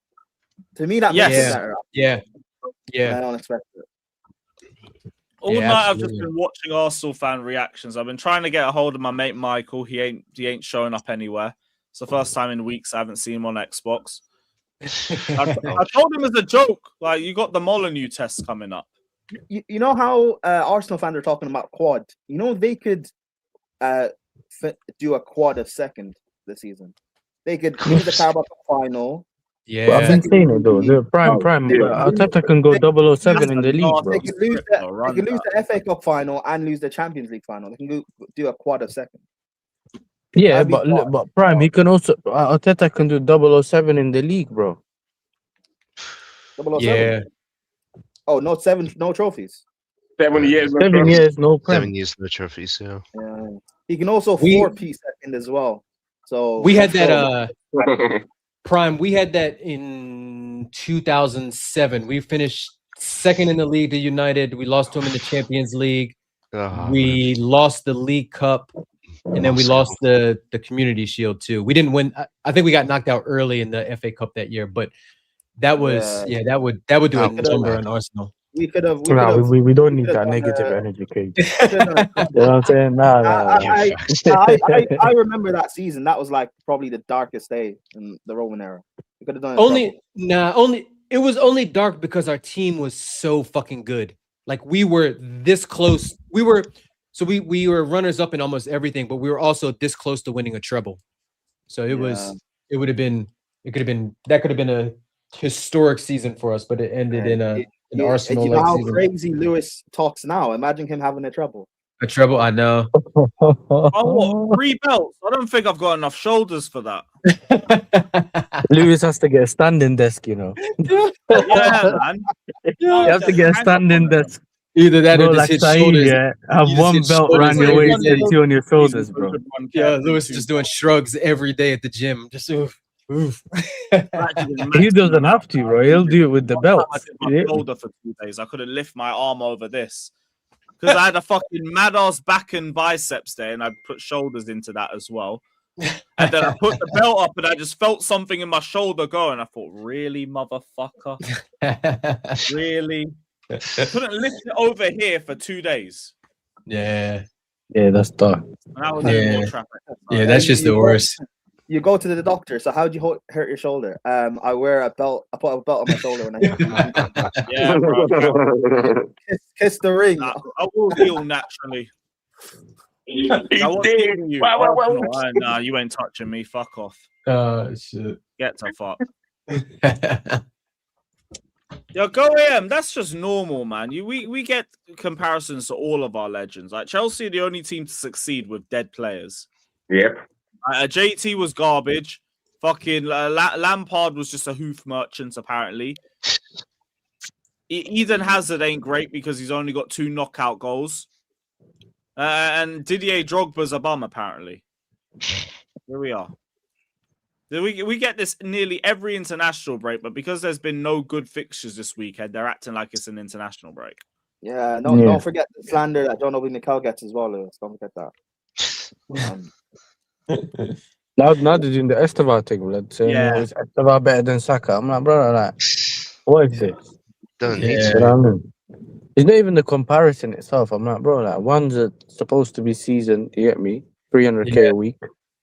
To me, that makes it better. Yeah. I don't expect it. All Yeah, night I've just absolutely. been watching Arsenal fan reactions. I've been trying to get a hold of my mate Michael. He ain't showing up anywhere. It's the first time in weeks I haven't seen him on Xbox. I told him as a joke, like you got the Molyneux test coming up. You know how Arsenal fans are talking about quad? You know they could do a quad of second this season. They could lose the Carabao Cup final. But I've been saying it though. The prime. Arteta can go 007 in the league, bro. They could lose the FA Cup final and lose the Champions League final. They can do a quad of second. Yeah, but prime. He can also Arteta can do 007 in the league, bro. 007? Yeah. Oh, no trophies. 7 years. 7 years, no prem. 7 years, no trophies. Yeah. He can also 4P second as well. So We had that prime. We had that in 2007. We finished second in the league to United. We lost to him in the Champions League. We lost the League Cup, and then we lost the Community Shield too. We didn't win. I think we got knocked out early in the FA Cup that year, but that was that would do a number on Arsenal. We could have. We don't need that negative energy, Kate. You know what I'm saying? Nah. I remember that season. That was like probably the darkest day in the Roman era. We could have done it. It was only dark because our team was so fucking good. Like we were this close. We were runners up in almost everything, but we were also this close to winning a treble. So that could have been a historic season for us, but it ended in an Arsenal. You know how crazy Lewis talks now. Imagine him having a treble. A treble, I know. Oh, what? 3 belts? I don't think I've got enough shoulders for that. Lewis has to get a standing desk, you know. Yeah, man. You have to get a standing desk. Either that or like just hit Saeed, shoulders. yeah. Have You just one hit belt shoulders around your every waist day. and 2 on your shoulders, bro. Yeah, Lewis just doing shrugs every day at the gym. Just oof. He doesn't have to, bro. He'll do it with the belt. I did my shoulder for 2 days. I couldn't lift my arm over this because I had a fucking mad ass back and biceps there, and I put shoulders into that as well. And then I put the belt up, and I just felt something in my shoulder go, and I thought, "Really, motherfucker? Really?" Couldn't lift it over here for 2 days. Yeah, that's dark. And I was in more traffic. Yeah, that's just the worst. You go to the doctor. So how'd you hurt your shoulder? I wear a belt. I put a belt on my shoulder when I Yeah, bro. Kiss the ring. Nah, I will heal naturally. I won't heal you. Nah, you ain't touching me. Fuck off. Shit. Get to fuck. Yo, go AM. That's just normal, man. We get comparisons to all of our legends. Like Chelsea are the only team to succeed with dead players. Yep. JT was garbage. Fucking Lampard was just a hoof merchant, apparently. Eden Hazard ain't great because he's only got 2 knockout goals. And Didier Drogba's a bum, apparently. Here we are. We get this nearly every international break, but because there's been no good fixtures this weekend, they're acting like it's an international break. Yeah, don't forget the slander that John Obi Mikel gets as well, Lewis. Don't forget that. Now they're doing the Esteban thing, blood. Saying, is Esteban better than Saka? I'm like, brother, like, what is this? Don't need to. You know what I mean? It's not even the comparison itself. I'm like, bro, like, one's supposed to be seasoned, you get me? 300k a week.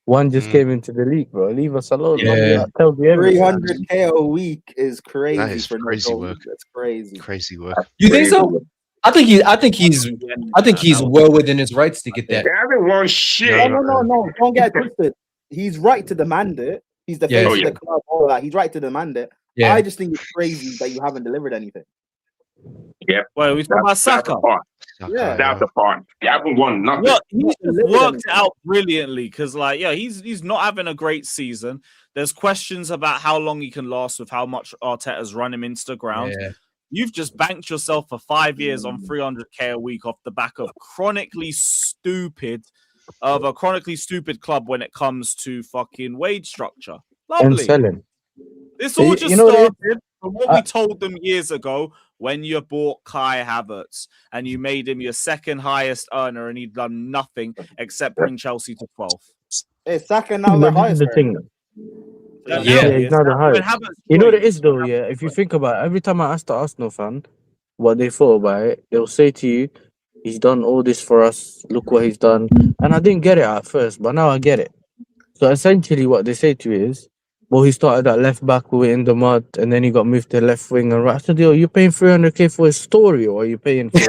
One just came into the league, bro. Leave us alone. Yeah. Like, tell me everything. 300k a week is crazy. That is for crazy work. That's crazy. Crazy work. You think so? I think he's well within his rights to get that. They haven't won shit. No. Don't get twisted. He's right to demand it. He's the face of the club. All that. He's right to demand it. Yeah. I just think it's crazy that you haven't delivered anything. Yeah. Well, we talking about Saka. Yeah. That's the part. They haven't won nothing. Well, he's just worked it out brilliantly because, like, he's not having a great season. There's questions about how long he can last with how much Arteta's run him into the ground. Yeah. You've just banked yourself for 5 years on 300k a week off the back of a chronically stupid club when it comes to fucking wage structure. And Lovely. selling. This all just started from what we told them years ago when you bought Kai Havertz and you made him your second highest earner and he'd done nothing except bring Chelsea to 12th. Hey, Saka now the highest. The thing. He's not the highest. You know what it is though, yeah? If you think about it, every time I ask the Arsenal fan what they thought about it, they'll say to you, he's done all this for us, look what he's done. And I didn't get it at first, but now I get it. So essentially what they say to you is, well, he started at left back, we were in the mud, and then he got moved to left wing and right. I said, yo, you're paying 300k for his story, or are you paying for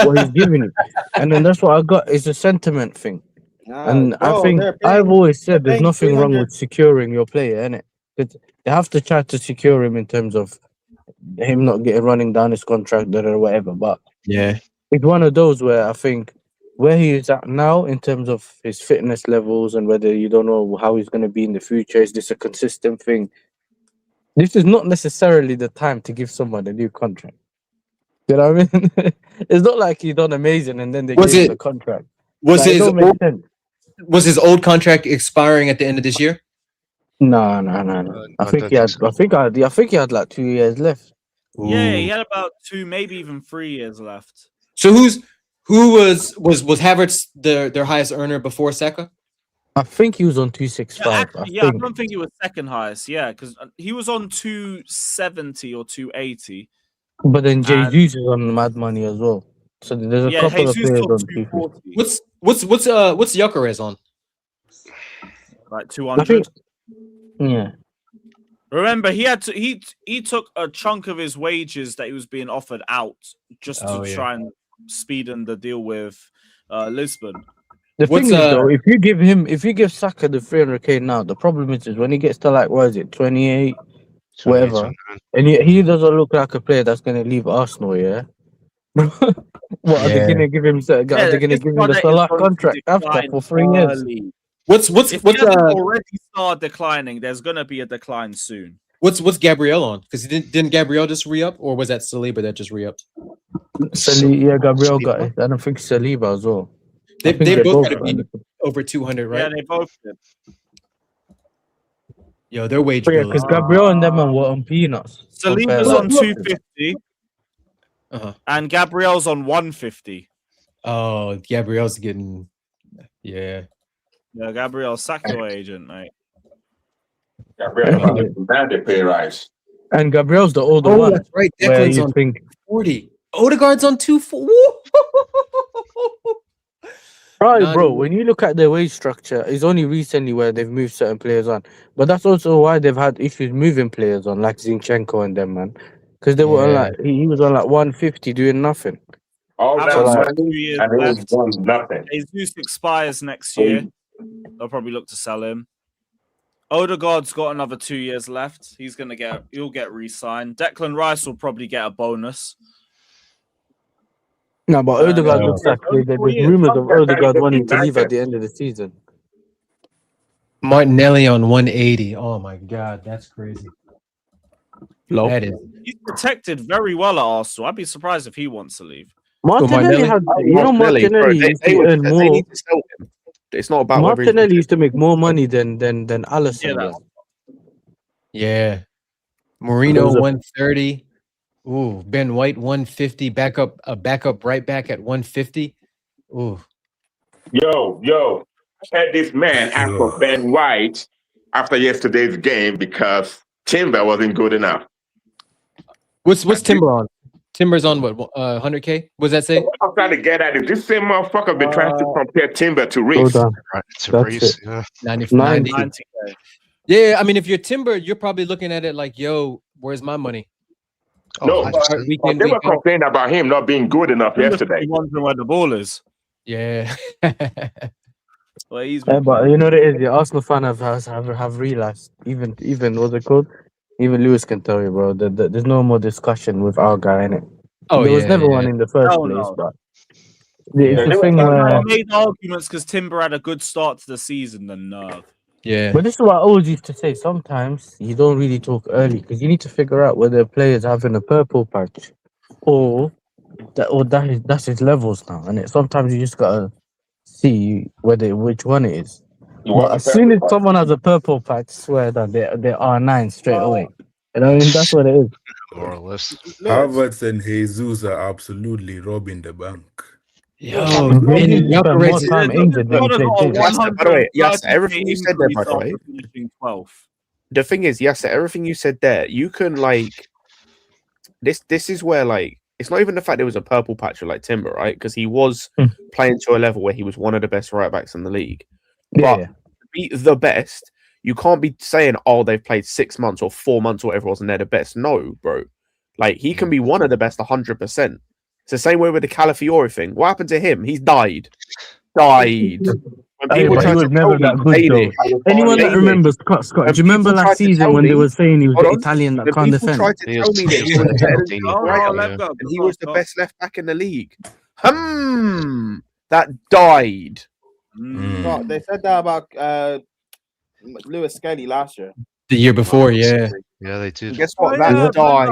what he's giving you? And then that's what I got, is a sentiment thing. And I think I've always said there's nothing wrong with securing your player, innit? They have to try to secure him in terms of him not getting running down his contract or whatever. But yeah, it's one of those where I think where he is at now in terms of his fitness levels and whether you don't know how he's going to be in the future, is this a consistent thing? This is not necessarily the time to give someone a new contract. You know what I mean? It's not like he done amazing and then they gave him the contract. Was his old contract expiring at the end of this year? No. I think he had like 2 years left. Yeah, he had about 2, maybe even 3 years left. So who was Havertz their highest earner before Saka? I think he was on 265. I don't think he was second highest. Yeah, because he was on 270 or 280. But then Jesus is on mad money as well. So there's a couple of players on 240. What's Gyökeres on? Like 200. Yeah. Remember, he took a chunk of his wages that he was being offered out just to try and speeden the deal with Lisbon. The thing is, though, if you give Saka the 300k now, the problem is when he gets to like, what is it, 28, whatever, and he doesn't look like a player that's going to leave Arsenal, yeah? What are they going to give him? Are they going to give him the Salah contract after for 3 years? If he hasn't already started declining, there's going to be a decline soon. What's Gabriel on? Because didn't Gabriel just re-up, or was that Saliba that just re-upped? Yeah, Gabriel got it. I don't think Saliba as well. They both got to be over 200, right? Yeah, they both did. Yo, their wage. Yeah, because Gabriel and them were on peanuts. Saliba's on 250, and Gabriel's on 150. Oh, Gabriel's getting, Yeah, Gabriel's sack your agent, mate. Gabriel, they pay rise. And Gabriel's the older one. That's right. Where Declan's you on think 40. Odegaard's on 240. Right, bro. When you look at their wage structure, it's only recently where they've moved certain players on. But that's also why they've had issues moving players on, like Zinchenko and them, man. Because they were on like he was on like 150 doing nothing. All that Havertz money, 2 years and it was left. done nothing. Jesus expires next year. They'll probably look to sell him. Odegaard's got another 2 years left. He'll get re-signed. Declan Rice will probably get a bonus. No, but Odegaard looks like there's rumors of Odegaard wanting to leave at the end of the season. Martinelli on 180. Oh my god, that's crazy. That is. He's protected very well at Arsenal. I'd be surprised if he wants to leave. Martinelli had, Martinelli used to earn more. It's not about whether he's Martinelli used to make more money than Alisson. Yeah, bro. Yeah. There Mourinho was a- 130. Ooh, Ben White 150. Backup right back at 150. Ooh. Yo, I had this man ask for Ben White after yesterday's game because Timber wasn't good enough. What's Timber on? Timber's on what? 100K? What does that say? What I'm trying to get at is this same motherfucker been trying to compare Timber to Reese. Hold on. To That's Reese, it. yeah. 90. Yeah, I mean, if you're Timber, you're probably looking at it like, yo, where's my money? No, I but start week in, they were week out. complaining about him not being good enough yesterday. Wondering where the ball is. Yeah. Well, he's Yeah, but you know what it is. The Arsenal fan have realized. Even what's it called? Even Lewis can tell you, bro. That there's no more discussion with our guy in it. Oh, there was yeah, never yeah. one in the first Hell place, no. but it's the thing I where. made arguments because Timber had a good start to the season and Yeah. But this is what I always used to say. Sometimes you don't really talk early because you need to figure out whether a player is having a purple patch or that's his levels now. And sometimes you just gotta see which one it is. But as soon as someone has a purple patch, swear that they are R9 straight away. You know what I mean? That's what it is. More or less. Havertz and Jesus are absolutely robbing the bank. Yo, Vinny spent more time injured than he played games. By the way, yes, everything you said there, by the way. finishing 12th. The thing is, yes, everything you said there, you can like this is where like it's not even the fact there was a purple patch with like Timber, right? Because he was playing to a level where he was one of the best right backs in the league. But to be the best, you can't be saying, oh, they've played 6 months or 4 months or whatever it was and they're the best. No, bro. Like he can be one of the best 100%. It's the same way with the Calafiore thing. What happened to him? He's died. When people But he try was to never tell that me good daily, though. Anyone that daily, remembers Scott, when do you remember people tried last to season tell when they me- were saying he was hold the on, Italian that when can't people defend? tried to tell me that he was better than Mourinho and he was the best left back in the league. That died. No, they said that about Lewis Skelly last year. The year before, yeah. Yeah, they did. Guess what? That died.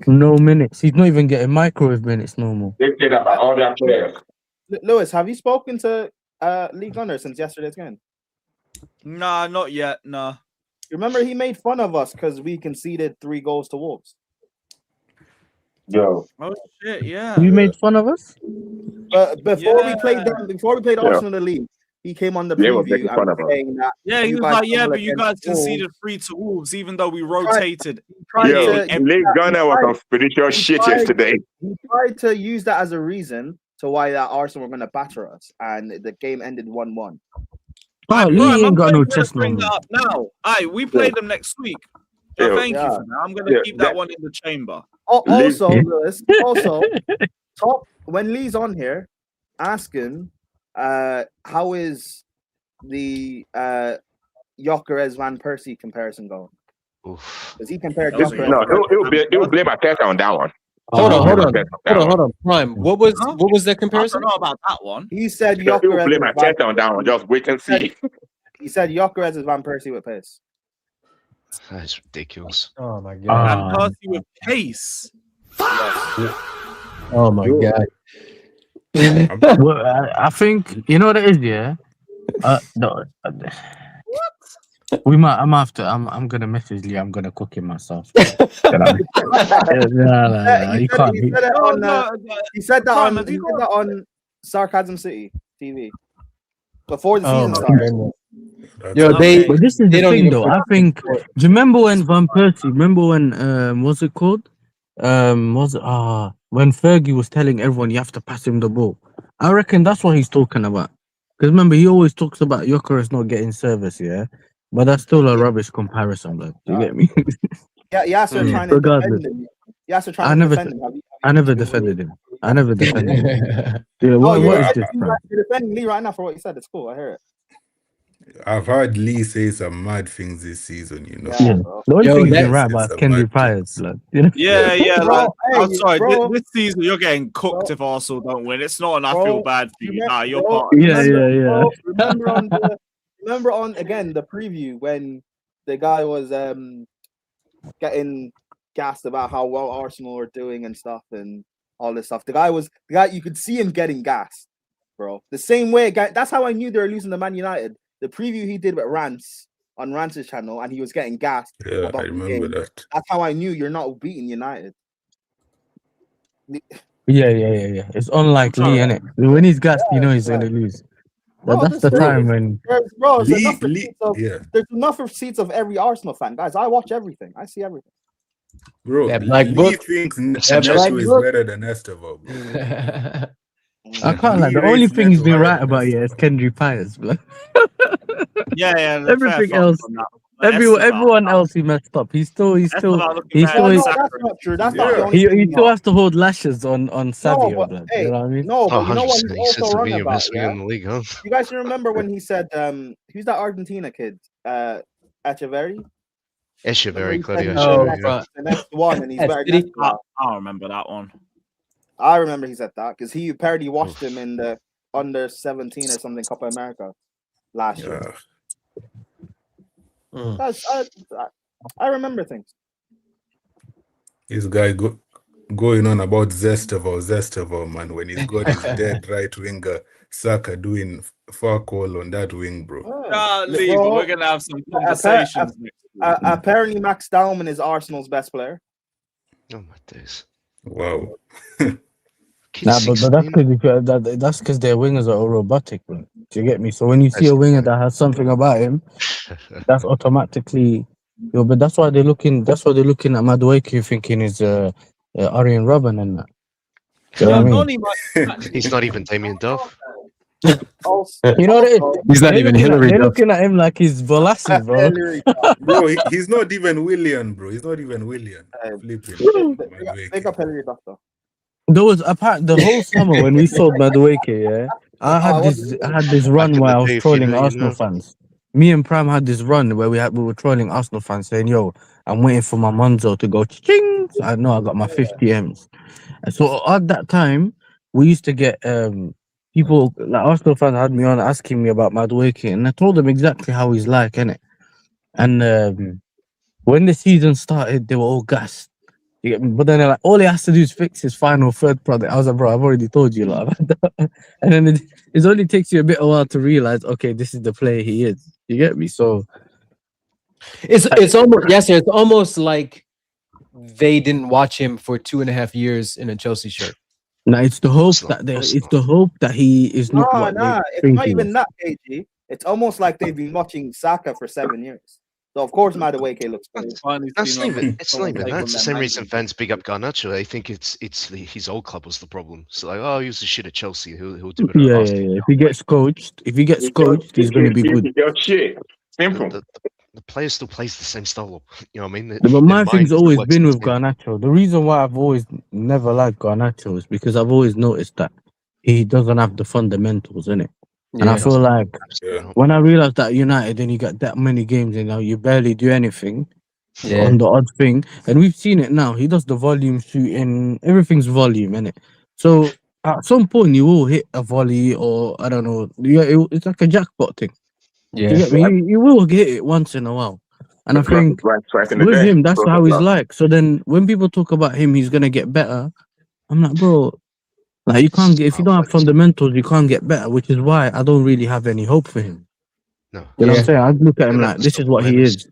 No minutes. He's not even getting microwave minutes no more. They said about all their players. Lewis, have you spoken to Lee Gunner since yesterday's game? Nah, not yet. Nah. Remember, he made fun of us because we conceded 3 goals to Wolves. Yo. Oh shit, yeah. You made fun of us? But before we played Arsenal in the league, he came on the They were preview making fun and of us. saying that. Yeah, he you was guys like, yeah, stumbled but you against guys Wolves. conceded 3 to Wolves, even though we rotated. Yo, Lee Gunner was on spiritual shit yesterday. He tried to use that as a reason to why that Arsenal were going to batter us, and the game ended 1-1. Oh, Lee ain't got no chest no Bring more. that up now. Aye, we play them next week. So Yeah. thank you for that. I'm gonna keep that one in the chamber. Also, Lewis, when Lee's on here, ask him how is the Gyökeres Van Persie comparison going? Because he compared Gyökeres. No, he'll blame Arteta on that one. Hold on. Prime. What was that I comparison? don't know about that one. He said He'll Gyökeres. blame Arteta on that one. Just wait and see. He said Gyökeres is Van Persie with pace. That's ridiculous. Oh my god. And Percy with pace. Oh my god. Well, I think you know what it is, yeah. No, we might. I'm gonna message Lee. I'm gonna cook him myself. No, you can't. He said that on Sarcasm City TV before the season started. Yo, But this is the don't thing, even though. I think. Do you remember when Van Persie? Remember when what's it called? When Fergie was telling everyone you have to pass him the ball. I reckon that's what he's talking about. Because remember, he always talks about Gyökeres not getting service, yeah. But that's still a rubbish comparison, though. Do you get me? Yeah, Yasser trying to defend him. Yasser trying to defend him. I never defended him. Yeah, what is this, bro? You're defending Lee right now for what you said. It's cool. I hear it. I've heard Lee say some mad things this season, you know. Yeah. The only thing he's been right about is Kenny Pryor's, like, you know? Yeah. Bro, I'm hey, sorry. bro. This season, you're getting cooked if Arsenal don't win. It's not, and I feel bad for you. Nah, you're Bro, part of this. Remember on again the preview when the guy was getting gassed about how well Arsenal are doing and stuff and all this stuff. The guy you could see him getting gassed. bro. The same way, guy. That's how I knew they were losing to Man United. The preview he did with Rance on Rance's channel, and he was getting gassed. Yeah, about I the remember game. that. That's how I knew you're not beating United. Yeah. It's unlikely, innit? When he's gassed, you know he's gonna lose. Bro, That's the time when there's enough receipts of there's enough receipts of every Arsenal fan, guys. I watch everything. I see everything. Bro, That black Lee book. thinks That black Nacho is book. better than Estevao, bro. I can't like Lee the only rates thing he's Neto been higher right than about Estevao. here is Kendry Pires, bro. Yeah, fair Everything fuck else, on that. But Esteban, everyone else he messed up. He's still, Esteban looking he's better still, than No, Saka. that's not true. That's not the only he thing. still has to hold lashes on No, Savio, but blood. hey, You know what I mean? no, Oh, but you know what 100%. he's He said also wrong Savić about, best winger yeah? in the league, huh? You guys remember when he said, who's that Argentina kid? Echeverri? Echeverri, Claudio He's Echeverri. the next one, and he's Yes, better did than he? Esteban. I don't remember that one. I remember he said that because he apparently watched him in the under 17 or something Copa America last year. I remember things. This guy going on about Zestavo, man, when he's got his dead right winger Saka doing fuck all on that wing, bro. Leave, but we're gonna have some conversations. Apparently, Max Dowman is Arsenal's best player. Oh my days! Wow. Nah, but that's because their wingers are all robotic, bro. Do you get me? So when you see a winger that has something about him, that's automatically. But that's why they're looking. That's why they're looking at Madueke, thinking is Arjen Robben and that. Do you know what I mean? He's not even Damien Duff. You know what it is? He's not They're even looking at- Hillary They're Duff. looking at him like he's Bolassi, bro. Bro, he's not even William, bro. He's not even William. Flipping. Pick up Hillary Duff, though. There was the whole summer when we sold Madueke, yeah. I had this run where I was trolling Arsenal fans. Me and Prime had this run where we were trolling Arsenal fans saying, "Yo, I'm waiting for my Monzo to go ching." So I know I got my 50 M's. And so at that time, we used to get people like Arsenal fans had me on asking me about Madueke, and I told them exactly how he's like, innit? And when the season started, they were all gassed. You get me? But then they're like, all he has to do is fix his final third product. I was like, bro, I've already told you, like, and then it only takes you a bit of a while to realize, okay, this is the player he is. You get me? So It's almost like they didn't watch him for 2.5 years in a Chelsea shirt. now it's the hope that he is not. No, what nah, they're it's thinking not even of. that, KG. It's almost like they've been watching Saka for 7 years. So of course, Madueke looks good. It's not even that. It's the same reason fans big up Garnacho. They think it's his old club was the problem. So like, oh, he was the shit at Chelsea. He'll do it. Yeah. If he gets coached, he's going to be good. Shit. Simple. The player still plays the same style. You know what I mean? But my thing's always been with Garnacho. The reason why I've always never liked Garnacho is because I've always noticed that he doesn't have the fundamentals in it. And I feel like when I realized that United, then you got that many games, you barely do anything on the odd thing. And we've seen it now. He does the volume shooting, everything's volume, innit? So at some point, you will hit a volley, or I don't know. It's like a jackpot thing. Yeah. You get me? You will get it once in a while. And I think with him, that's how he's like. So then when people talk about him, he's going to get better. I'm like, bro, like you can't get, if you don't have fundamentals, you can't get better, which is why I don't really have any hope for him. No. You know what I'm saying? I look at him like, this is what he is.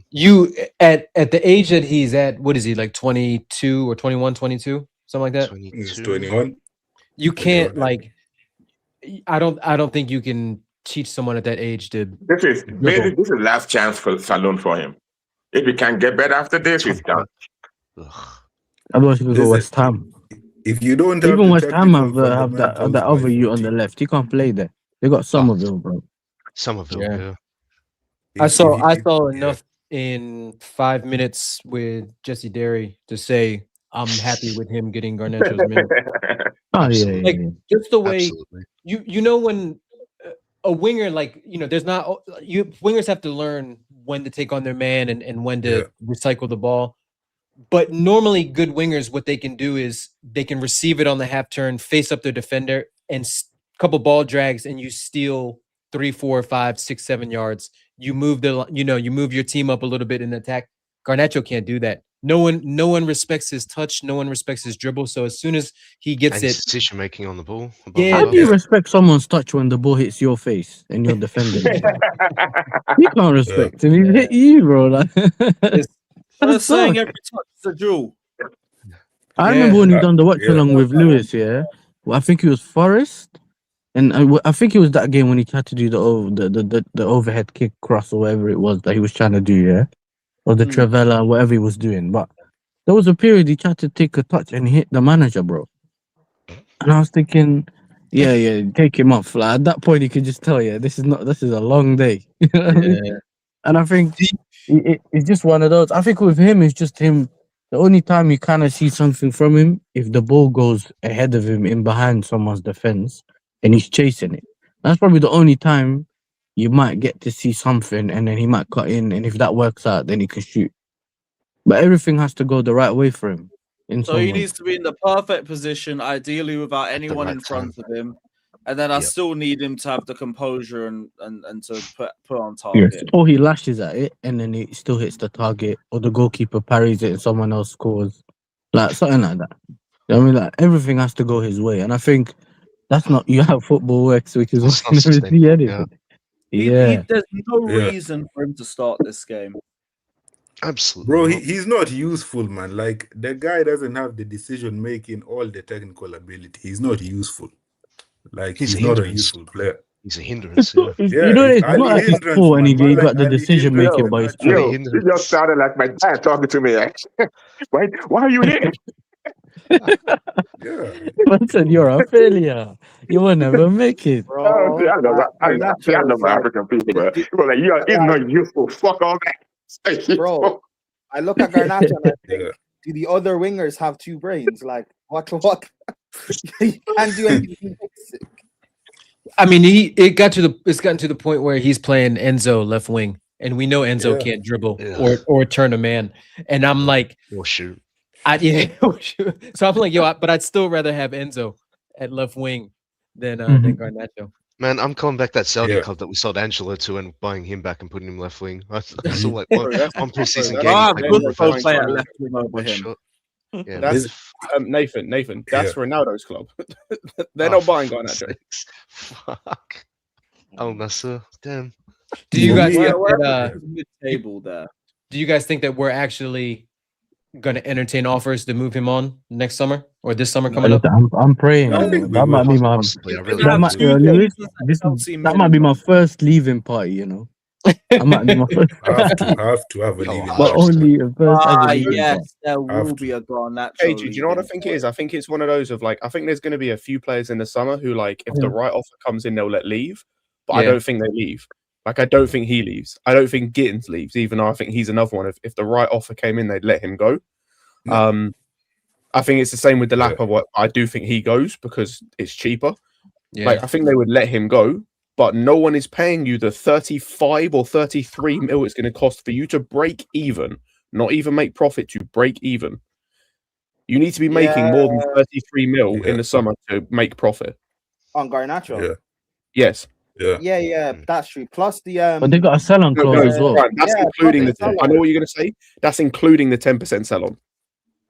You at the age that he's at, what is he, like 22 or 21, 22, something like that? He's 21. You can't I don't think you can teach someone at that age to. This is last chance for Salon for him. If he can get better after this, he's done. Otherwise, he could go West Ham. If you don't Even West Ham have that other you on the left. He can't play there. They got Somerville, bro. Somerville, yeah. I saw enough in 5 minutes with Jesse Derry to say I'm happy with him getting Garnacho's minutes. Just the way you know when a winger, like, there's not wingers have to learn when to take on their man and when to recycle the ball. But normally good wingers, what they can do is they can receive it on the half turn, face up their defender, and couple ball drags, and you steal 3, 4, 5, 6, 7 yards. You move you move your team up a little bit in attack. Garnacho can't do that. No one respects his touch. No one respects his dribble. So as soon as he gets And it, his decision making on the ball. How do you respect someone's touch when the ball hits your face and you're defending it? You can't respect him. He hit you, bro. Like, First saying every touch is a jewel. I remember when he done the watch along with Lewis. Yeah, well, I think it was Forest, and I think it was that game when he tried to do the overhead kick cross or whatever it was that he was trying to do. Yeah, or the Trevella, whatever he was doing. But there was a period he tried to take a touch and hit the manager, bro. And I was thinking, yeah, take him off. Like at that point, you could just tell, this is a long day. You know what I mean? And I think it's just one of those. I think with him, it's just him. The only time you kind of see something from him if the ball goes ahead of him in behind someone's defense and he's chasing it. That's probably the only time you might get to see something, and then he might cut in, and if that works out, then he can shoot. But everything has to go the right way for him. So he needs to be in the perfect position, ideally without anyone in front of him. And then I still need him to have the composure and to put on target. Yes. Or he lashes at it and then he still hits the target, or the goalkeeper parries it and someone else scores. Like something like that. You know what I mean? Like everything has to go his way. And I think that's not how football works, which is why you never see anything. There's no reason for him to start this game. Absolutely. Bro, he's not useful, man. Like, the guy doesn't have the decision making, all the technical ability. He's not useful. Like, he's not a useful player. He's a hindrance. You know, it's not like he's poor and he got the decision making, but he's Yo, you just sounded like my dad talking to me. Why are you here? Man said you're a failure. You will never make it. Oh, see, I love African people, bro. People like, he's not useful. Fuck all that. Bro, I look at Garnacho and I think, do the other wingers have two brains? Like, what? He can't do anything. I mean, it's gotten to the point where he's playing Enzo left wing, and we know Enzo can't dribble or turn a man. And I'm like, or shoot. So I'm like, but I'd still rather have Enzo at left wing than Garnacho. Man, I'm calling back that Saudi club that we sold Angelo to and buying him back and putting him left wing. I saw like one preseason game. Play at left wing over him. Yeah, that's Nathan. That's Ronaldo's club. They're not buying Garnacho. Fuck. Oh, Nasser. Damn. Do you guys think mid-table there? Do you guys think that we're actually going to entertain offers to move him on next summer or this summer coming up? I'm praying. That might be my that might be my first leaving party. You know, I might be my first. have to have a leaving but party. only a first. Yes, there will be a Garnacho. Hey, do you know what I think it is? I think it's one of those of like, I think there's going to be a few players in the summer who, like, if the right offer comes in, they'll let leave. But I don't think they leave. Like, I don't think he leaves. I don't think Gittins leaves, even though I think he's another one. If the right offer came in, they'd let him go. I think it's the same with the Lapa. I do think he goes because it's cheaper. Like, I think they would let him go, but no one is paying you the 35 or 33 mil it's going to cost for you to break even, not even make profit, to break even. You need to be making more than 33 mil in the summer to make profit. On Garnacho? Yeah. Yes. Yeah, that's true. Plus the but they got a sell-on clause as well. That's including the. I know what you're going to say. That's including the 10% sell-on.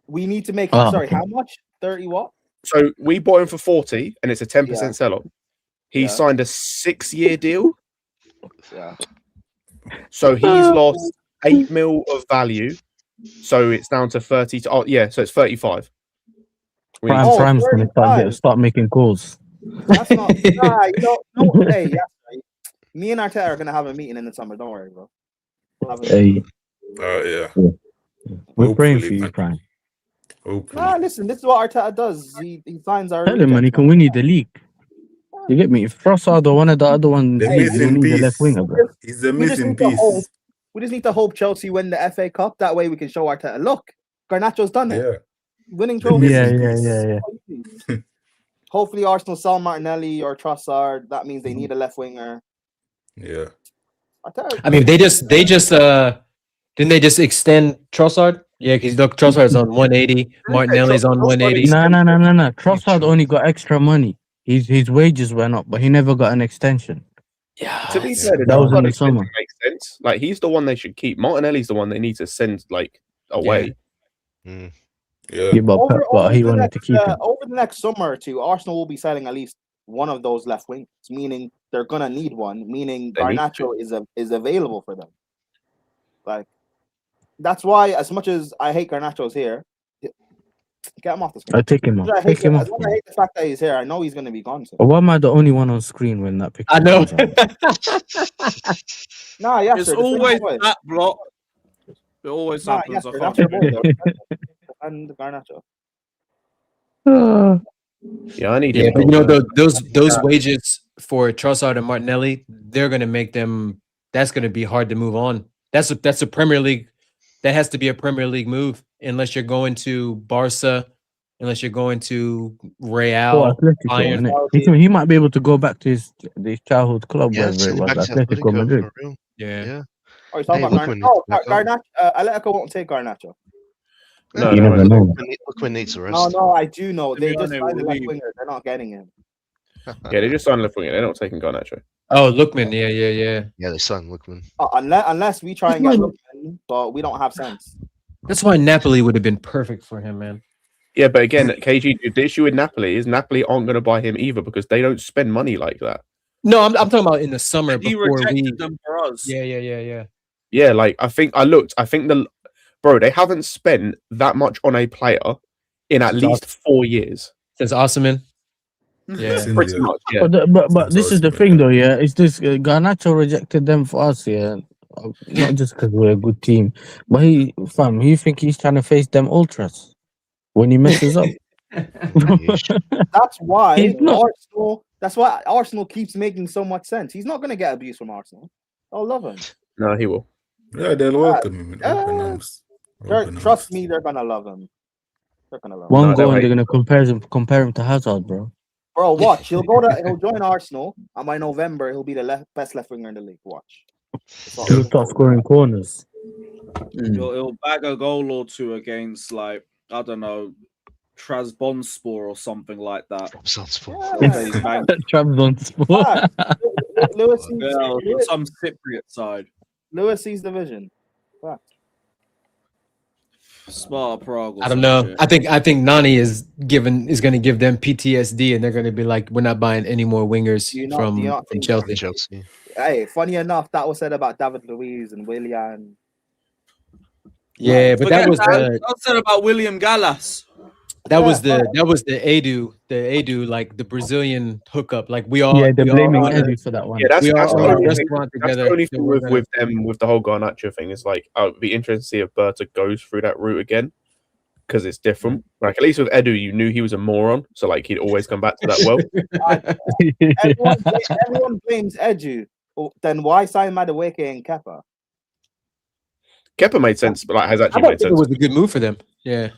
We need to make sorry, how much? 30 what? So we bought him for 40 and it's a 10% sell-on. He signed a 6-year deal. Yeah. So he's lost 8 mil of value. So it's down to 30. So it's 35. Prime's going to start making calls. That's not no hey, right. Me and Arteta are gonna have a meeting in the summer. Don't worry, bro. We'll have a We're praying for you, Prime. Listen, this is what Arteta does. He signs our. Tell him, man, he can win you the league. You get me? If Trossard or one of the other ones, he's the left winger, bro. He's the missing piece. We just need to hope Chelsea win the FA Cup. That way we can show Arteta, look, Garnacho's done it. Winning trophies. Yeah. Hopefully Arsenal sell Martinelli or Trossard. That means they need a left winger. Yeah. I mean, they just didn't they just extend Trossard? Yeah, because look, Trossard's on 180, Martinelli's on 180. No. Trossard only got extra money. His wages went up, but he never got an extension. Yeah. To be fair, that was in the summer. Makes sense. Like, he's the one they should keep. Martinelli's the one they need to send away. Yeah. Yeah, but he wanted to keep him. Over the next summer or two, Arsenal will be selling at least one of those left wings, meaning they're gonna need one. Meaning They need Garnacho is available for them. Like that's why, as much as I hate Garnacho's here, get him off the screen. I take him off. I Take him off. hate the fact that he's here. I know he's gonna be gone soon. Or why am I the only one on screen when that picture? I know. Nah, yes, It's sir. always that block. It always happens. Yes, I sir. can't That's your believe boy, it. though. And Garnacho. Yeah, I need Yeah, him. but you know those wages for Trossard and Martinelli, they're gonna make them. That's gonna be hard to move on. That's a Premier League. That has to be a Premier League move, unless you're going to Barca, unless you're going to Real, Bayern. He might be able to go back to his childhood club, Yeah, wherever it send him was, back to Atletico Atletico Madrid. for real. Yeah. Oh, you're talking Hey, about Lewin Garnacho. needs to back up. Atletico won't take Garnacho. No, You never know. Lewin needs a No, rest. no, I do know. They Simeone just signed the will left leave. winger. They're not getting him. Yeah, they just signed left winger. They're not taking Garnacho. Oh, Lookman. Yeah. Yeah, they signed Lewin. Unless we try and get Lewin, but we don't have sense. That's why Napoli would have been perfect for him, man. Yeah, but again, KG, the issue with Napoli is Napoli aren't going to buy him either because they don't spend money like that. No, I'm talking about in the summer He before rejected we. them for us. Yeah. Yeah, like I think they haven't spent that much on a player in at least 4 years. Since Osimhen. Yeah, pretty much. Yeah. But this is the thing, though. Yeah, it's this Garnacho rejected them for us. Yeah, not just because we're a good team, but you think he's trying to face them ultras when he messes up? That's why He's not. Arsenal. That's why Arsenal keeps making so much sense. He's not going to get abuse from Arsenal. I'll love him. No, he will. Yeah, they'll welcome him. In open arms. Trust me, they're gonna love him. They're gonna love him. One goal, and they're gonna compare him to Hazard, bro. Bro, watch. He'll join Arsenal, and by November he'll be the best left winger in the league. Watch. He'll start scoring corners. He'll bag a goal or two against, like, I don't know, Trabzonspor or something like that. Trabzonspor. Lewis, some Cypriot side. Lewis sees the vision. Fact. Smart Prague. I don't know. I think Nani is going to give them PTSD, and they're going to be like, we're not buying any more wingers from Chelsea. Hey, funny enough, that was said about David Luiz and Willian. Yeah, but that was said about William Gallas. That was the Edu, like the Brazilian hookup. Like we all they're blaming Edu for that one. Yeah, that's we the all only thing- restaurant that's together. the only thing with them with the whole Garnacho thing is like, it'd be interesting to see if Berta goes through that route again because it's different. Like at least with Edu, you knew he was a moron, so like he'd always come back to that well. Everyone blames Edu. Then why sign Madueke and Kepa? Kepa made sense, but like has I actually don't made think sense. it was a good move for them. Yeah.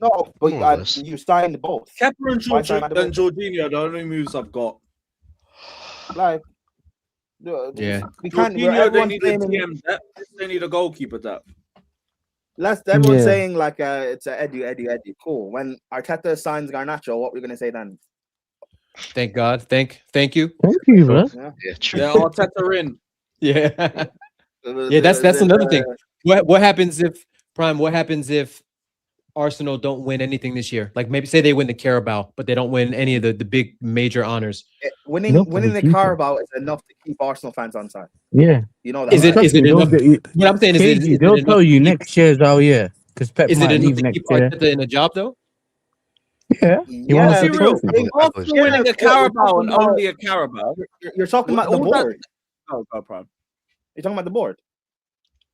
No, but you signed both. Kepa and Why sign Madueke? Jorginho are the only moves I've got. Like, Yeah. we can't. Jorginho, they Everyone's need a blaming. TM depth. They need a goalkeeper depth. Everyone's Yeah. saying like it's a Edu. Cool. When Arteta signs Garnacho, what we're gonna say then? Thank God. Thank you. Thank you, bro. Yeah, Yeah, Arteta in. Yeah. Yeah, that's another thing. What happens if Prime? What happens if Arsenal don't win anything this year? Like maybe say they win the Carabao, but they don't win any of the big major honors. Winning the Carabao is enough to keep Arsenal fans on side. Yeah. You know that. Is it enough? What I'm saying is it they'll enough tell to you keep- next year's our year because Pep Is it might enough leave to next keep year. Arteta in a job though? Yeah. He wants a Be real. trophy. Arsenal winning a Carabao and only a Carabao. You're talking about the All that- board. Oh, go Prime. You're talking about the board.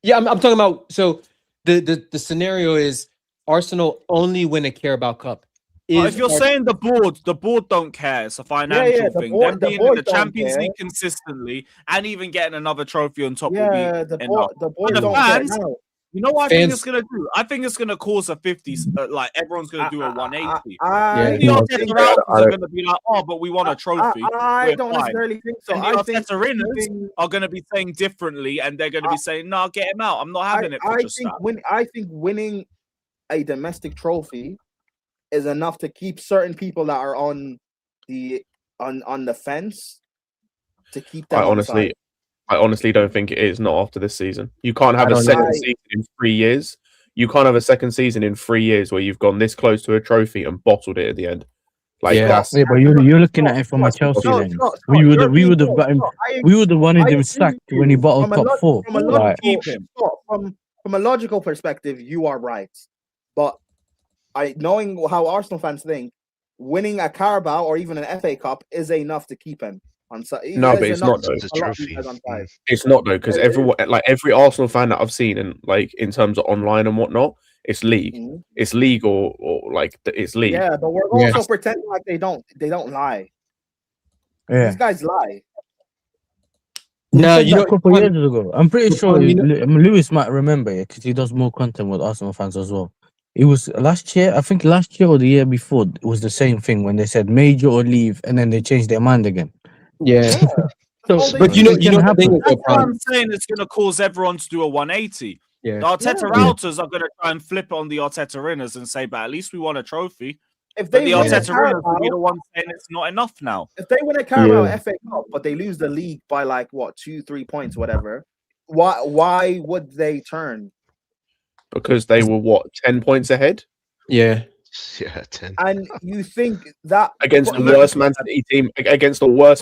Yeah, I'm talking about. So the scenario is Arsenal only win a Carabao Cup. If you're saying the board don't care. It's a financial the thing. board- Them the being in board the don't Champions care. League consistently and even getting another trophy on top Yeah, will be the enough. board But the don't care fans, now. you know what I think Fans- it's gonna do? I think it's gonna cause a 50s. Like everyone's gonna do a 180. I The don't Arteta think outers I are gonna be like, oh, but we won a trophy. I We're don't fine. necessarily think so. And I the think Arteta winners are gonna be saying differently, and they're gonna be saying, "No, get him out. I'm not having it." For I just think that." I think winning a domestic trophy is enough to keep certain people that are on the fence to keep them. I honestly don't think it is. Not after this season. You can't have I a don't second know. season in 3 years. you can't have a second season in 3 years where you've gone this close to a trophy and bottled it at the end. Like that's but you're looking at it from a Chelsea lens. We would have got him. We would have wanted him sacked when he bottled top four. From a logical perspective, you are right. But knowing how Arsenal fans think, winning a Carabao or even an FA Cup is enough to keep him on side. No, but it's not though. It's not though, because every Arsenal fan that I've seen and like in terms of online and whatnot, it's league. It's league or like it's league. Yeah, but we're also pretending like they don't lie. Yeah. These guys lie. No, a couple of years ago. I'm pretty sure Lewis might remember it because he does more content with Arsenal fans as well. It was last year, I think last year or the year before, it was the same thing when they said major or leave, and then they changed their mind again. Yeah. But you know the thing is, that's what I'm saying. It's going to cause everyone to do a 180. Yeah. The Arteta outers are going to try and flip on the Arteta inners and say, but at least we won a trophy. If they the Arteta inners will be the one saying it's not enough now. If they win a Carabao FA Cup, but they lose the league by like what 2-3 points, whatever, why would they turn? Because they were 10 points ahead? Yeah. Yeah, 10. And you think that against the worst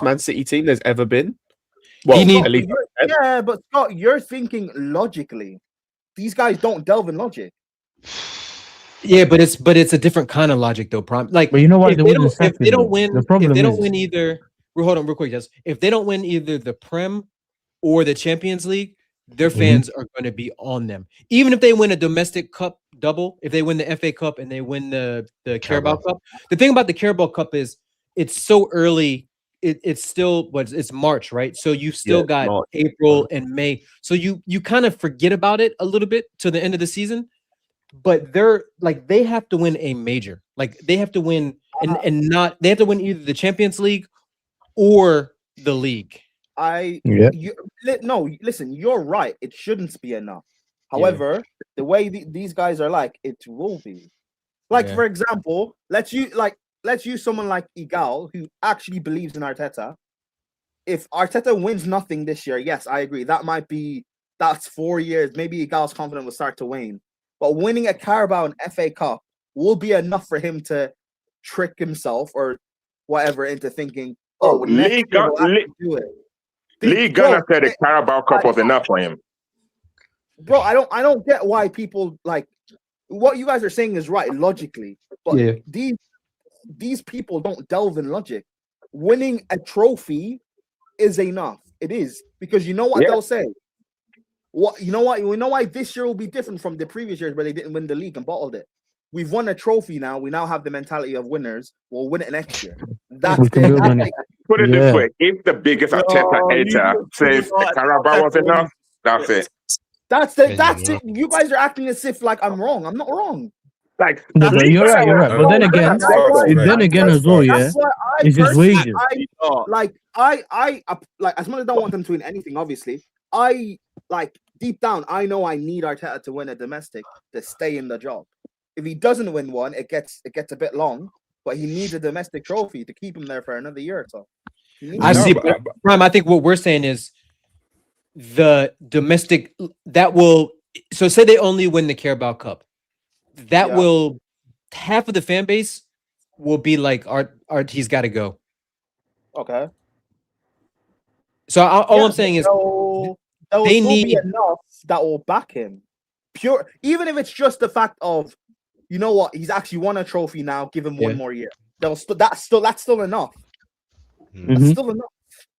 Man City team there's ever been? Well, at least yeah, but Scott, you're thinking logically. These guys don't delve in logic. Yeah, but it's a different kind of logic though, Prime. Like, but you know what? If they don't win either, hold on real quick, just if they don't win either the Prem or the Champions League, their fans are going to be on them. Even if they win a domestic cup double, if they win the FA Cup and they win the Carabao Cup. The thing about the Carabao Cup is it's so early. It's still it's March, right? So you still got March, April and May. So you kind of forget about it a little bit to the end of the season. But they have to win a major. Like they have to win they have to win either the Champions League or the league. No, listen, you're right. It shouldn't be enough. However, the way these guys are like, it will be. Like, for example, let's use someone like Igal, who actually believes in Arteta. If Arteta wins nothing this year, yes, I agree. That's 4 years. Maybe Igal's confidence will start to wane. But winning a Carabao and FA Cup will be enough for him to trick himself or whatever into thinking, League do it. Lee Gunner said the Carabao Cup was enough for him. Bro, I don't get why people like what you guys are saying is right logically, but these people don't delve in logic. Winning a trophy is enough. It is because you know what they'll say. You know why this year will be different from the previous years where they didn't win the league and bottled it. We've won a trophy now. We now have the mentality of winners. We'll win it next year. That's Put it this way: if the biggest Arteta hater says the Carabao was enough, that's it. That's it. You guys are acting as if like I'm wrong. I'm not wrong. Like you're right. But then again, as well, it's his wages. I as much as I don't want them to win anything, obviously, deep down, I know I need Arteta to win a domestic to stay in the job. If he doesn't win one, it gets a bit long. But he needs a domestic trophy to keep him there for another year or so. I see, Prime. I think what we're saying is the domestic that will. So say they only win the Carabao Cup, that will half of the fan base will be like, Art, he's got to go. Okay. So all I'm saying is they need enough that will back him. Pure, even if it's just the fact of, you know what, he's actually won a trophy now. Give him one more year. That's still enough. That's still enough.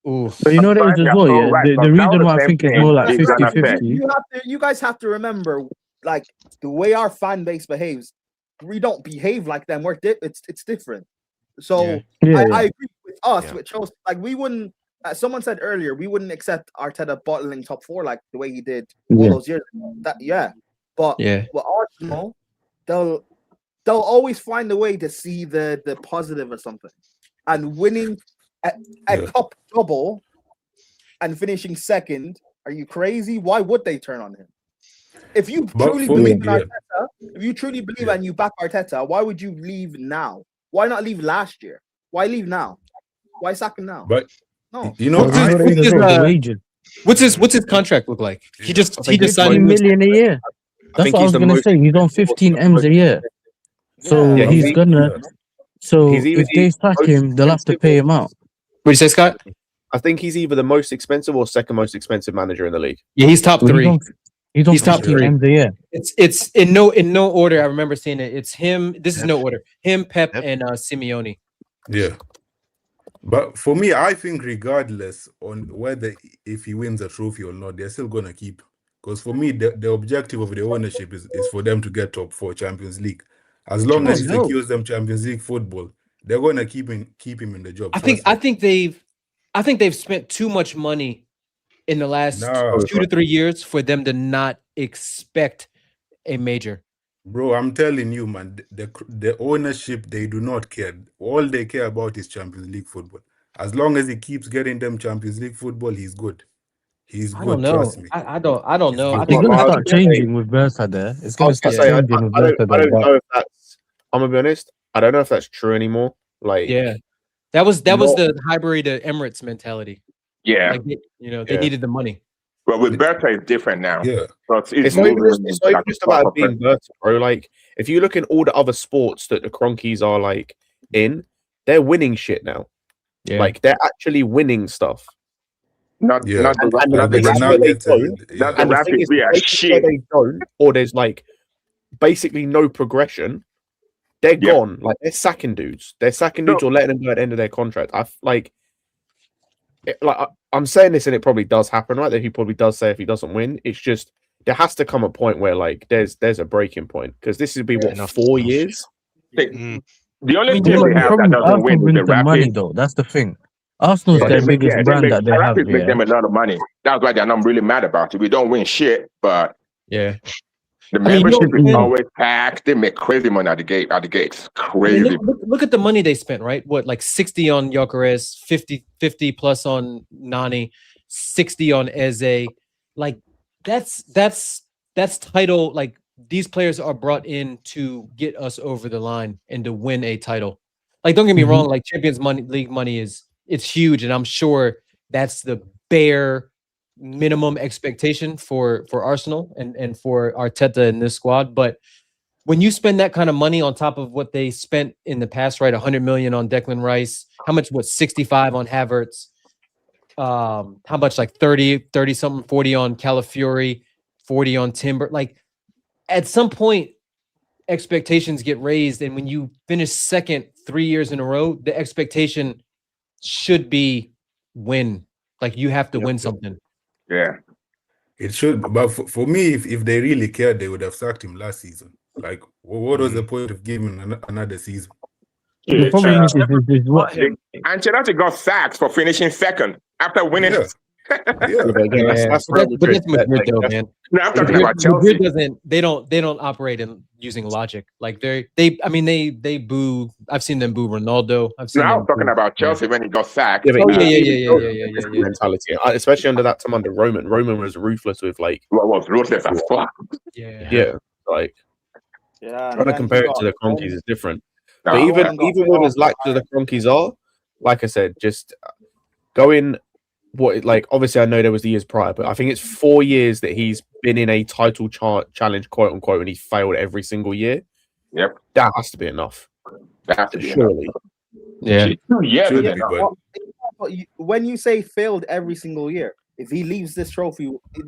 Ooh. But you know what it is as well, the reason why I think it's more like 50-50. You guys have to remember, like, the way our fan base behaves, we don't behave like them. It's different. So I agree with us, with Chelsea. Like, we wouldn't, as someone said earlier, we wouldn't accept Arteta bottling top four like the way he did all those years. But with Arsenal, they'll always find a way to see the positive or something. And winning a cup double and finishing second, are you crazy? Why would they turn on him? If you truly believe in Arteta, if you truly believe and you back Arteta, why would you leave now? Why not leave last year? Why leave now? Why sack him now? But no, you know, what's his contract look like? He just signed $1 million a year. That's what I was gonna say. He's on 15 M's a year, so Yeah, he's gonna. So He's either if they sack him, they'll have to pay him out. What do you say, Scott? I think he's either the most expensive or second most expensive manager in the league. Yeah, he's top Well, three. He's top 15 three. M's a year. It's in no order. I remember seeing it. It's him. This is no order. Him, Pep, and Simeone. Yeah. But for me, I think regardless on whether if he wins a trophy or not, they're still gonna keep. Because for me, the objective of the ownership is for them to get top 4 Champions League. As long as he secures them Champions League football, they're gonna keep him in the job. I think they've spent too much money in the last 2 to 3 years for them to not expect a major. Bro, I'm telling you, man, the ownership, they do not care. All they care about is Champions League football. As long as he keeps getting them Champions League football, he's good. He's I good, don't know. trust me. I don't know. I It's think gonna start changing with Bertha there. It's gonna start I changing with Bertha don't there. know if that's. I'm gonna be honest. I don't know if that's true anymore. Like, yeah, that was the Highbury to Emirates mentality. Yeah. Like they needed the money. Well, with Bertha, it's different now. Yeah. But it's not even just about being Bertha, bro. Like, if you look in all the other sports that the Cronkies are like in, they're winning shit now. Yeah. Like, they're actually winning stuff. Not the Rapids, we are shit. They don't, or there's like basically no progression. They're gone. Like, they're sacking dudes. They're sacking dudes or letting them go at the end of their contract. I'm saying this, and it probably does happen, right? That he probably does say if he doesn't win. It's just there has to come a point where like there's a breaking point, because this would be 4 years. The only team they have that doesn't win is the Rapids. Money though. That's the thing. Arsenal's their biggest brand that they have. Rapids make them a lot of money. That's why they're not really mad about it. We don't win shit, but the membership is always packed. They make crazy money at the gate. It's crazy. Look at the money they spent, right? What, like 60 on Gyökeres, 50 plus on Nani, 60 on Eze. Like that's title. Like, these players are brought in to get us over the line and to win a title. Like, don't get me wrong. Like, Champions League money it's huge, and I'm sure that's the bare minimum expectation for Arsenal and for Arteta in this squad. But when you spend that kind of money on top of what they spent in the past, right? 100 million on Declan Rice, how much? 65 on Havertz, how much? Like 30 something, 40 on Calafiori, 40 on Timber. Like, at some point, expectations get raised, and when you finish second 3 years in a row, the expectation should be win. Like, you have to win something. Yeah, it should. But for me, if they really cared, they would have sacked him last season. Like, what was the point of giving another season? The problem is what Ancelotti got sacked for finishing second after winning. But that's Madrid, though, man. No, I'm talking about Chelsea. Madrid they don't operate in using logic. Like, they boo. I've seen them boo Ronaldo. I'm talking about Chelsea when he got sacked. Yeah. Mentality, especially under that time under Roman. Roman was ruthless with like. Was ruthless as fuck. Yeah. Like. Trying to compare it to the Cronkies is different. No, but even with as lax as the Cronkies are, like I said, just going. Obviously I know there was the years prior, but I think it's 4 years that he's been in a title challenge, quote unquote, and he failed every single year. Yep, that has to be enough. That has to be surely. Enough. When you say failed every single year, if he leaves this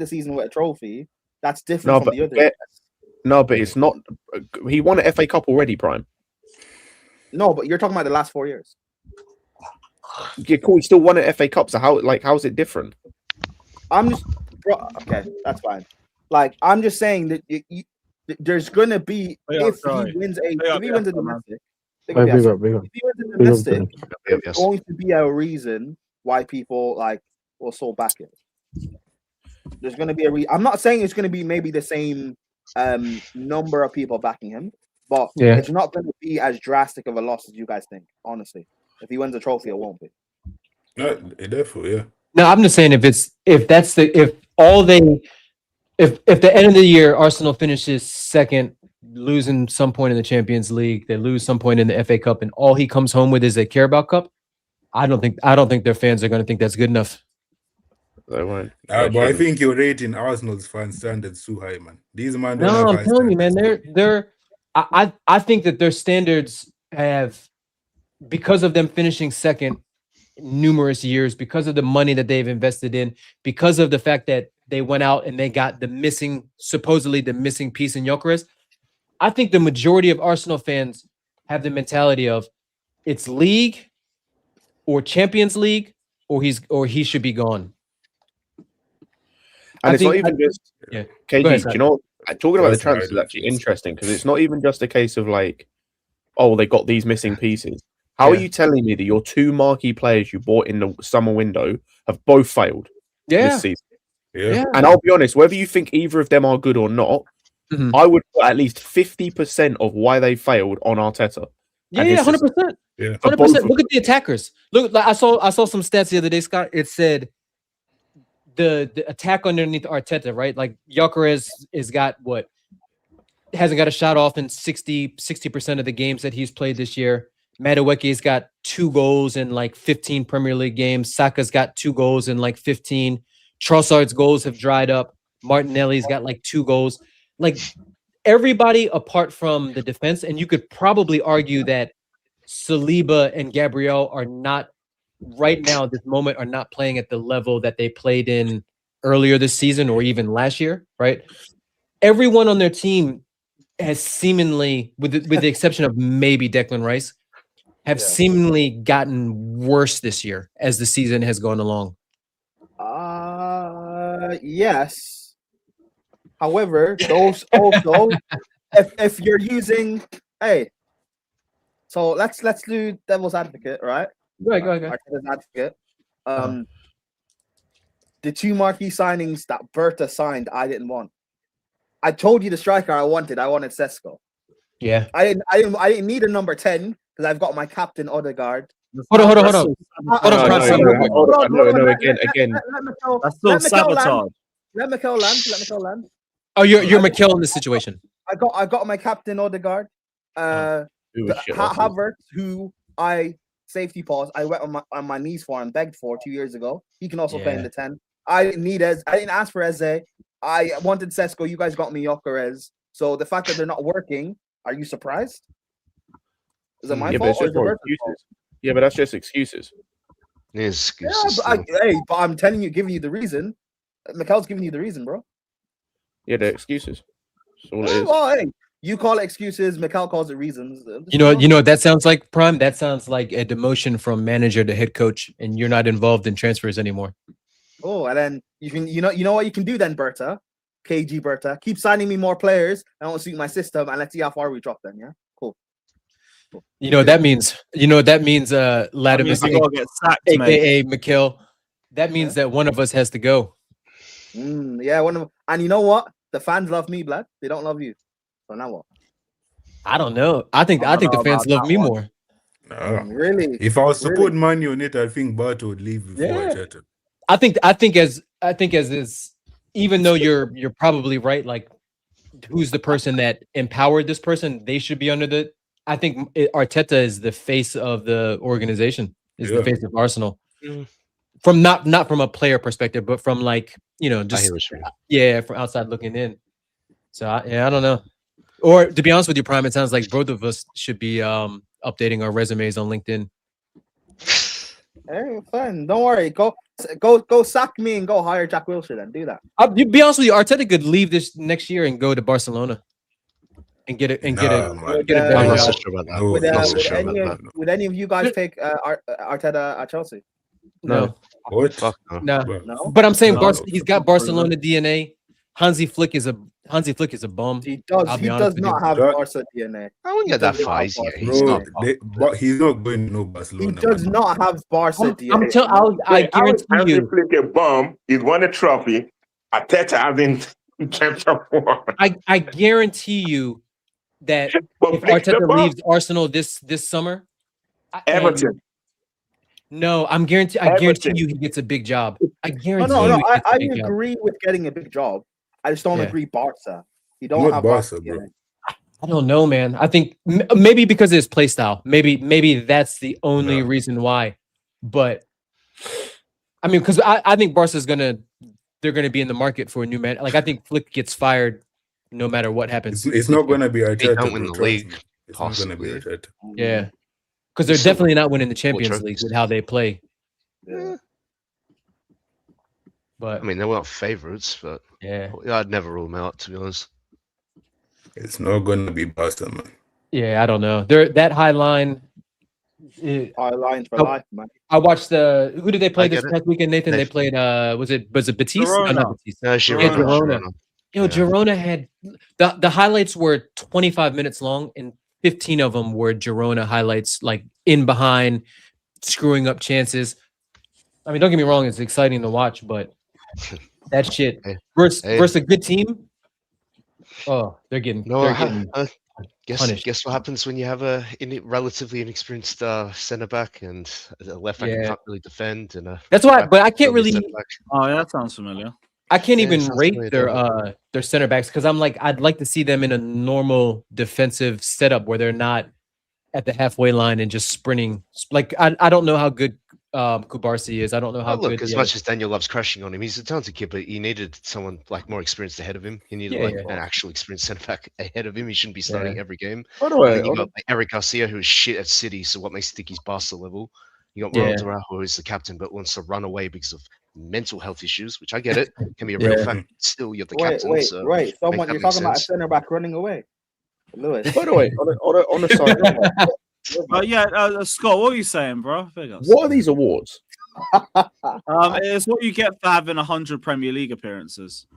season with a trophy, that's different from the other. No, but it's not. He won an FA Cup already, Prime. No, but you're talking about the last 4 years. Yeah, cool. He still won an FA Cup. So how is it different? Okay, that's fine. Like, I'm just saying that there's gonna be if he wins a domestic. If he wins a domestic, there's going to be a reason why people will so back it. There's going to be a reason. I'm not saying it's going to be maybe the same number of people backing him, but it's not going to be as drastic of a loss as you guys think. Honestly, if he wins a trophy, it won't be. No, definitely, yeah. No, I'm just saying if the end of the year Arsenal finishes second, losing some point in the Champions League, they lose some point in the FA Cup, and all he comes home with is a Carabao Cup, I don't think their fans are going to think that's good enough. They won't. But I think you're rating Arsenal's fan standards too high, man. These man don't No, have I'm high telling you, standards. man. I think that their standards have, because of them finishing second numerous years, because of the money that they've invested in, because of the fact that they went out and they got supposedly the missing piece in Gyökeres. I think the majority of Arsenal fans have the mentality of it's league or Champions League or he should be gone. And it's not even just KG. ahead, Do you know, talking about the transfers is actually interesting because it's not even just a case of like, oh, they got these missing pieces. How are you telling me that your two marquee players you bought in the summer window have both failed this season? Yeah. And I'll be honest, whether you think either of them are good or not, I would put at least 50% of why they failed on Arteta. Yeah, 100%. 100%. Look at the attackers. Look, like I saw some stats the other day, Scott. It said the attack underneath Arteta, right? Like Gyökeres hasn't got a shot off in 60% of the games that he's played this year. Madueke's got 2 goals in like 15 Premier League games. Saka's got 2 goals in like 15. Trossard's goals have dried up. Martinelli's got like 2 goals. Like everybody apart from the defense, and you could probably argue that Saliba and Gabriel are not right now at this moment are not playing at the level that they played in earlier this season or even last year, right? Everyone on their team has seemingly, with the exception of maybe Declan Rice, have seemingly gotten worse this year as the season has gone along. Yes. However, those also, if you're using, so let's do devil's advocate, right? Go ahead. Devil's advocate. The 2 marquee signings that Berta signed, I didn't want. I told you the striker I wanted Sesko. Yeah. I didn't need a number 10 because I've got my captain Odegaard. Hold on. No, again. That's still sabotage. Let Mikel land. Oh, you're Mikel in this situation. I got my captain Odegaard. Havertz, who I safety pause. I went on my knees for and begged for 2 years ago. He can also play in the 10. I didn't ask for Eze. I wanted Sesko. You guys got me Gyökeres. So the fact that they're not working, are you surprised? Is it my fault? Yeah, but that's just excuses. Excuses. But I'm telling you, giving you the reason. Mikel's giving you the reason, bro. Yeah, they're excuses. That's all it is. Well, you call it excuses. Mikel calls it reasons. You know what that sounds like, Prime? That sounds like a demotion from manager to head coach, and you're not involved in transfers anymore. Oh, and then you know what you can do then, Berta, KG Berta, keep signing me more players. I don't suit my system, and let's see how far we drop then. Yeah, cool. You know what that means? Latimus, aka Mikel. That means that one of us has to go. Yeah, and you know what? The fans love me, Blood. They don't love you. So now what? I don't know. I think the fans love me more. Really? If I was supporting Man United, I think Bart would leave before Arteta. I think as is, even though you're probably right, like who's the person that empowered this person, they should be under the. I think Arteta is the face of the organization, is the face of Arsenal. From not from a player perspective, but from like, just from outside looking in. So I don't know. Or to be honest with you, Prime, it sounds like both of us should be updating our resumes on LinkedIn. Hey, fine. Don't worry. Go sack me and go hire Jack Wilshere then. Do that. I'll be honest with you, Arteta could leave this next year and go to Barcelona and get it. Would any of you guys take Arteta at Chelsea? No. What? No. But I'm saying he's got Barcelona DNA. Hansi Flick is a bum. He does not have Barca DNA. I wouldn't get that far. He's not. But he's not going to know Barcelona. He does not have Barca DNA. I guarantee you. Flick a bum. He's won a trophy. Arteta hasn't championship one. I guarantee you that if Arteta leaves Arsenal this summer, Everton. No, I guarantee you he gets a big job. I guarantee No. I agree with getting a big job. I just don't agree Barca. You don't have Barca, bro. I don't know, man. I think maybe because of his play style. Maybe that's the only reason why. But I mean, because I think Barca's they're gonna be in the market for a new man. Like I think Flick gets fired no matter what happens. It's not gonna be They don't Arteta, win bro. the Trust league, me. It's not gonna be possibly. Arteta. Yeah, because they're Still definitely not winning the more Champions League trophies. with how they play. Yeah. But I mean, they weren't favourites, but yeah, I'd never rule them out, to be honest. It's not gonna be Barca, man. yeah, I don't know. They're that high line. High lines for Oh, life, man. I watched who did they play I this get it. past weekend, Nathan? They played was it Batiste? No, Girona. not Batiste. No, Yeah, Girona. Yo, Yeah. Girona had the highlights were 25 minutes long, and 15 of them were Girona highlights, like in behind, screwing up chances. I mean, don't get me wrong, it's exciting to watch, but that shit versus a good team. Oh, they're getting Guess what happens when you have a relatively inexperienced centre back and a left back who Yeah. can't really defend, and That's why, but I can't really. Oh, yeah, that sounds familiar. I can't Yeah, even sounds rate familiar, their center backs because I'm like I'd like to see them in a normal defensive setup where they're not at the halfway line and just sprinting. Like I don't know how good Kubarsi is. I don't know how look, good. as much as Daniel loves crashing on him, he's a talented kid, but he needed someone like more experienced ahead of him. He needed an actual experienced centre back ahead of him. He shouldn't be starting every game. By the way, And then you got Eric Garcia, who is shit at City, so what makes you think he's Barca level? You got Yeah. Ronald Araujo, who is the captain, but wants to run away because of mental health issues, which I get it, can be a real fact. Still, you're the captain. Wait, so wait. make Someone that you're make talking about a sense. center back running away. Lewis. By the way, on the side, Scott, what are you saying, bro? what are these awards? It's what you get for having 100 Premier League appearances.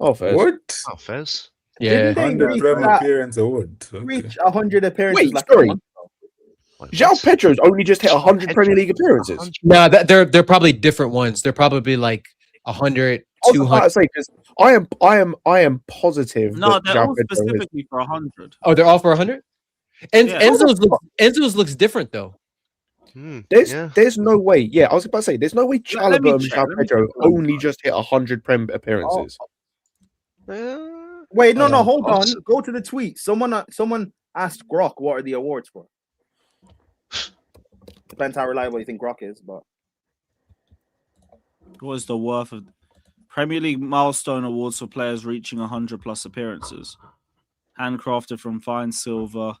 Oh, Fez. What? Oh, Fez. Yeah. Didn't they 100 reach Premier that- appearance award. Okay. reach 100 appearances? Wait, like sorry. a month ago? João Pedro's only just hit 100 Premier League appearances. No, they're probably different ones. They're probably like 100, I was about 200. to say because I am positive. No, that they're João all Pedro is- specifically for 100. Oh, they're all for 100. And Yeah. Enzo's looks different though. There's no way. Yeah, I was about to say there's no way Let me Chalobah and check, João let me Pedro check. only just hit 100 Prem appearances. Wait, no, hold on. Also- Go to the tweet. Someone asked Grok what are the awards for. Depends how reliable you think Grok is, but What is the worth of Premier League milestone awards for players reaching 100 plus appearances? Handcrafted from fine silver,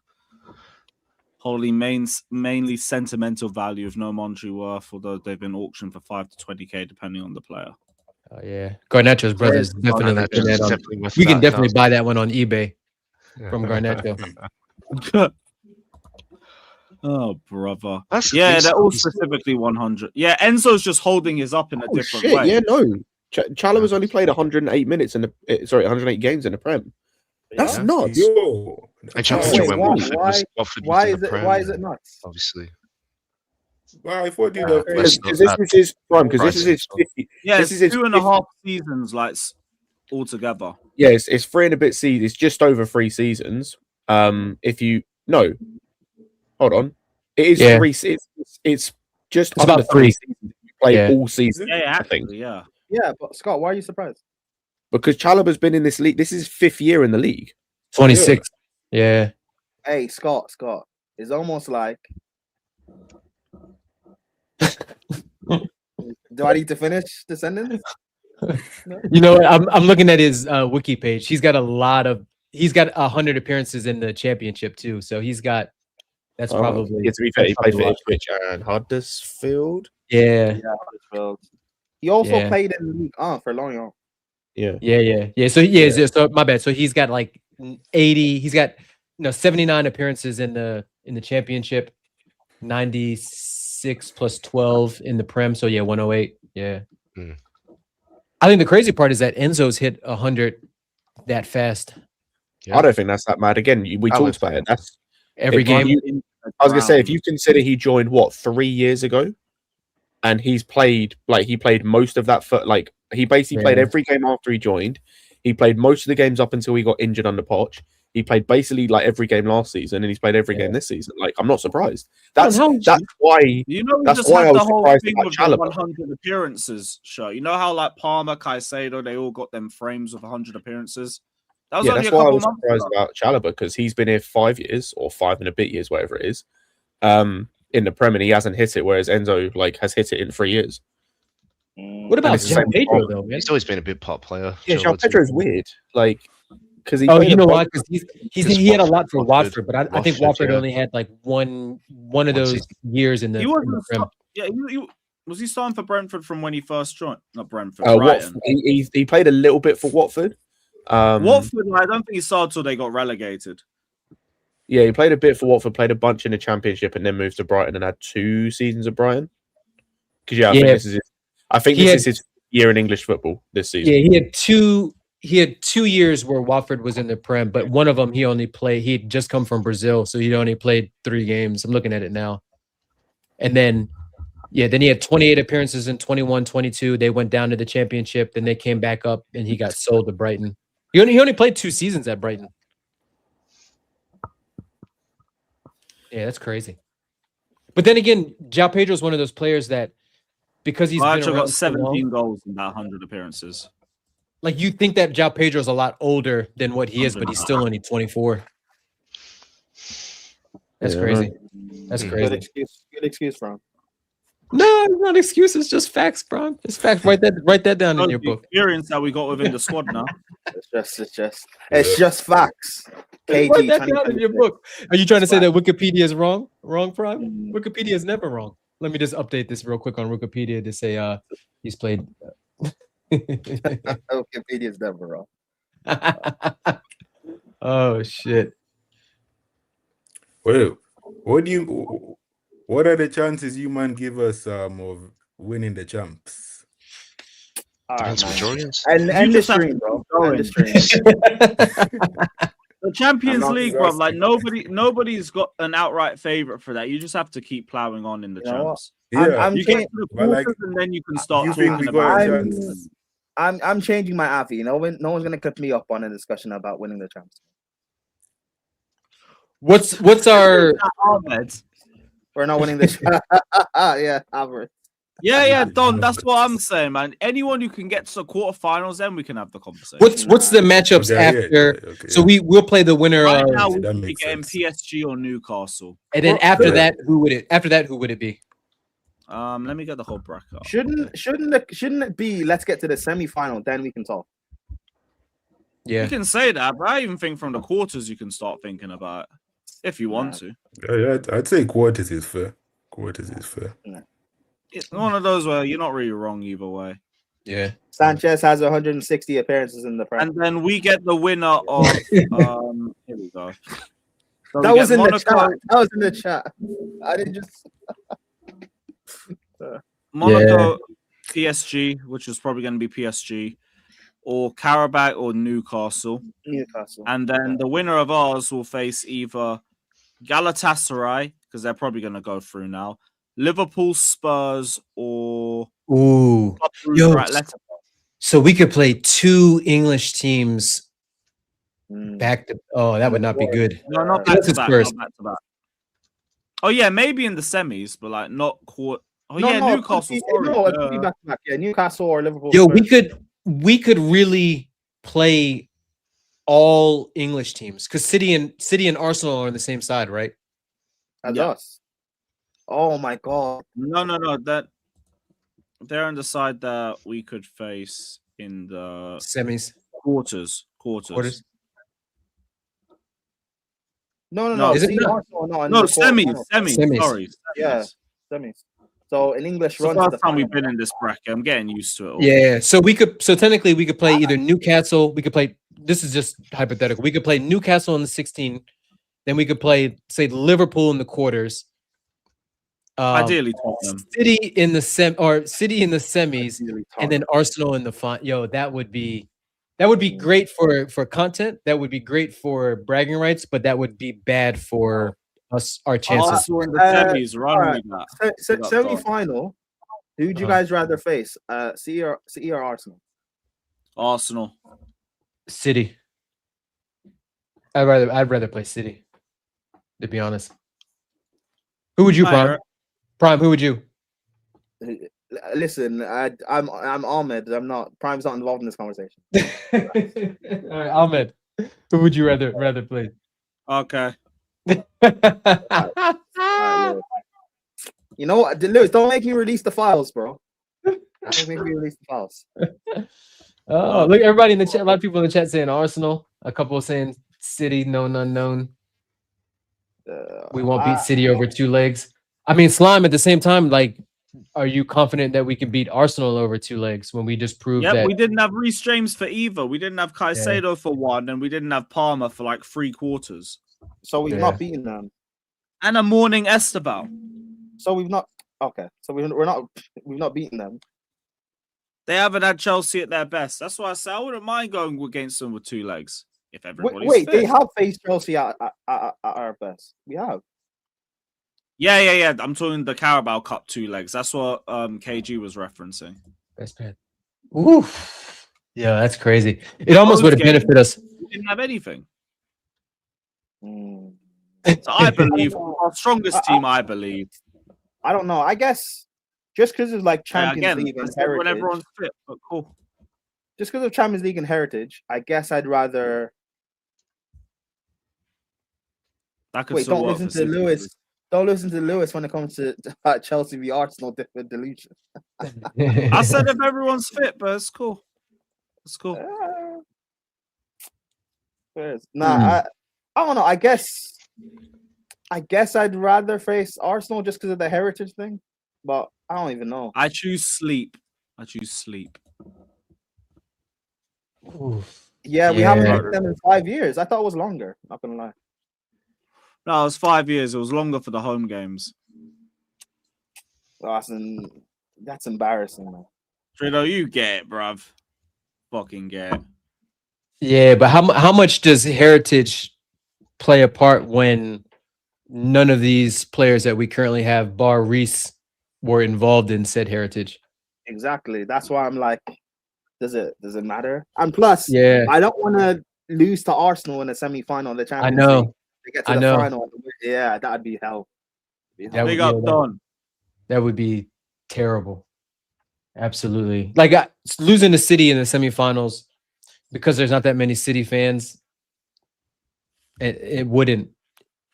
holding mainly sentimental value of no monetary worth, although they've been auctioned for 5 to 20k depending on the player. Oh yeah, Garnacho's brothers Yeah, definitely. Garnacho's put that on- definitely worth we can that definitely $1,000. buy that one on eBay from Garnacho. Oh, brother. That's Yeah, decent. they're all He's- specifically 100. Yeah, Enzo's just holding his up in a Oh different shit! way. Yeah, no. Chalobah's only played 108 minutes in the 108 games in the Prem. That's Yeah. nuts. Yo. And Champions Wait, League when why- Watford was why in is the it Prem, why is it nuts? Obviously. Well, I thought you'd have Because played. this is his prime. Because this is his Pricing, 50. Yeah, this it's is his 2.5 seasons, like altogether. Yeah, it's 3 and a bit seasons. It's just over 3 seasons. If you no, hold on, it is Yeah. 3. It's just It's under about 3 3. seasons. You play Yeah. all season. Yeah, I think actually, yeah. Yeah, but Scott, why are you surprised? because Chalobah's been in this league. This is his 5th year in the league. 26. Yeah. Hey, Scott, it's almost like. Do I need to finish the sentence? You know what? I'm looking at his wiki page. He's got 100 appearances in the championship too. So he's got that's probably Yeah, to be fair, he played for a lot. Ipswich and Huddersfield. Yeah. Huddersfield. He also Yeah. played in the league for Lorient. Yeah. Yeah. So my bad. So he's got like 80. He's got 79 appearances in the championship, 96 plus 12 in the Prem. So yeah, 108. Yeah. Mm. I think the crazy part is that Enzo's hit 100 that fast. Yeah. I don't think that's that mad. Again, we I talked would about it. That's Every if game. I was gonna say if you consider he joined 3 years ago, and he played most of that he basically played Yeah. every game after he joined. He played most of the games up until he got injured under Poch. He played basically every game last season, and he's played every game this season. I'm not surprised. That's why. You know, we That's just why had I the was whole surprised thing about with the Chalobah. 100 appearances show. You know how Palmer, Caicedo, they all got them frames of 100 appearances. That was Yeah, only that's a why I couple was months surprised ago. about Chalobah because he's been here 5 years or 5 and a bit years, whatever it is, in the Prem, and he hasn't hit it, whereas Enzo has hit it in 3 years. What about João Pedro though, man? He's always been a bit pop player. Yeah, João Pedro is weird. Like, because he. Oh, played you a know bunch- why? Because he had a lot for Watford, but I think Watford, Watford yeah. only had like one of those years in the. He in the wasn't. Prem. Was he starting for Brentford from when he first joined? Not Brentford, Watford, Brighton. he played a little bit for Watford. Watford, I don't think he started till they got relegated. Yeah, he played a bit for Watford, played a bunch in the Championship, and then moved to Brighton and had 2 seasons of Brighton. Because I think this is his year in English football this season. Yeah, he had 2 years where Watford was in the Prem, but one of them he only played. He had just come from Brazil, so he only played 3 games. I'm looking at it now, and then. Yeah, then he had 28 appearances in 21-22. They went down to the Championship. Then they came back up, and he got sold to Brighton. He only played 2 seasons at Brighton. Yeah, that's crazy. But then again, João Pedro is one of those players that, because he's been around got so 17 long, goals in about 100 appearances. like you think that João Pedro is a lot older than what he is, but he's still only 24. That's crazy. That's crazy. Good excuse for him. No, it's not excuses, just facts, bro. It's facts. Write that down in your book. Experience that we got within the squad now. It's just facts. Write that down in your book. Are you trying to say that Wikipedia is wrong? Wrong, Prime? Wikipedia is never wrong. Let me just update this real quick on Wikipedia to say he's played. Wikipedia is never wrong. Oh shit. Well, what are the chances you man give us of winning the champs? And the stream, bro. End the stream. The Champions I'm not League, bro. Like exhausted. nobody's got an outright favorite for that. You just have to keep plowing on in the You know what? champs. Yeah, you get to the but like, quarters and then you can start you think talking we got about a chance? I'm changing my avi. You know, no one's gonna clip me up on a discussion about winning the champs. What's our Ahmed? We're not winning this. Yeah, Albert. Yeah, Don. That's what I'm saying, man. Anyone who can get to the quarterfinals, then we can have the conversation. what's the matchups after? So we'll play the winner Right of, now, we'll be getting PSG or Newcastle. and then after that, who would it be? Let me get the whole bracket up. Shouldn't it be? Let's get to the semi-final, then we can talk. Yeah, You can say that, but I even think from the quarters you can start thinking about it, if you want to. Yeah, I'd say quarters is fair. Quarters is fair. It's one of those where you're not really wrong either way. Yeah. Sanchez has 160 appearances in the Prem. And then we get the winner of here we go. So That we was get in the Monaco, chat. That was in the chat. I didn't just. Monaco, PSG, which is probably going to be PSG, or Karabakh or Newcastle. Newcastle. And then the winner of ours will face either Galatasaray, because they're probably going to go through now, Liverpool, Spurs, or Ooh. Yo, Atletico. so we could play 2 English teams back to. Oh, that would not be good. No, not back Unless to it's back. Spurs. Not back to back. Oh yeah, maybe in the semis, but like not quarter. Oh No, yeah, no, Newcastle. it could be back to back. Yeah, Newcastle or Liverpool. Yo, Spurs. we could really play all English teams because City and Arsenal are on the same side, right? As us. Oh my god. No. That they're on the side that we could face in the semis, quarters. No. Is it See, not? Arsenal, no, No, in the semis. quarterfinals. Sorry. Yeah, semis. So in English, It's the run to first the time final. we've been in this bracket. I'm getting used to it all. Yeah. So technically we could play either Newcastle. We could play. This is just hypothetical. We could play Newcastle in the 16. Then we could play, say, Liverpool in the quarters. Ideally, Tottenham. City in the semis, and then Arsenal in the final. Yo, that would be great for content. That would be great for bragging rights, but that would be bad for us, our chances. Arsenal in the semis, run with that. Semi-final. Who would you guys rather face? City or Arsenal? Arsenal. City. I'd rather play City, to be honest. Who would you, Prime? Prime, who would you? Listen, I'm Ahmed. I'm not. Prime's not involved in this conversation. All right, Ahmed, who would you rather play? Okay. You know what, Lewis? Don't make me release the files, bro. Maybe release the files. Oh, look, everybody in the chat. A lot of people in the chat saying Arsenal. A couple saying City, known unknown. We won't beat City over 2 legs. I mean, Slime. At the same time, like, are you confident that we can beat Arsenal over 2 legs when we just proved Yep, that? we didn't have Reece James for either. We didn't have Caicedo for 1, and we didn't have Palmer for like 3/4. So we've not beaten them. And a morning Esteban. So we've not. Okay, so we've not beaten them. They haven't had Chelsea at their best. That's why I say I wouldn't mind going against them with 2 legs if everybody's Wait, fit. they have faced Chelsea at our best. We have. Yeah. I'm talking the Carabao Cup 2 legs. That's what KG was referencing. Best bet. Oof. Yeah, that's crazy. It almost would have benefited us. We didn't have anything. So I believe our strongest team. I believe. I don't know. I guess just because of like Champions Again, League and that's when Heritage. everyone's fit, but cool. Just because of Champions League and Heritage, I guess I'd rather. That could Wait, still don't work listen for to City. Lewis. Don't listen to Lewis when it comes to Chelsea v Arsenal delusion. I said if everyone's fit, but it's cool. It's cool. Nah, I don't know. I guess I'd rather face Arsenal just because of the heritage thing, but I don't even know. I choose sleep. Yeah, we haven't beaten them in 5 years. I thought it was longer. Not gonna lie. No, it was 5 years. It was longer for the home games. That's embarrassing, man. Trino, you get it, bruv. Fucking get it. Yeah, but how much does heritage play a part when none of these players that we currently have, bar Reece, were involved in said heritage? Exactly. That's why I'm like, does it matter? And plus, Yeah, I don't want to lose to Arsenal in the semi-final of the Champions know. League. To get to I the know. final. Yeah, that'd be hell. That would be terrible. Absolutely. Like losing to City in the semifinals because there's not that many City fans. It wouldn't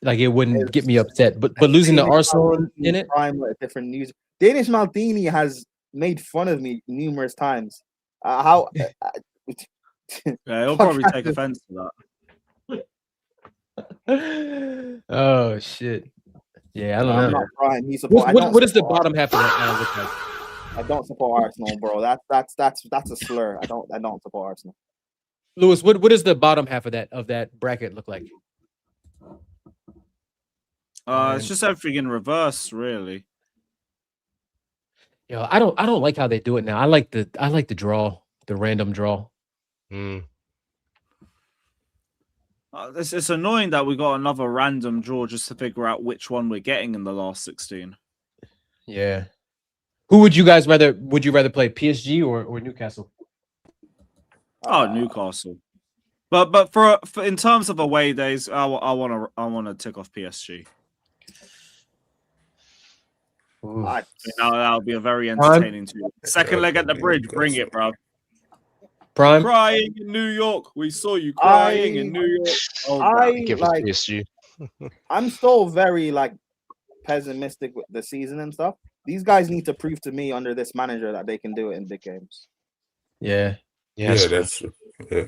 get me upset. But losing to Arsenal in it, prime with different news. Danish Maldini has made fun of me numerous times. Yeah, he'll probably take offense to that. Oh shit! Yeah, I don't I'm know. not crying. What does the bottom half of that look like? I don't support Arsenal, bro. That's a slur. I don't support Arsenal. Lewis, what does the bottom half of that bracket look like? It's just everything in reverse, really. Yo, I don't like how they do it now. I like the draw, the random draw. It's annoying that we got another random draw just to figure out which one we're getting in the last 16. Yeah. Who would you guys rather? Would you rather play PSG or Newcastle? Oh, Newcastle. But for in terms of away days, I want to tick off PSG. That'll be a very entertaining too. Second leg at the bridge, bring it, bro. Prime crying in New York. We saw you crying in New York. I'm still very pessimistic with the season and stuff. These guys need to prove to me under this manager that they can do it in big games. Yeah. That's true. Yeah.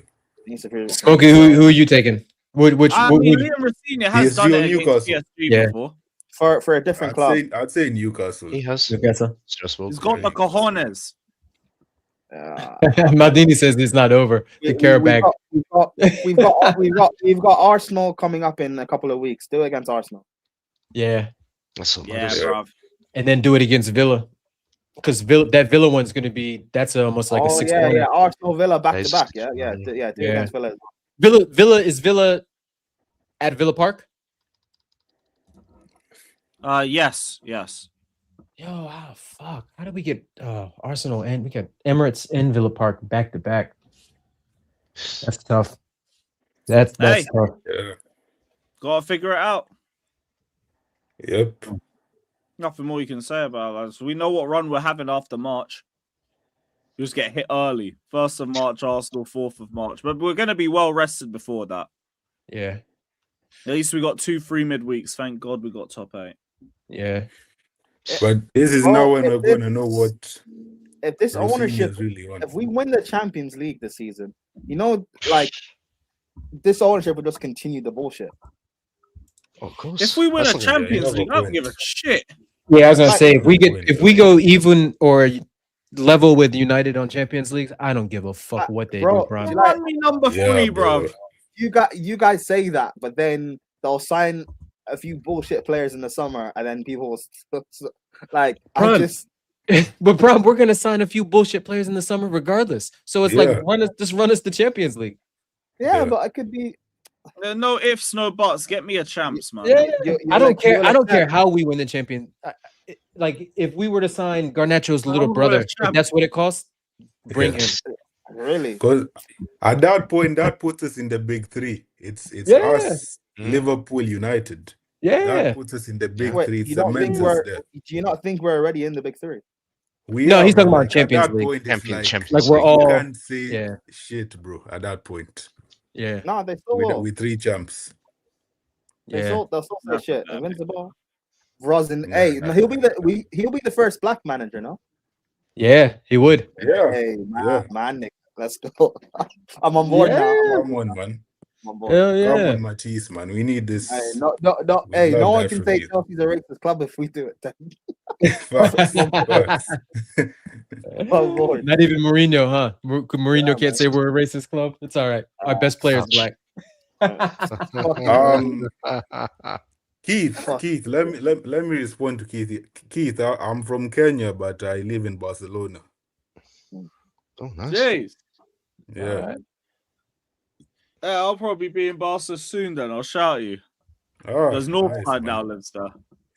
Smokey, who are you taking? Liam Rosini has done it against PSG before. For a different club. I'd say Newcastle. He has. Newcastle. He's got the cojones. Maldini says it's not over. The Carabao. We've got Arsenal coming up in a couple of weeks. Do it against Arsenal. Yeah. Bro. And then do it against Villa. Because that Villa one's going to be, that's almost like a 6 point. Yeah. Arsenal Villa back to back. Do it against Villa. Is Villa at Villa Park? Yes. Yo, fuck. How did we get Arsenal and we got Emirates and Villa Park back to back? That's tough. That's tough. Yeah. Gotta figure it out. Yep. Nothing more you can say about that. So we know what run we're having after March. You just get hit early. 1st of March, Arsenal, 4th of March. But we're going to be well rested before that. Yeah. At least we got 2 free midweeks. Thank God we got top 8. Yeah. But this is now when we're going to know what if this Rosinha ownership, is really on. if we win the Champions League this season, you know, like this ownership will just continue the bullshit. Of course. If we win a That's not gonna- Champions League, I don't give a shit. Yeah, I was gonna Like- say if we go even or level with United on Champions League, I don't give a fuck what they bro, do, bro. you like- Run me number Yeah, 3, bro. bruv. You guys say that, but then they'll sign a few bullshit players in the summer, and then people will like I Bron, just but bro, we're gonna sign a few bullshit players in the summer regardless. So it's like Yeah. run us the Champions League. yeah, but it could be. No ifs, no buts. Get me a champs, man. I don't care. I don't care how we win the champion. Like if we were to sign Garnacho's little we're brother, a if champ. that's what it costs, bring him. Really? Because at that point, that puts us in the big three. It's Yeah. us, Liverpool, United. Yeah. That puts us in the big Wait, three. you don't think Cements us we're? there. Do you not think we're already in the big three? We No, are, he's talking bro. about Like, Champions at that League. point, it's like, Champions Like we're League. all you can't say yeah. shit, bro. At that point, Yeah. No, they still will. with three champs. Yeah. They'll still say shit. Invincible. Rosin, Nah, hey, nah, no, he'll be the first black manager, no? Yeah, he would. Yeah, Hey, man, yeah. man, Nick, let's go. I'm on board now. Come on, man. I'm on board. Hell Come yeah. on, Matisse, man. We need this. Hey, no, We hey, love no one that can from say you. Chelsea's a racist club if we do it. Then. Facts, facts. Oh, boy. Not even Mourinho, huh? Mourinho Yeah, can't man. say we're a racist club. It's all right. Our best player is black. Keith, let me respond to Keith. Keith, I'm from Kenya, but I live in Barcelona. Oh, nice. Jeez. Yeah. Yeah, I'll probably be in Barca soon. Then I'll shout you. Oh, There's nice, Northside man. now lives there.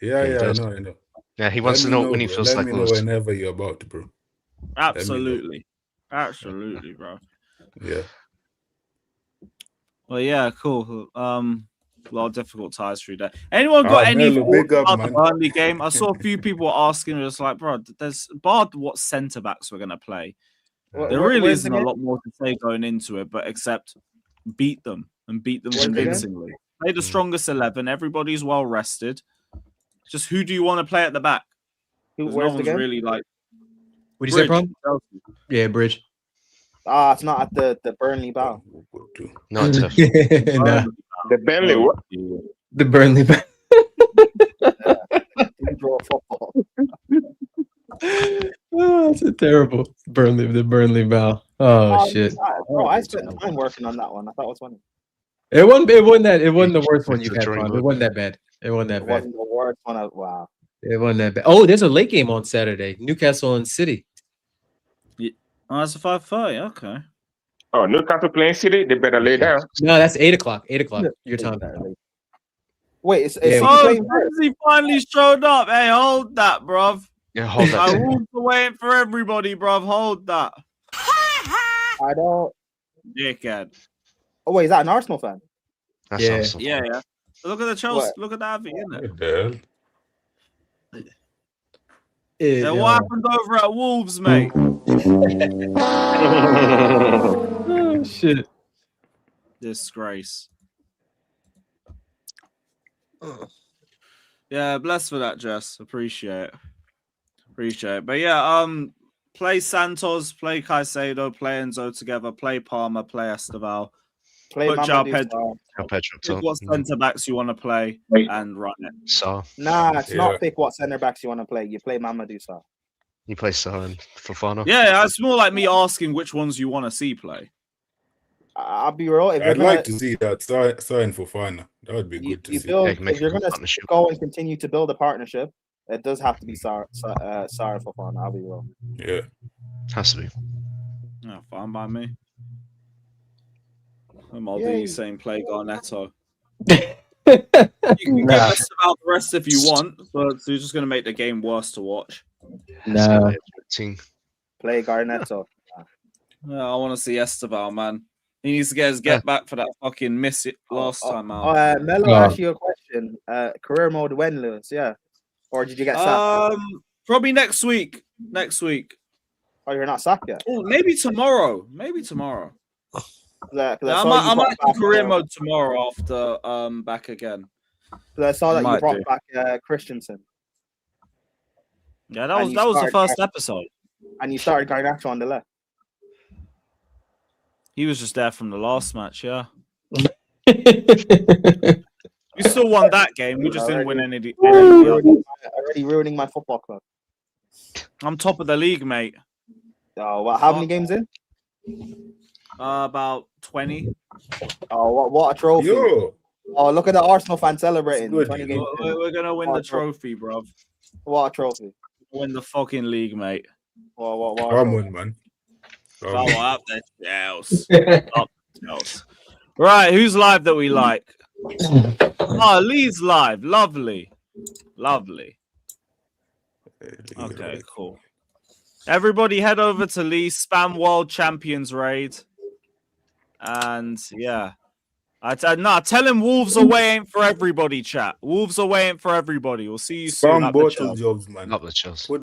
Yeah, He yeah, does. I know. Yeah, he wants Let to me know when he bro. feels Let like me know Lewis. whenever you're about, bro. Absolutely, absolutely, bro. Yeah. Well, yeah, cool. A lot of difficult ties through there. Anyone got any Melo, thoughts big up, about the man. Burnley game? I saw a few people asking, just like, bro, there's barred what centre backs we're gonna play. There really where's the isn't a game? lot more to say going into it, but except beat them and beat them Where's the game? convincingly. Play the strongest 11. Everybody's well rested. Just who do you want to play at the back? Because no Where's the one's game? really like. What do you say, Bridge, Bron? Chelsea. Yeah, Bridge. It's not at the Burnley Bow. No, it's Nah, The Burnley, what? the Burnley. Draw football. Oh, it's a terrible Burnley. The Burnley bow. Oh shit! Bro, I spent time working on that one. I thought it was funny. It wasn't that. It wasn't the worst one It's you've a had. drawing Bron. It board. wasn't that bad. It wasn't that It bad. wasn't the worst one. Wow. It wasn't that bad. Oh, there's a late game on Saturday. Newcastle and City. Oh, that's a 5:30. Okay. Oh, Newcastle playing City, they better lay down. No, that's 8:00. 8:00 your time. Wait, is Yeah, City Oh, playing first? he finally showed up. Hey, hold that, bruv. Yeah, hold that. I ruled the waiting for everybody, bruv. Hold that. I don't. Dickhead. Oh wait, is that an Arsenal fan? That Yeah. sounds so Yeah, fun. yeah. Look at the Chelsea. What? Look at that, isn't it? What the hell? Yeah, what happened over at Wolves, mate? Oh shit! Disgrace. Yeah, bless for that, Jess. Appreciate it. But yeah, play Santos, play Caicedo, play Enzo together, play Palmer, play Esteval. Play Put João Mamadou Pedro. Sarr. How Pedro Pick what centre backs you want to play and run it. Saar. Nah, it's Yeah. not pick what centre backs you want to play. You play Mamadou Sarr. You play Saar and Fofana. Yeah, it's more like me asking which ones you want to see play. I'll be real. If you're I'd gonna, like to see that sign for Fana. That would be you, good to you see. build, Yeah, make if you're a gonna partnership. go and continue to build a partnership, it does have to be Sarr for fun. I'll be real. Yeah. Has to be. Yeah, fine by me. I'm all Yeah. saying play Garnetto. You can get less about the rest if you want, but you're just going to make the game worse to watch. Nah. Play Garnetto. Yeah, I want to see Esteval, man. He needs to get his get back for that fucking miss it last time out. Melo, ask you a question. Career mode when, Lewis? Yeah. Or did you get sacked? Probably next week. Next week. Oh, you're not sacked yet? Oh, maybe tomorrow. Maybe tomorrow. Yeah, I might do career mode tomorrow after back again. I saw that you Might brought do. back Christensen. Yeah, And that was the you first started- episode. and you started Garnacho on the left. He was just there from the last match, yeah. We still won that game. We just didn't win any of the Already ruining my football club. I'm top of the league, mate. Oh, how many games in? About 20. Oh, what a trophy! Yo. Oh, look at the Arsenal fan celebrating. 20 games. We're gonna win the trophy, bro. What a trophy! Win the fucking league, mate. What Come on, man. Come up the shells. Up the shells. Right, who's live that we like? Oh, Lee's live. Lovely. Okay, cool. Everybody head over to Lee, spam World Champions raid. And yeah. Tell him Wolves away ain't for everybody, chat. Wolves away ain't for everybody. We'll see you soon. Spam bottle jobs, man. Up the Chelsea.